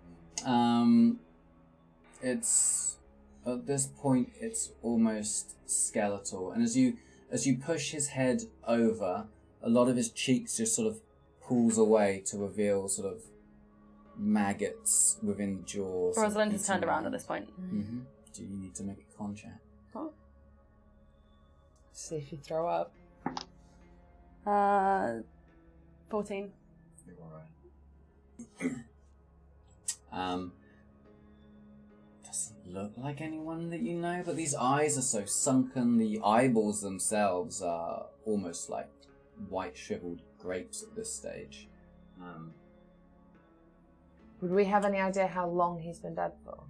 It's at this point it's almost skeletal, and as you push his head over, a lot of his cheeks just sort of pulls away to reveal sort of maggots within the jaws. Rosalind's turned around at this point. Do you need to make a con check? See if you throw up. 14. You're alright. Doesn't look like anyone that you know, but these eyes are so sunken. The eyeballs themselves are almost like white shriveled grapes at this stage. Would we have any idea how long he's been dead for?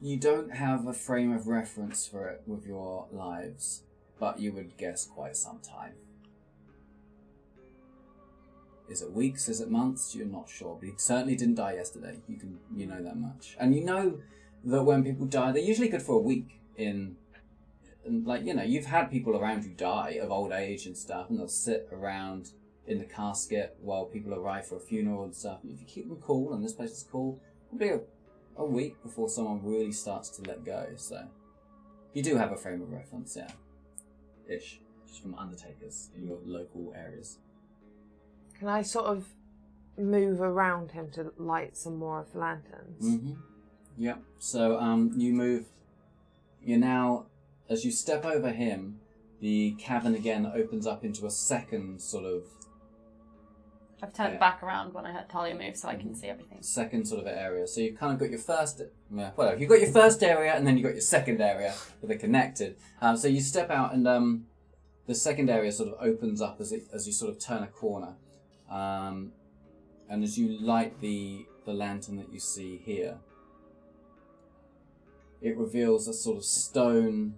You don't have a frame of reference for it with your lives, but you would guess quite some time. Is it weeks? Is it months? You're not sure, but he certainly didn't die yesterday. You know that much, and you know that when people die, they're usually good for a week. You've had people around who die of old age and stuff, and they'll sit around in the casket while people arrive for a funeral and stuff. If you keep them cool, and this place is cool, probably a week before someone really starts to let go. So you do have a frame of reference, yeah, ish, just from undertakers in your local areas. Can I sort of move around him to light some more of the lanterns? Yeah. So you move. You're now, as you step over him, the cavern again opens up into a second sort of. I've turned back around when I heard Talia move, so I can see everything. Second sort of area. So you've kind of got your first. Well, you've got your first area, and then you've got your second area, but they're connected. So you step out, and the second area sort of opens up as you sort of turn a corner. And as you light the lantern that you see here, it reveals a sort of stone.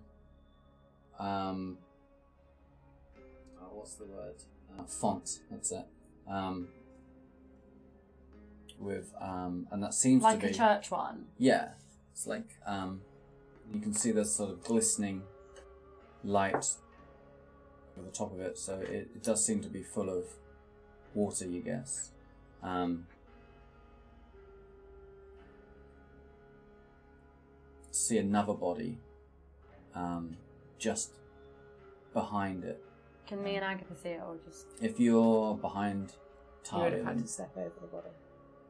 What's the word? Font. That's it. And that seems like to be a church one. Yeah, it's like you can see this sort of glistening light over the top of it, so it does seem to be full of water, you guess. See another body just behind it. Can me and Agatha see it, or just... If you're behind You would Taya, have had then, to step over the body.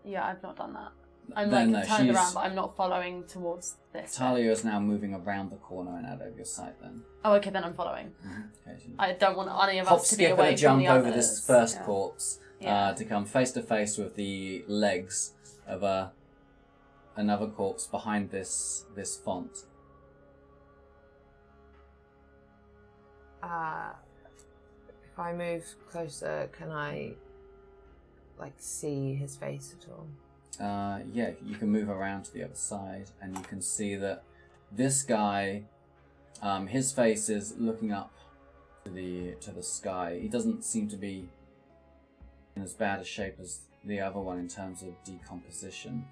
Yeah, I've not done that. I'm then like no, turned she's- around, but I'm not following towards this. Talia is now moving around the corner and out of your sight then. Oh, okay, then I'm following. Okay, so you I don't want any of hop, us to be skip, away and a from jump the over others. this first Yeah. corpse Yeah. to come face to face with the legs of another corpse behind this font. If I move closer, can I see his face at all? Yeah, you can move around to the other side, and you can see that this guy, his face is looking up to the sky. He doesn't seem to be in as bad a shape as the other one in terms of decomposition,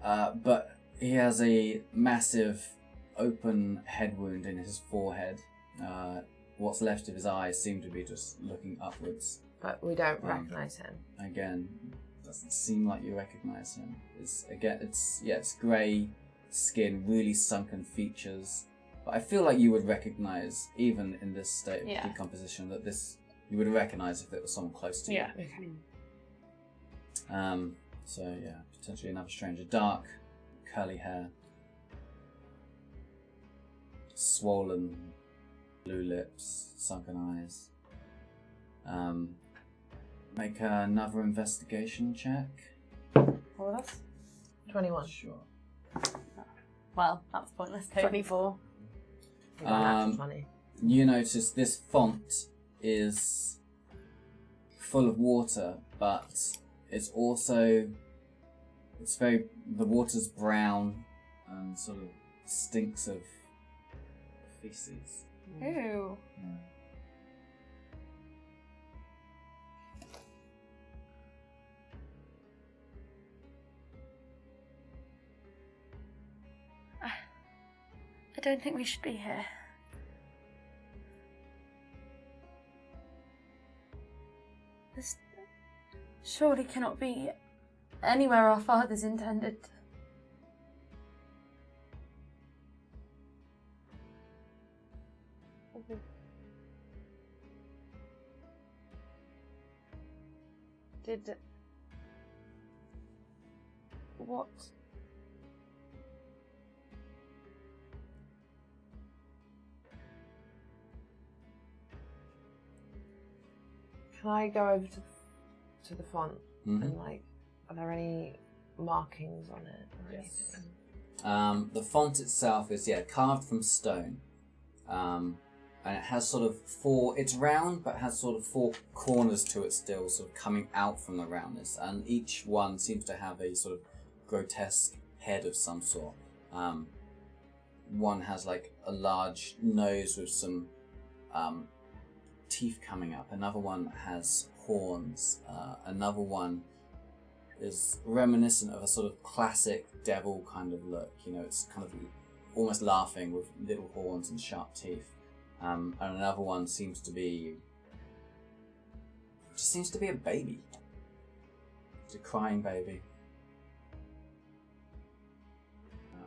but he has a massive open head wound in his forehead. What's left of his eyes seem to be just looking upwards. But we don't recognise him. Again, doesn't seem like you recognise him. It's grey skin, really sunken features. But I feel like you would recognise, even in this state of Yeah. decomposition, that you would recognise if it was someone close to Yeah. Okay. you. So yeah, potentially another stranger. Dark, curly hair, swollen blue lips, sunken eyes. Make another investigation check. What was us? 21. Sure. Well, that's pointless too. 24. We got an natural 20. You notice this font is full of water, but it's also the water's brown and sort of stinks of feces. Ew. I don't think we should be here. This surely cannot be anywhere our fathers intended. What? Can I go over to the font Mhm. and are there any markings on it or Yes. anything? The font itself is carved from stone, and it has sort of it's round, but has sort of four corners to it still, sort of coming out from the roundness, and each one seems to have a sort of grotesque head of some sort. One has like a large nose with some teeth coming up. Another one has horns. Another one is reminiscent of a sort of classic devil kind of look. You know, it's kind of almost laughing with little horns and sharp teeth. And another one seems to be a baby. It's a crying baby.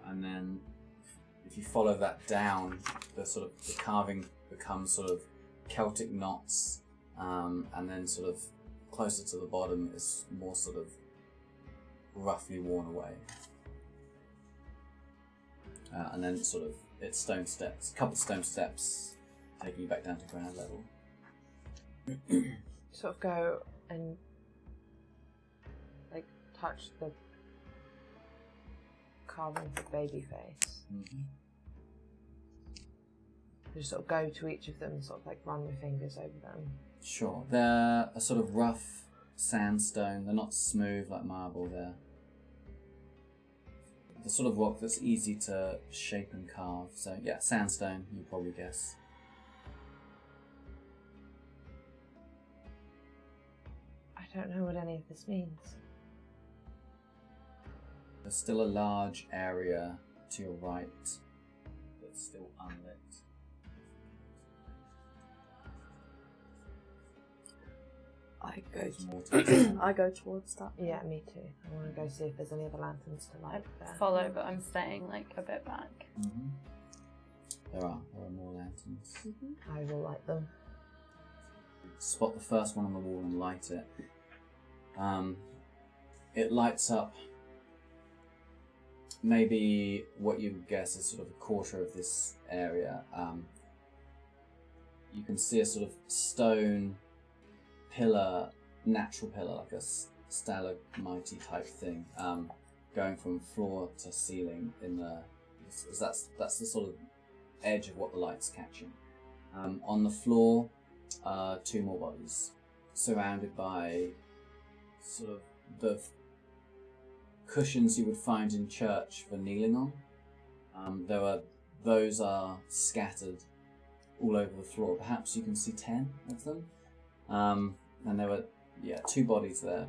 And then if you follow that down, the carving becomes sort of Celtic knots, and then sort of closer to the bottom is more sort of roughly worn away. And then it's stone steps, a couple of stone steps taking you back down to ground level. Sort of go and touch the carving of the baby face. Mm-hmm. Just sort of go to each of them and sort of run my fingers over them. Sure. They're a sort of rough sandstone. They're not smooth like marble. They're the sort of rock that's easy to shape and carve. So yeah, sandstone, you probably guess. I don't know what any of this means. There's still a large area to your right that's still unlit. I go There's more to I go towards that. Yeah, me too. I want to go see if there's any other lanterns to light there. Follow, but I'm staying like a bit back. Mm-hmm. There are more lanterns. I will light them. Spot the first one on the wall and light it. It lights up maybe what you would guess is sort of a quarter of this area. You can see a sort of stone pillar, natural pillar, like a stalagmite type thing, going from floor to ceiling. That's the sort of edge of what the light's catching. On the floor, 2 more bodies, surrounded by sort of the cushions you would find in church for kneeling on. Those are scattered all over the floor. Perhaps you can see 10 of them. And there were 2 bodies there,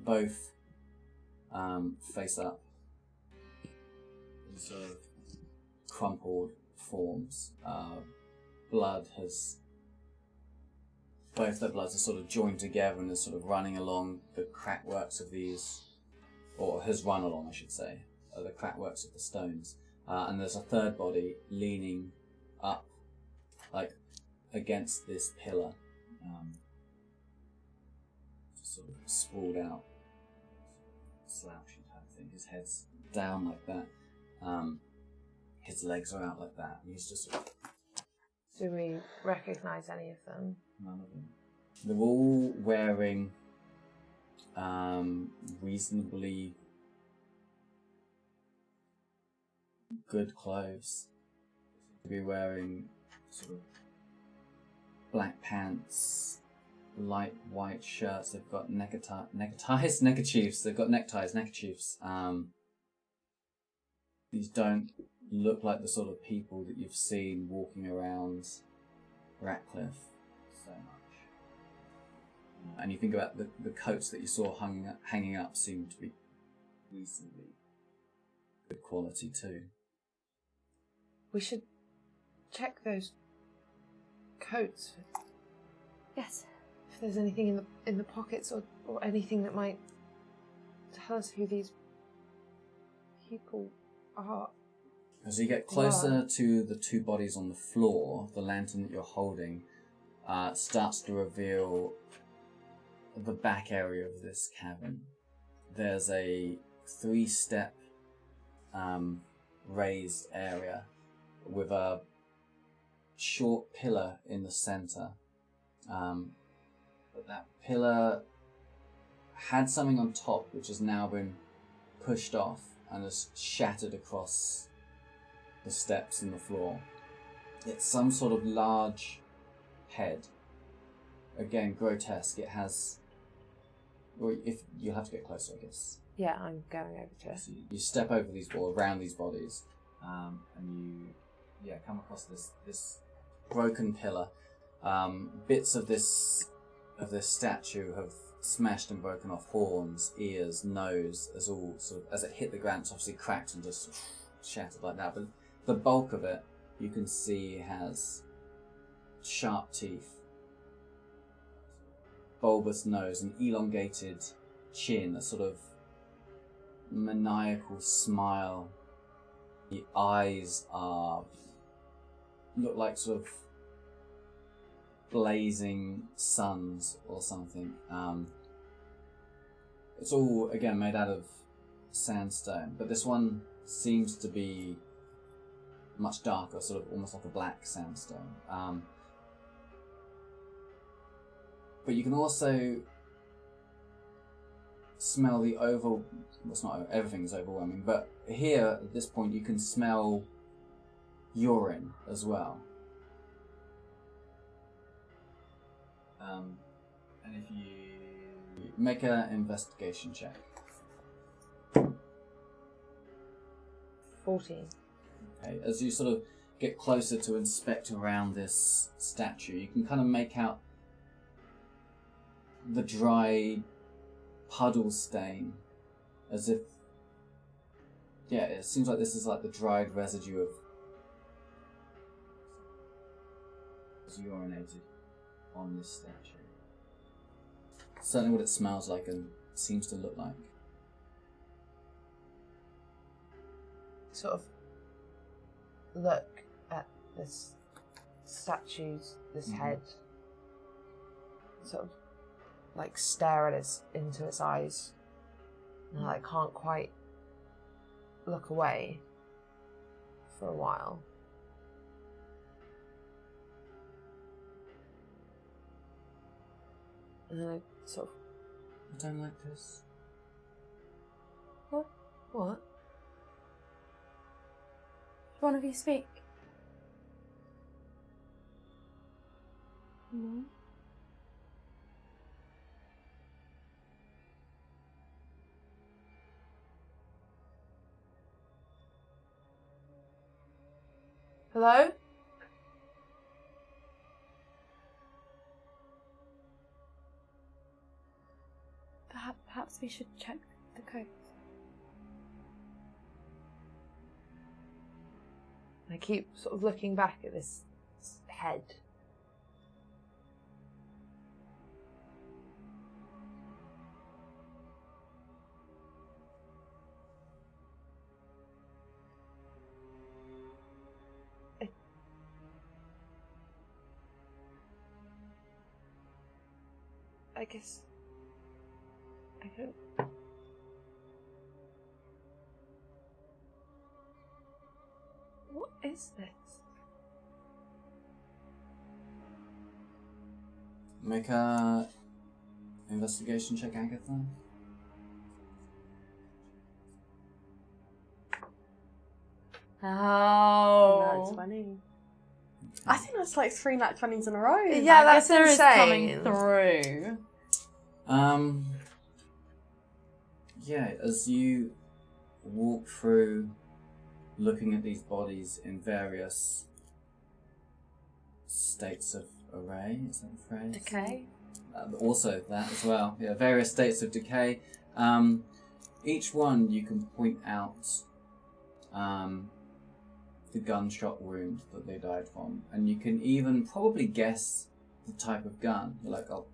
both face up, in sort of crumpled forms. Both their bloods are sort of joined together and is sort of running along the crackworks of these, or has run along, I should say, the crackworks of the stones. And there's a third body leaning up, like against this pillar, just sort of sprawled out, slouching type thing. His head's down like that. His legs are out like that, and he's just sort of. Do we recognise any of them? None of them. They're all wearing reasonably good clothes. To be wearing sort of black pants, light white shirts. They've got neckerchiefs. They've got neckerchiefs. These don't look like the sort of people that you've seen walking around Ratcliffe so much. And you think about the coats that you saw hanging up seem to be reasonably good quality too. We should check those coats. Yes. If there's anything in the pockets or anything that might tell us who these people are. As you get closer to the 2 bodies on the floor, the lantern that you're holding starts to reveal the back area of this cavern. There's a 3-step raised area with a short pillar in the center. But that pillar had something on top which has now been pushed off and has shattered across the steps and the floor. It's some sort of large head. Again, grotesque. It has... Well, if you'll have to get closer, I guess. Yeah, I'm going over to it. So you step over these walls, around these bodies, and you come across this broken pillar. Bits of this statue have smashed and broken off horns, ears, nose, as it hit the ground. It's obviously cracked and just shattered like that. But the bulk of it, you can see, has sharp teeth, bulbous nose, an elongated chin, a sort of maniacal smile. The eyes look like sort of blazing suns or something. It's all, again, made out of sandstone, but this one seems to be much darker, sort of almost like a black sandstone. But you can also smell the it's not everything is overwhelming, but here at this point you can smell urine as well. And if you make an investigation check. 14. Okay, as you sort of get closer to inspect around this statue, you can kind of make out the dry puddle stain, as if, it seems like this is like the dried residue of urinated. on this statue. Certainly what it smells like and seems to look like. Sort of look at this statue's, this head, sort of like stare at into its eyes, and I can't quite look away for a while. And then I sort of... I don't like this. What? What? One of you speak. No. Hello? Perhaps we should check the codes. I keep sort of looking back at this head. I guess I don't. What is this? Make a investigation check, Agatha. Oh. Nat 20. I think that's like 3 nat 20s in a row. Yeah, that's Agatha is coming insane. through. Yeah, as you walk through looking at these bodies in various states of array, is that a phrase? Decay. Also that as well. Yeah, various states of decay. Each one you can point out the gunshot wound that they died from, and you can even probably guess the type of gun. You're like, oh,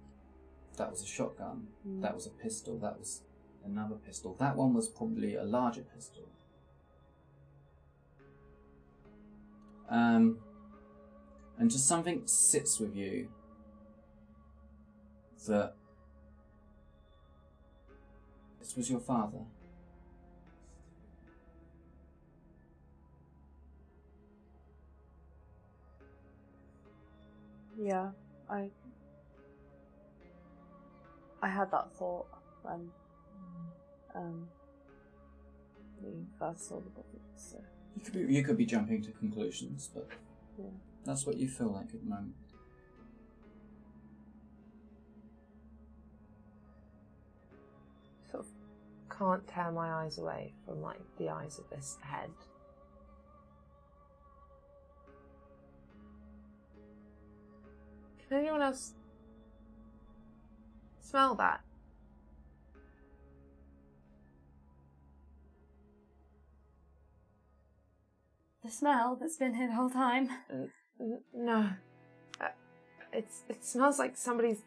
that was a shotgun, that was a pistol, that was another pistol, that one was probably a larger pistol. And just something sits with you that this was your father. Yeah, I had that thought when we first saw the body. So You could be jumping to conclusions, but yeah. that's what you feel like at the moment. Sort of can't tear my eyes away from like the eyes of this head. Can anyone else smell that? The smell that's been here the whole time. No. It smells like somebody's...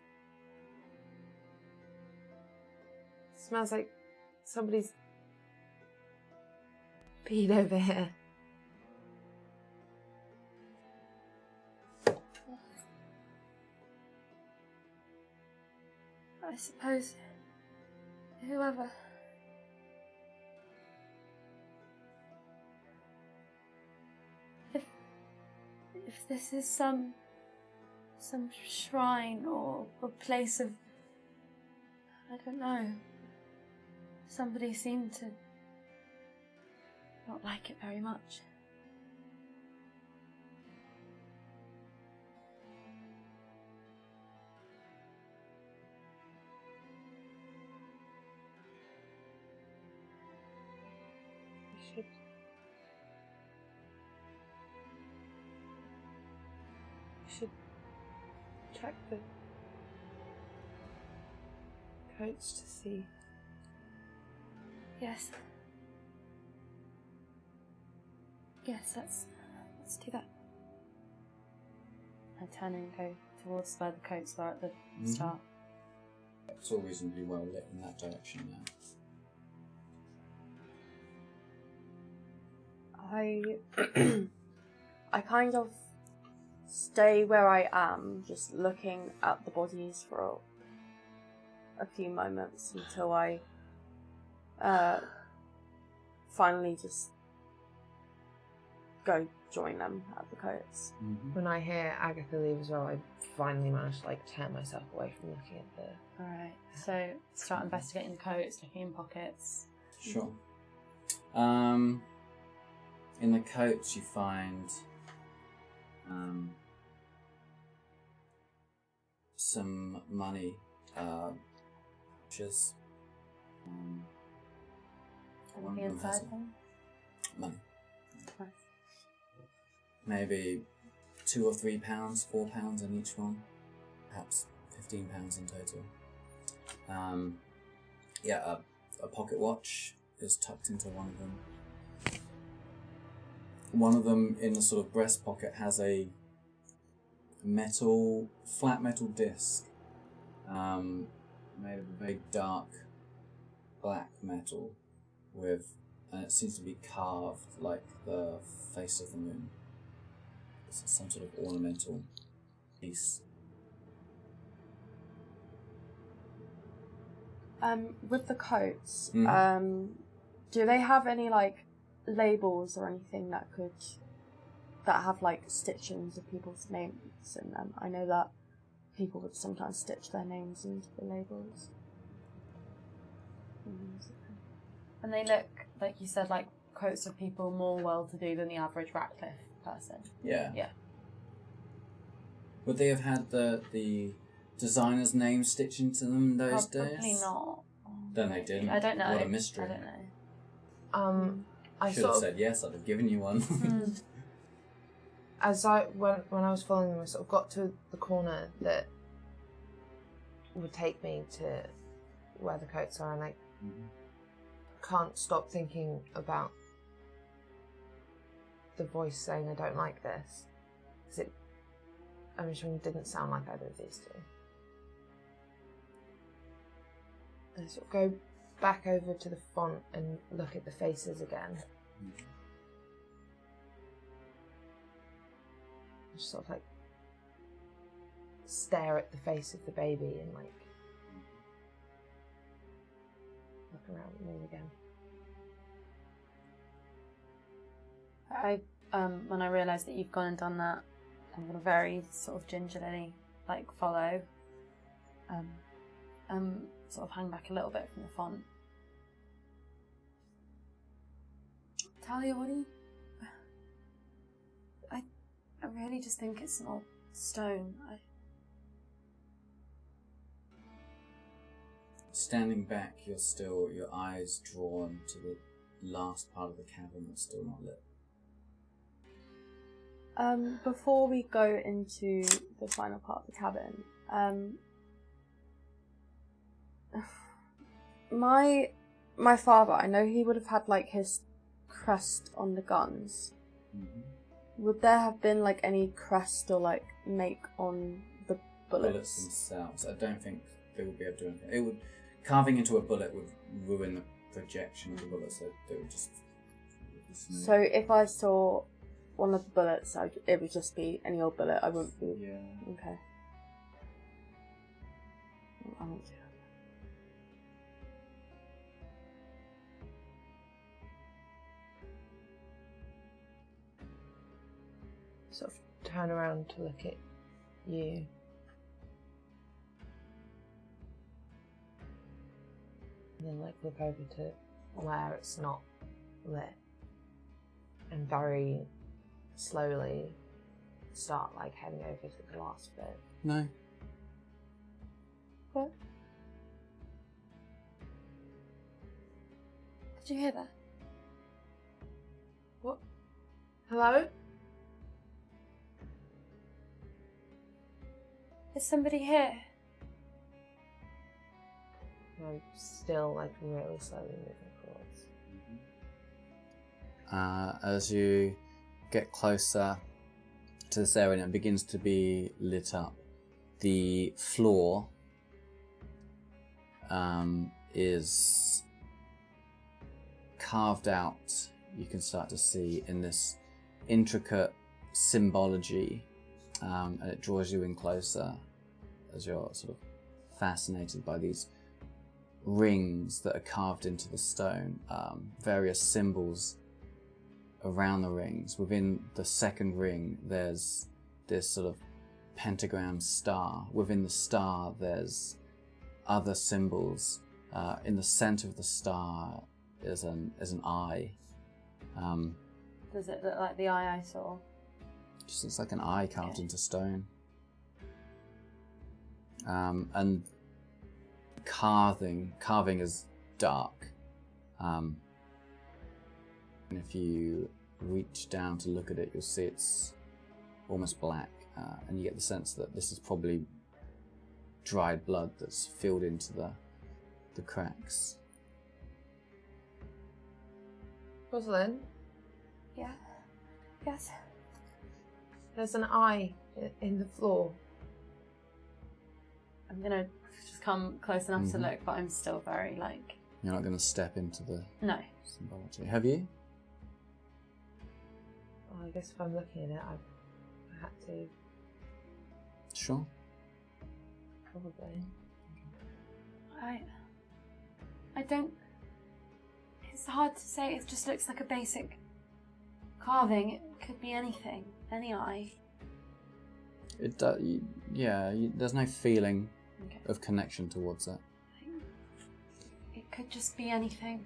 smells like somebody's peed over here. I suppose whoever. If this is some shrine or a place of, I don't know. Somebody seemed to not like it very much. We should check the coats to see. Yes. Yes, let's do that. I turn and go towards where the coats were at the start. It's all reasonably well lit in that direction now. I kind of stay where I am, just looking at the bodies for a few moments until I finally just go join them at the coats. When I hear Agatha leave as well, I finally manage to turn myself away from looking at the... Alright, so start investigating the coats, looking in pockets. Sure. In the coats you find some money, vouchers. One Anything of them has inside them? money. Nice. Maybe £2 or £3, £4 in each one. Perhaps £15 in total. A pocket watch is tucked into one of them. One of them in the sort of breast pocket has a flat metal disc made of a very dark black metal and it seems to be carved like the face of the moon. It's some sort of ornamental piece. With the coats, do they have any labels or anything that have stitchings of people's names in them? I know that people would sometimes stitch their names into the labels. And they look, like you said, like coats of people more well-to-do than the average Ratcliffe person. Yeah. Yeah. Would they have had the designer's name stitched into them in those Probably days? not. Then they didn't. I don't know. What a mystery. I don't know. I should have said yes, I'd have given you one. Mm. When I was following them, I sort of got to the corner that would take me to where the coats are, and I can't stop thinking about the voice saying I don't like this, because I'm assuming it didn't sound like either of these two. And I sort of go back over to the font and look at the faces again. Just sort of stare at the face of the baby and look around the room again. When I realise that you've gone and done that, I'm going to very sort of gingerly follow, sort of hang back a little bit from the font. Talia, what do you... I really just think it's an old stone. Standing back, your eyes drawn to the last part of the cavern that's still not lit. Before we go into the final part of the cabin, my father, I know he would have had his crest on the guns. Would there have been any crest or make on the bullets? Bullets themselves, I don't think they would be able to do anything. It would, carving into a bullet would ruin the projection of the bullet, so they would just... So if I saw one of the bullets, it would just be any old bullet. I wouldn't be... Yeah. Okay. I won't do that. Sort of turn around to look at you. And then look over to where it's not lit. And very slowly start heading over to the last bit. No. What? Did you hear that? What? Hello? Is somebody here? I'm still really slowly moving forwards. As you get closer to this area and it begins to be lit up. The floor is carved out, you can start to see, in this intricate symbology, and it draws you in closer as you're sort of fascinated by these rings that are carved into the stone, various symbols around the rings. Within the second ring there's this sort of pentagram star. Within the star there's other symbols. In the center of the star is an eye. Does it look like the eye I saw? Just looks like an eye carved into stone. And carving is dark. And if you reach down to look at it, you'll see it's almost black. And you get the sense that this is probably dried blood that's filled into the cracks. Rosalind, Yeah. Yes. there's an eye in the floor. I'm gonna just come close enough to look, but I'm still very like. You're not going to step into the No. symbology. Have you? Well, I guess if I'm looking at it, I had to. Sure. Probably. I don't. It's hard to say. It just looks like a basic carving. It could be anything, any eye. It does. There's no feeling Okay. of connection towards it. It could just be anything.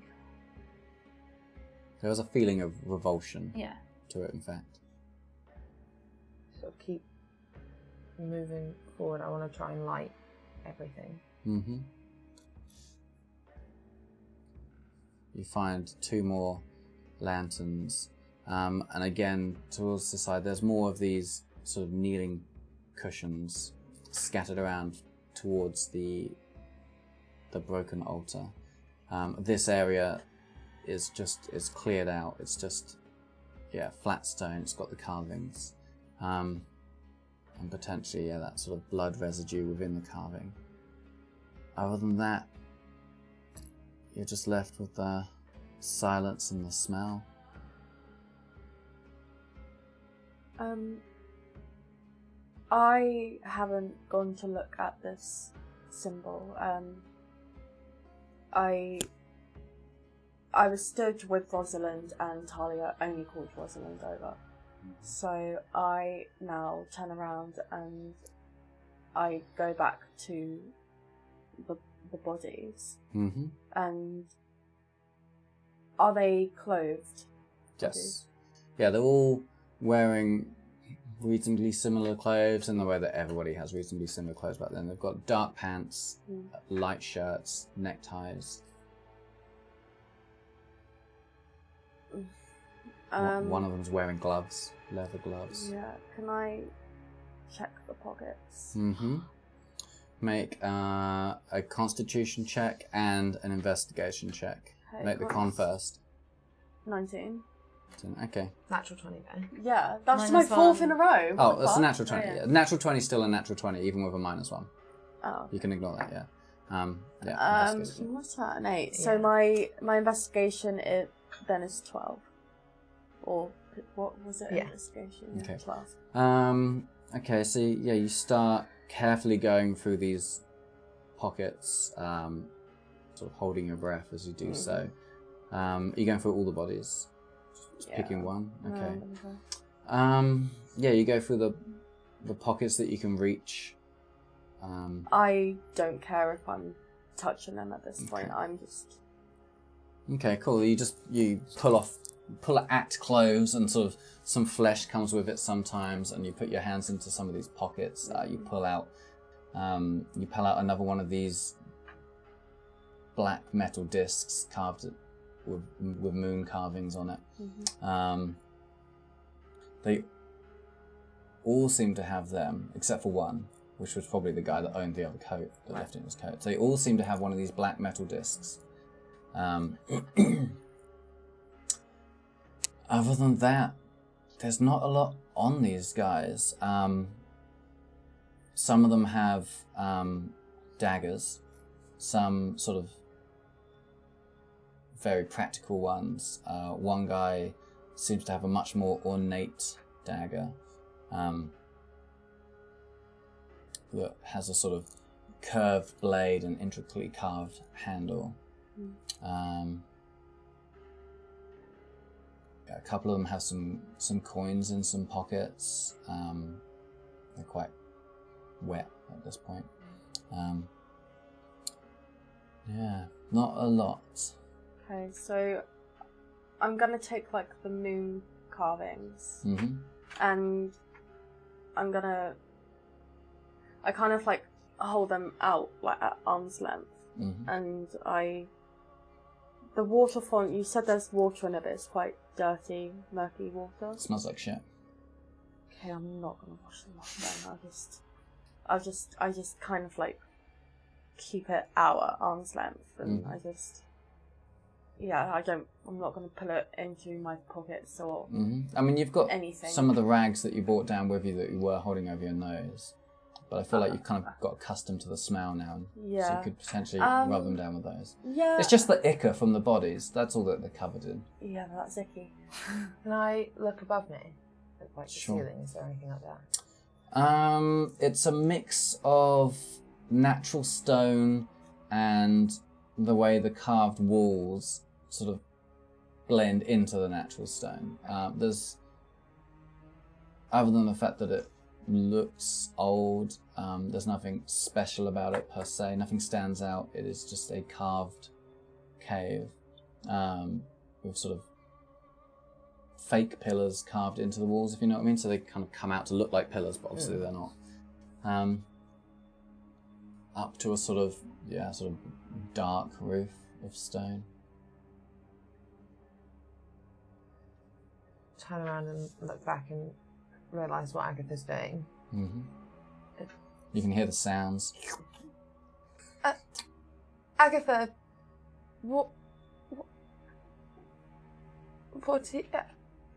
There was a feeling of revulsion Yeah. to it, in fact. Sort of keep moving forward. I want to try and light everything. Mm-hmm. You find 2 more lanterns, and again towards the side there's more of these sort of kneeling cushions scattered around towards the broken altar. This area is cleared out. It's just flat stone. It's got the carvings, and potentially that sort of blood residue within the carving. Other than that, you're just left with the silence and the smell. I haven't gone to look at this symbol. I was stood with Rosalind and Talia only called Rosalind over. So I now turn around and I go back to the bodies. Mm-hmm. And are they clothed? Yes. Yeah, they're all wearing reasonably similar clothes in the way that everybody has reasonably similar clothes back then. They've got dark pants, light shirts, neckties. One of them's wearing gloves, leather gloves. Yeah, can I check the pockets? Mm-hmm. Make a constitution check and an investigation check. Okay, Make the con first. 19. Okay. Natural 20 then. Yeah, that's Minus my fourth one. in a row. What Oh, the that's a fuck? natural 20. Oh, yeah. Yeah. Natural 20 is still a natural 20, even with a -1. Oh. You can ignore that, yeah. Investigation. What's that? An 8. Yeah. So my investigation then is 12. Or what was it? Yeah. Investigation. Okay. 12. Okay, so you start carefully going through these pockets, sort of holding your breath as you do so. You're going through all the bodies. Just picking one. Okay. You go through the pockets that you can reach. I don't care if I'm touching them at this point. I'm just. Okay, cool. You pull at clothes, and sort of some flesh comes with it sometimes, and you put your hands into some of these pockets. You pull out another one of these black metal discs carved with moon carvings on it. They all seem to have them, except for one, which was probably the guy that owned the other coat, that left it in his coat. They all seem to have one of these black metal discs. Other than that, there's not a lot on these guys. Some of them have daggers, some sort of very practical ones. One guy seems to have a much more ornate dagger that has a sort of curved blade and intricately carved handle. A couple of them have some coins in some pockets. They're quite wet at this point. Yeah, not a lot. Okay, so I'm gonna take like the moon carvings, and I kind of like hold them out like at arm's length, and the water font. You said there's water in it, but it's quite dirty, murky water. It smells like shit. Okay, I'm not gonna wash them off then. I just kind of like keep it out at arm's length, and I'm not gonna pull it into my pockets or I mean, you've got anything. Some of the rags that you brought down with you that you were holding over your nose, but I feel like you've kind of got accustomed to the smell now, so you could potentially rub them down with those. Yeah. It's just the ichor from the bodies. That's all that they're covered in. Yeah, that's icky. Can I look above me? Like the Sure. ceiling, is there anything like that? It's a mix of natural stone and the way the carved walls sort of blend into the natural stone. There's, other than the fact that it looks old, there's nothing special about it per se. Nothing stands out. It is just a carved cave with sort of fake pillars carved into the walls, if you know what I mean. So they kind of come out to look like pillars, but obviously they're not. Up to a sort of dark roof of stone. Turn around and look back and realise what Agatha's doing. You can hear the sounds. Agatha, what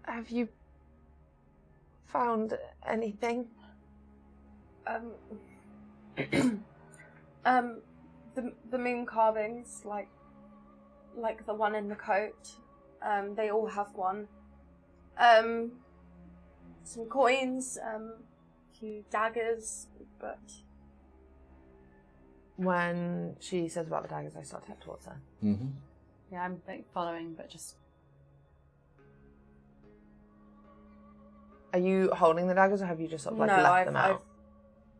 have you found anything? The moon carvings, like the one in the coat, they all have one. Some coins, a few daggers, but... When she says about the daggers, I start to head towards her. Yeah, I'm like following, but just... Are you holding the daggers, or have you just sort of left them out?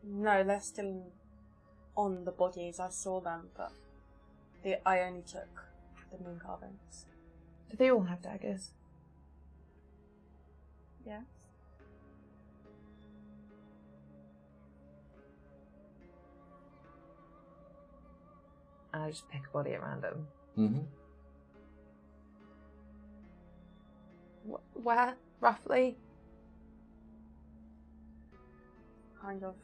No, they're still on the bodies. I saw them, but I only took the moon carvings. Do they all have daggers? Yeah. And I just pick a body at random. Where, roughly? Kind of.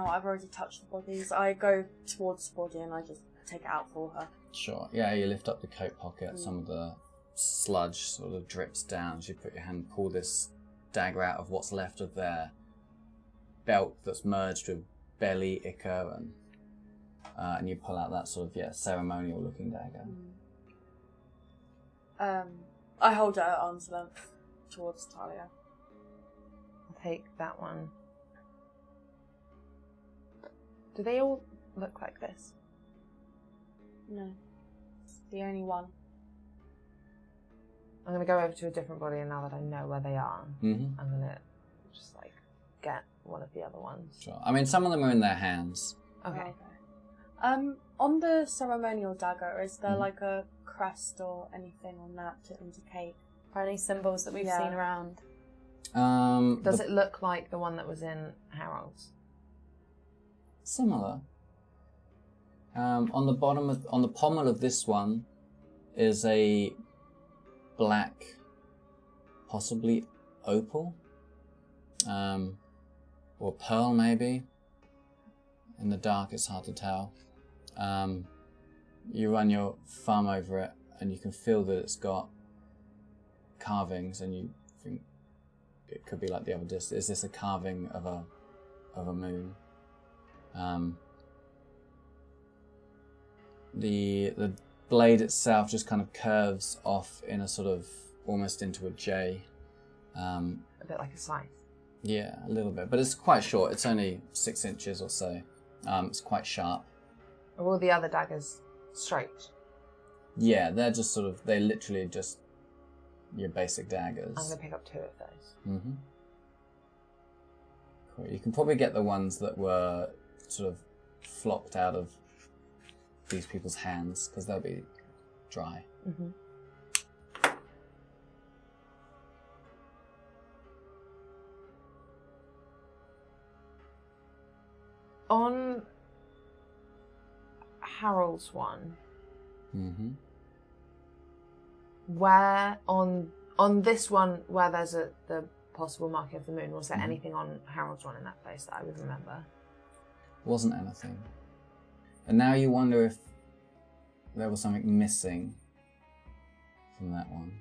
I've already touched the bodies. I go towards the body and I just take it out for her. Sure. Yeah, you lift up the coat pocket. Some of the sludge sort of drips down as you put your hand, pull this dagger out of what's left of their belt that's merged with belly, ichor, and you pull out that sort of ceremonial looking dagger. I hold her at arm's length towards Taya. I'll take that one. Do they all look like this? No, it's the only one. I'm going to go over to a different body, and now that I know where they are, I'm going to just get one of the other ones. Sure. I mean, some of them are in their hands. Okay. On the ceremonial dagger, is there like a crest or anything on that to indicate? Or any symbols that we've seen around? Does it look like the one that was in Harold's? Similar. On the pommel of this one is a black, possibly opal, or pearl maybe. In the dark, it's hard to tell. You run your thumb over it, and you can feel that it's got carvings, and you think it could be like the other disc. Is this a carving of a moon? The blade itself just kind of curves off in a sort of almost into a J. A bit like a scythe. Yeah, a little bit, but it's quite short. It's only 6 inches or so. It's quite sharp. Are all the other daggers straight? Yeah, they're just sort of, they literally just your basic daggers. I'm going to pick up 2 of those. Mm-hmm. Cool. You can probably get the ones that were sort of flopped out of these people's hands, because they'll be dry. Mm-hmm. On Harold's one, Mm-hmm. where on this one where there's the possible marking of the moon, was there Mhm. anything on Harold's one in that place that I would remember? Wasn't anything. And now you wonder if there was something missing from that one.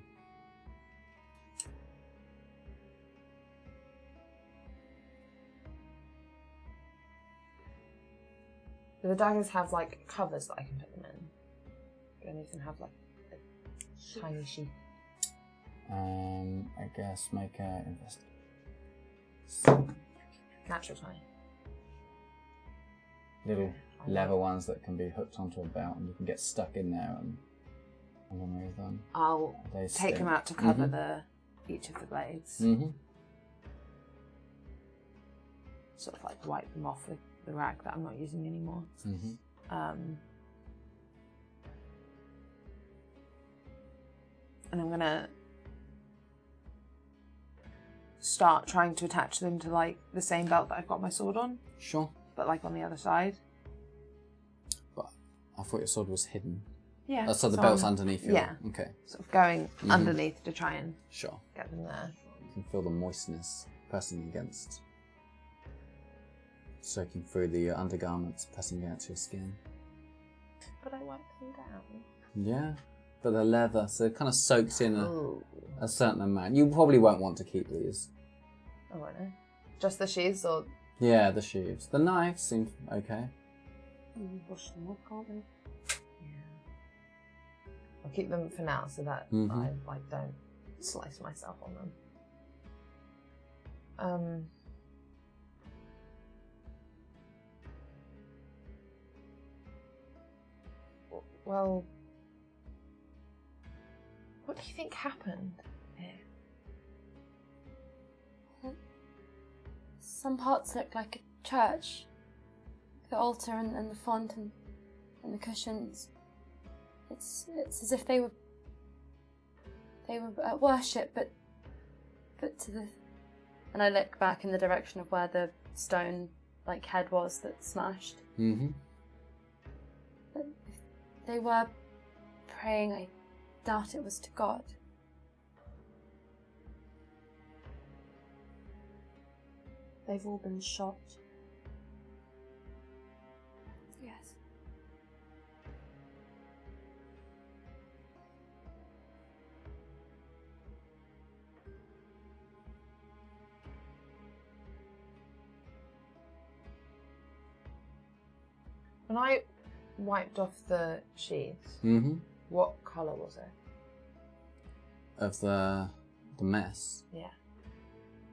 Do the daggers have like covers that I can put them in? Do any of them have like a tiny sheath? I guess make a invest. Natural 20. Little leather ones that can be hooked onto a belt, and you can get stuck in there and remove them. I'll They take stick. them out to cover Mhm. each of the blades. Mm-hmm. Sort of like wipe them off with the rag that I'm not using anymore. Mm-hmm. And I'm gonna start trying to attach them to like the same belt that I've got my sword on, Sure. but like on the other side. But I thought your sword was hidden. Yeah. Oh, so the I'm belt's underneath you. yeah. Okay. Sort of going Mhm. underneath to try and Sure. get them there. You can feel the moistness pressing against, soaking through the undergarments, pressing against your skin. But I wipe them down. Yeah. But they're leather, so it kind of soaks in Oh. a certain amount. You probably won't want to keep these. I won't know. Just the sheaths or Yeah, the sheaves. The knives seem okay. Wash them off, can't we? I'll keep them for now so that Mhm. I like don't slice myself on them. Well, what do you think happened here? Some parts look like a church. The altar and the font and the cushions. It's as if they were at worship, but to the. And I look back in the direction of where the stone like head was that smashed. Mm-hmm. But if they were praying, I doubt it was to God. They've all been shot. Yes. When I wiped off the sheaths, Mm-hmm. what colour was it? Of the mess. Yeah.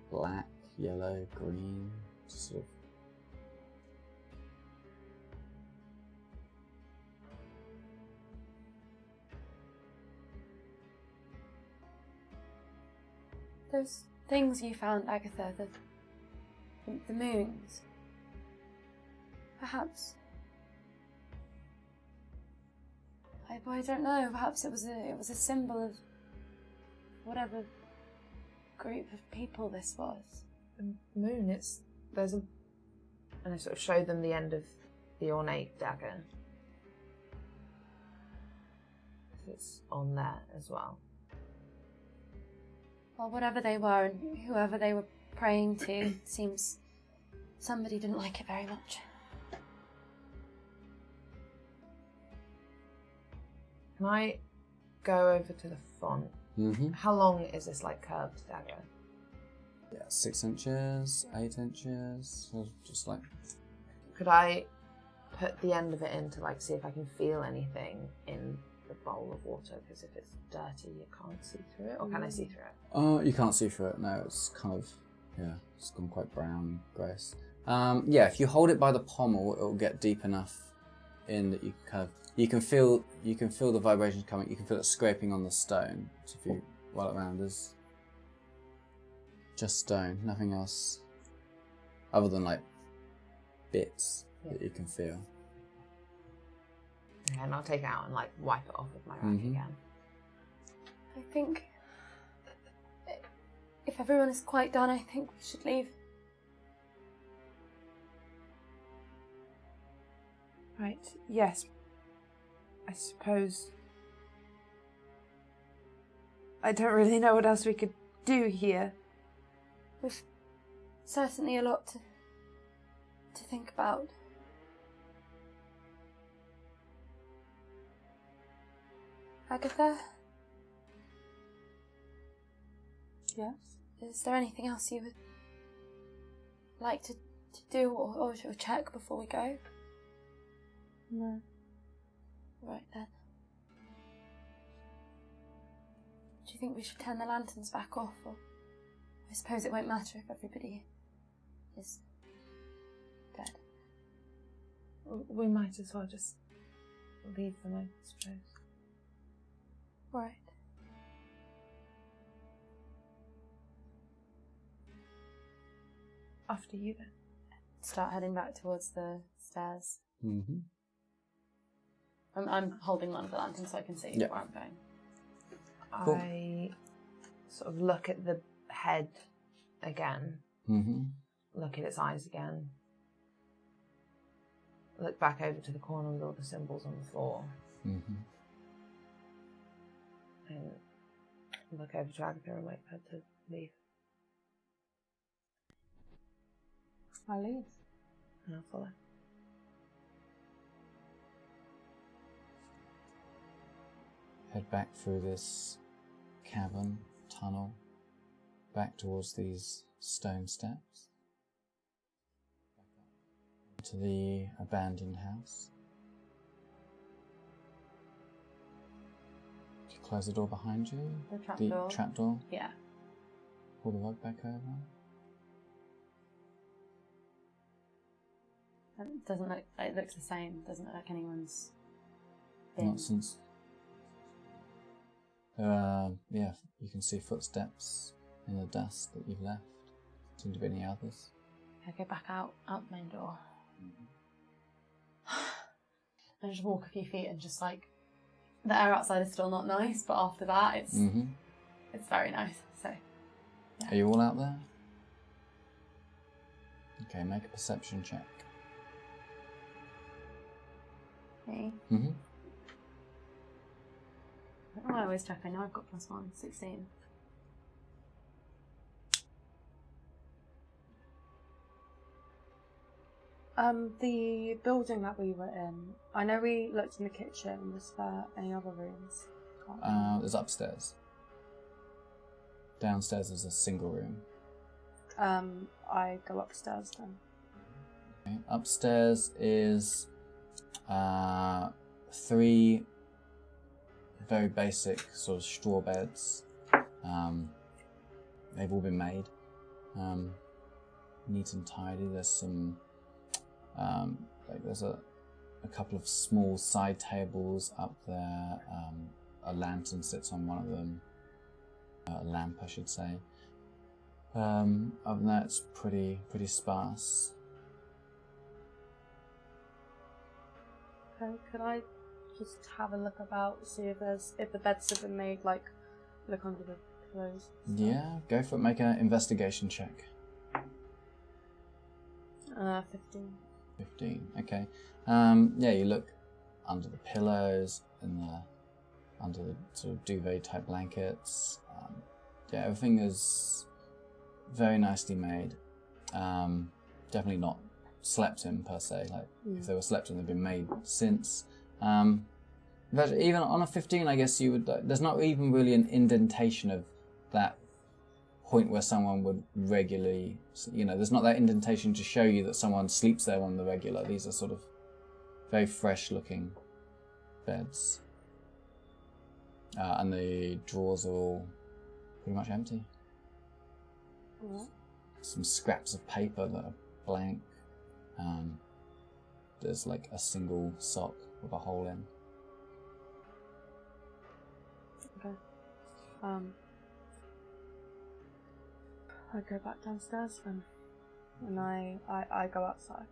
Black, yellow, green, sort of. Those things you found, Agatha, the moons. Perhaps. I don't know. Perhaps it was a symbol of whatever group of people this was. The moon, and I sort of showed them the end of the ornate dagger. It's on there as well. Well, whatever they were and whoever they were praying to, seems somebody didn't like it very much. Can I go over to the font Mm-hmm. How long is this like curved dagger? Yeah, 6 inches, 8 inches. So just like. Could I put the end of it in to like see if I can feel anything in the bowl of water? Because if it's dirty, you can't see through it. Or can I see through it? Oh, you can't see through it. No, it's kind of it's gone quite brown, gross. Yeah, if you hold it by the pommel, it will get deep enough in that you can feel the vibrations coming. You can feel it scraping on the stone. So if you roll it around, there's just stone, nothing else, other than like bits that you can feel. Okay, and I'll take it out and like wipe it off with my rag again. I think if everyone is quite done, I think we should leave. Right, yes. I suppose I don't really know what else we could do here. We've certainly a lot to think about. Agatha? Yes? Is there anything else you would like to do or check before we go? No. Right then. Do you think we should turn the lanterns back off, or I suppose it won't matter if everybody is dead? We might as well just leave them, I suppose. Right. After you then. Start heading back towards the stairs. Mm-hmm. I'm holding one of the lanterns so I can see where I'm going. Cool. I sort of look at the head again. Mm-hmm. Look at its eyes again. Look back over to the corner with all the symbols on the floor. Mm-hmm. And look over to Agatha and wait for her to leave. I leave. And I'll follow. Head back through this cavern, tunnel, back towards these stone steps. To the abandoned house. Do you close the door behind you? The trapdoor. Trapdoor? Yeah. Pull the rug back over. It doesn't look. It looks the same. Doesn't look like anyone's been. Not since. You can see footsteps in the dust that you've left. Seem to be any others. I go back out the main door. I just walk a few feet and just like the air outside is still not nice, but after that it's very nice. So yeah. Are you all out there? Okay, make a perception check. Me. Mm-hmm. Oh, I always check. I know I've got +1, 16. The building that we were in, I know we looked in the kitchen. Was there any other rooms? There's upstairs. Downstairs is a single room. I go upstairs then. Okay. Upstairs is 3 very basic sort of straw beds. They've all been made. Neat and tidy. There's some there's a couple of small side tables up there. A lantern sits on one of them. A lamp, I should say. Other than that, it's pretty sparse. Okay, could I just have a look about, see if the beds have been made, like look under the pillows? Yeah, go for it. Make an investigation check. 15. 15. Okay. Yeah, you look under the pillows and under the sort of duvet type blankets. Yeah, everything is very nicely made. Definitely not slept in per se. Like if they were slept in, they've been made since. But even on a 15, I guess you would. There's not even really an indentation of that point where someone would regularly. There's not that indentation to show you that someone sleeps there on the regular. These are sort of very fresh-looking beds, and the drawers are all pretty much empty. Yeah. Some scraps of paper that are blank. There's like a single sock with a hole in. Okay. I go back downstairs and I go outside.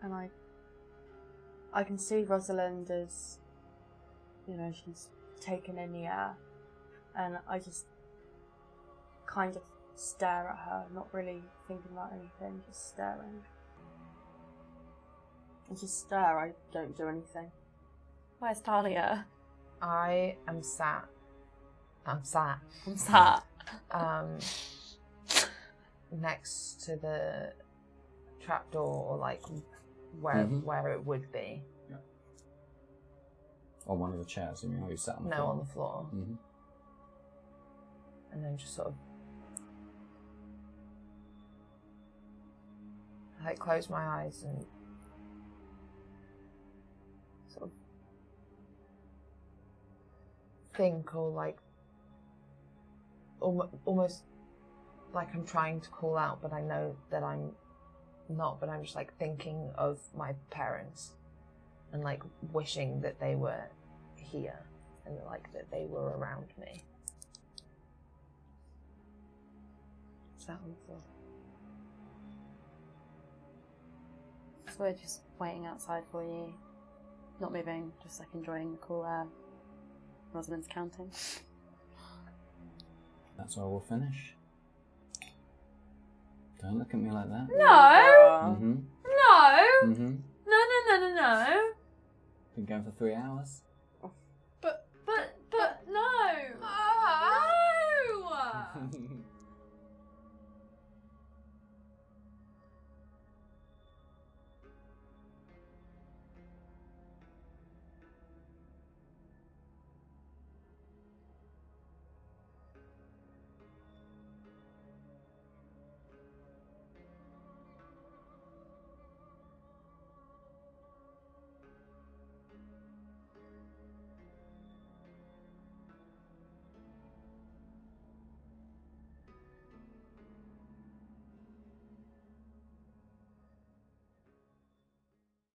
And I can see Rosalind is, she's taken in the air. And I just kind of stare at her, not really thinking about anything, just staring. I just stare, I don't do anything. Where's Talia? I am sat. I'm sat. Next to the trapdoor, or like where it would be. Yeah. On one of the chairs, you mean? How you sat on the floor? No, on the floor. Mm-hmm. And then just sort of like close my eyes and sort of think, or like almost like I'm trying to call out, but I know that I'm not, but I'm just like thinking of my parents and like wishing that they were here and like that they were around me. Is that on the floor? So we're just waiting outside for you. Not moving, just like enjoying the cool air. Rosalind's counting. That's where we'll finish. Don't look at me like that. No! Mm-hmm. No! Mm-hmm. No. Been going for 3 hours.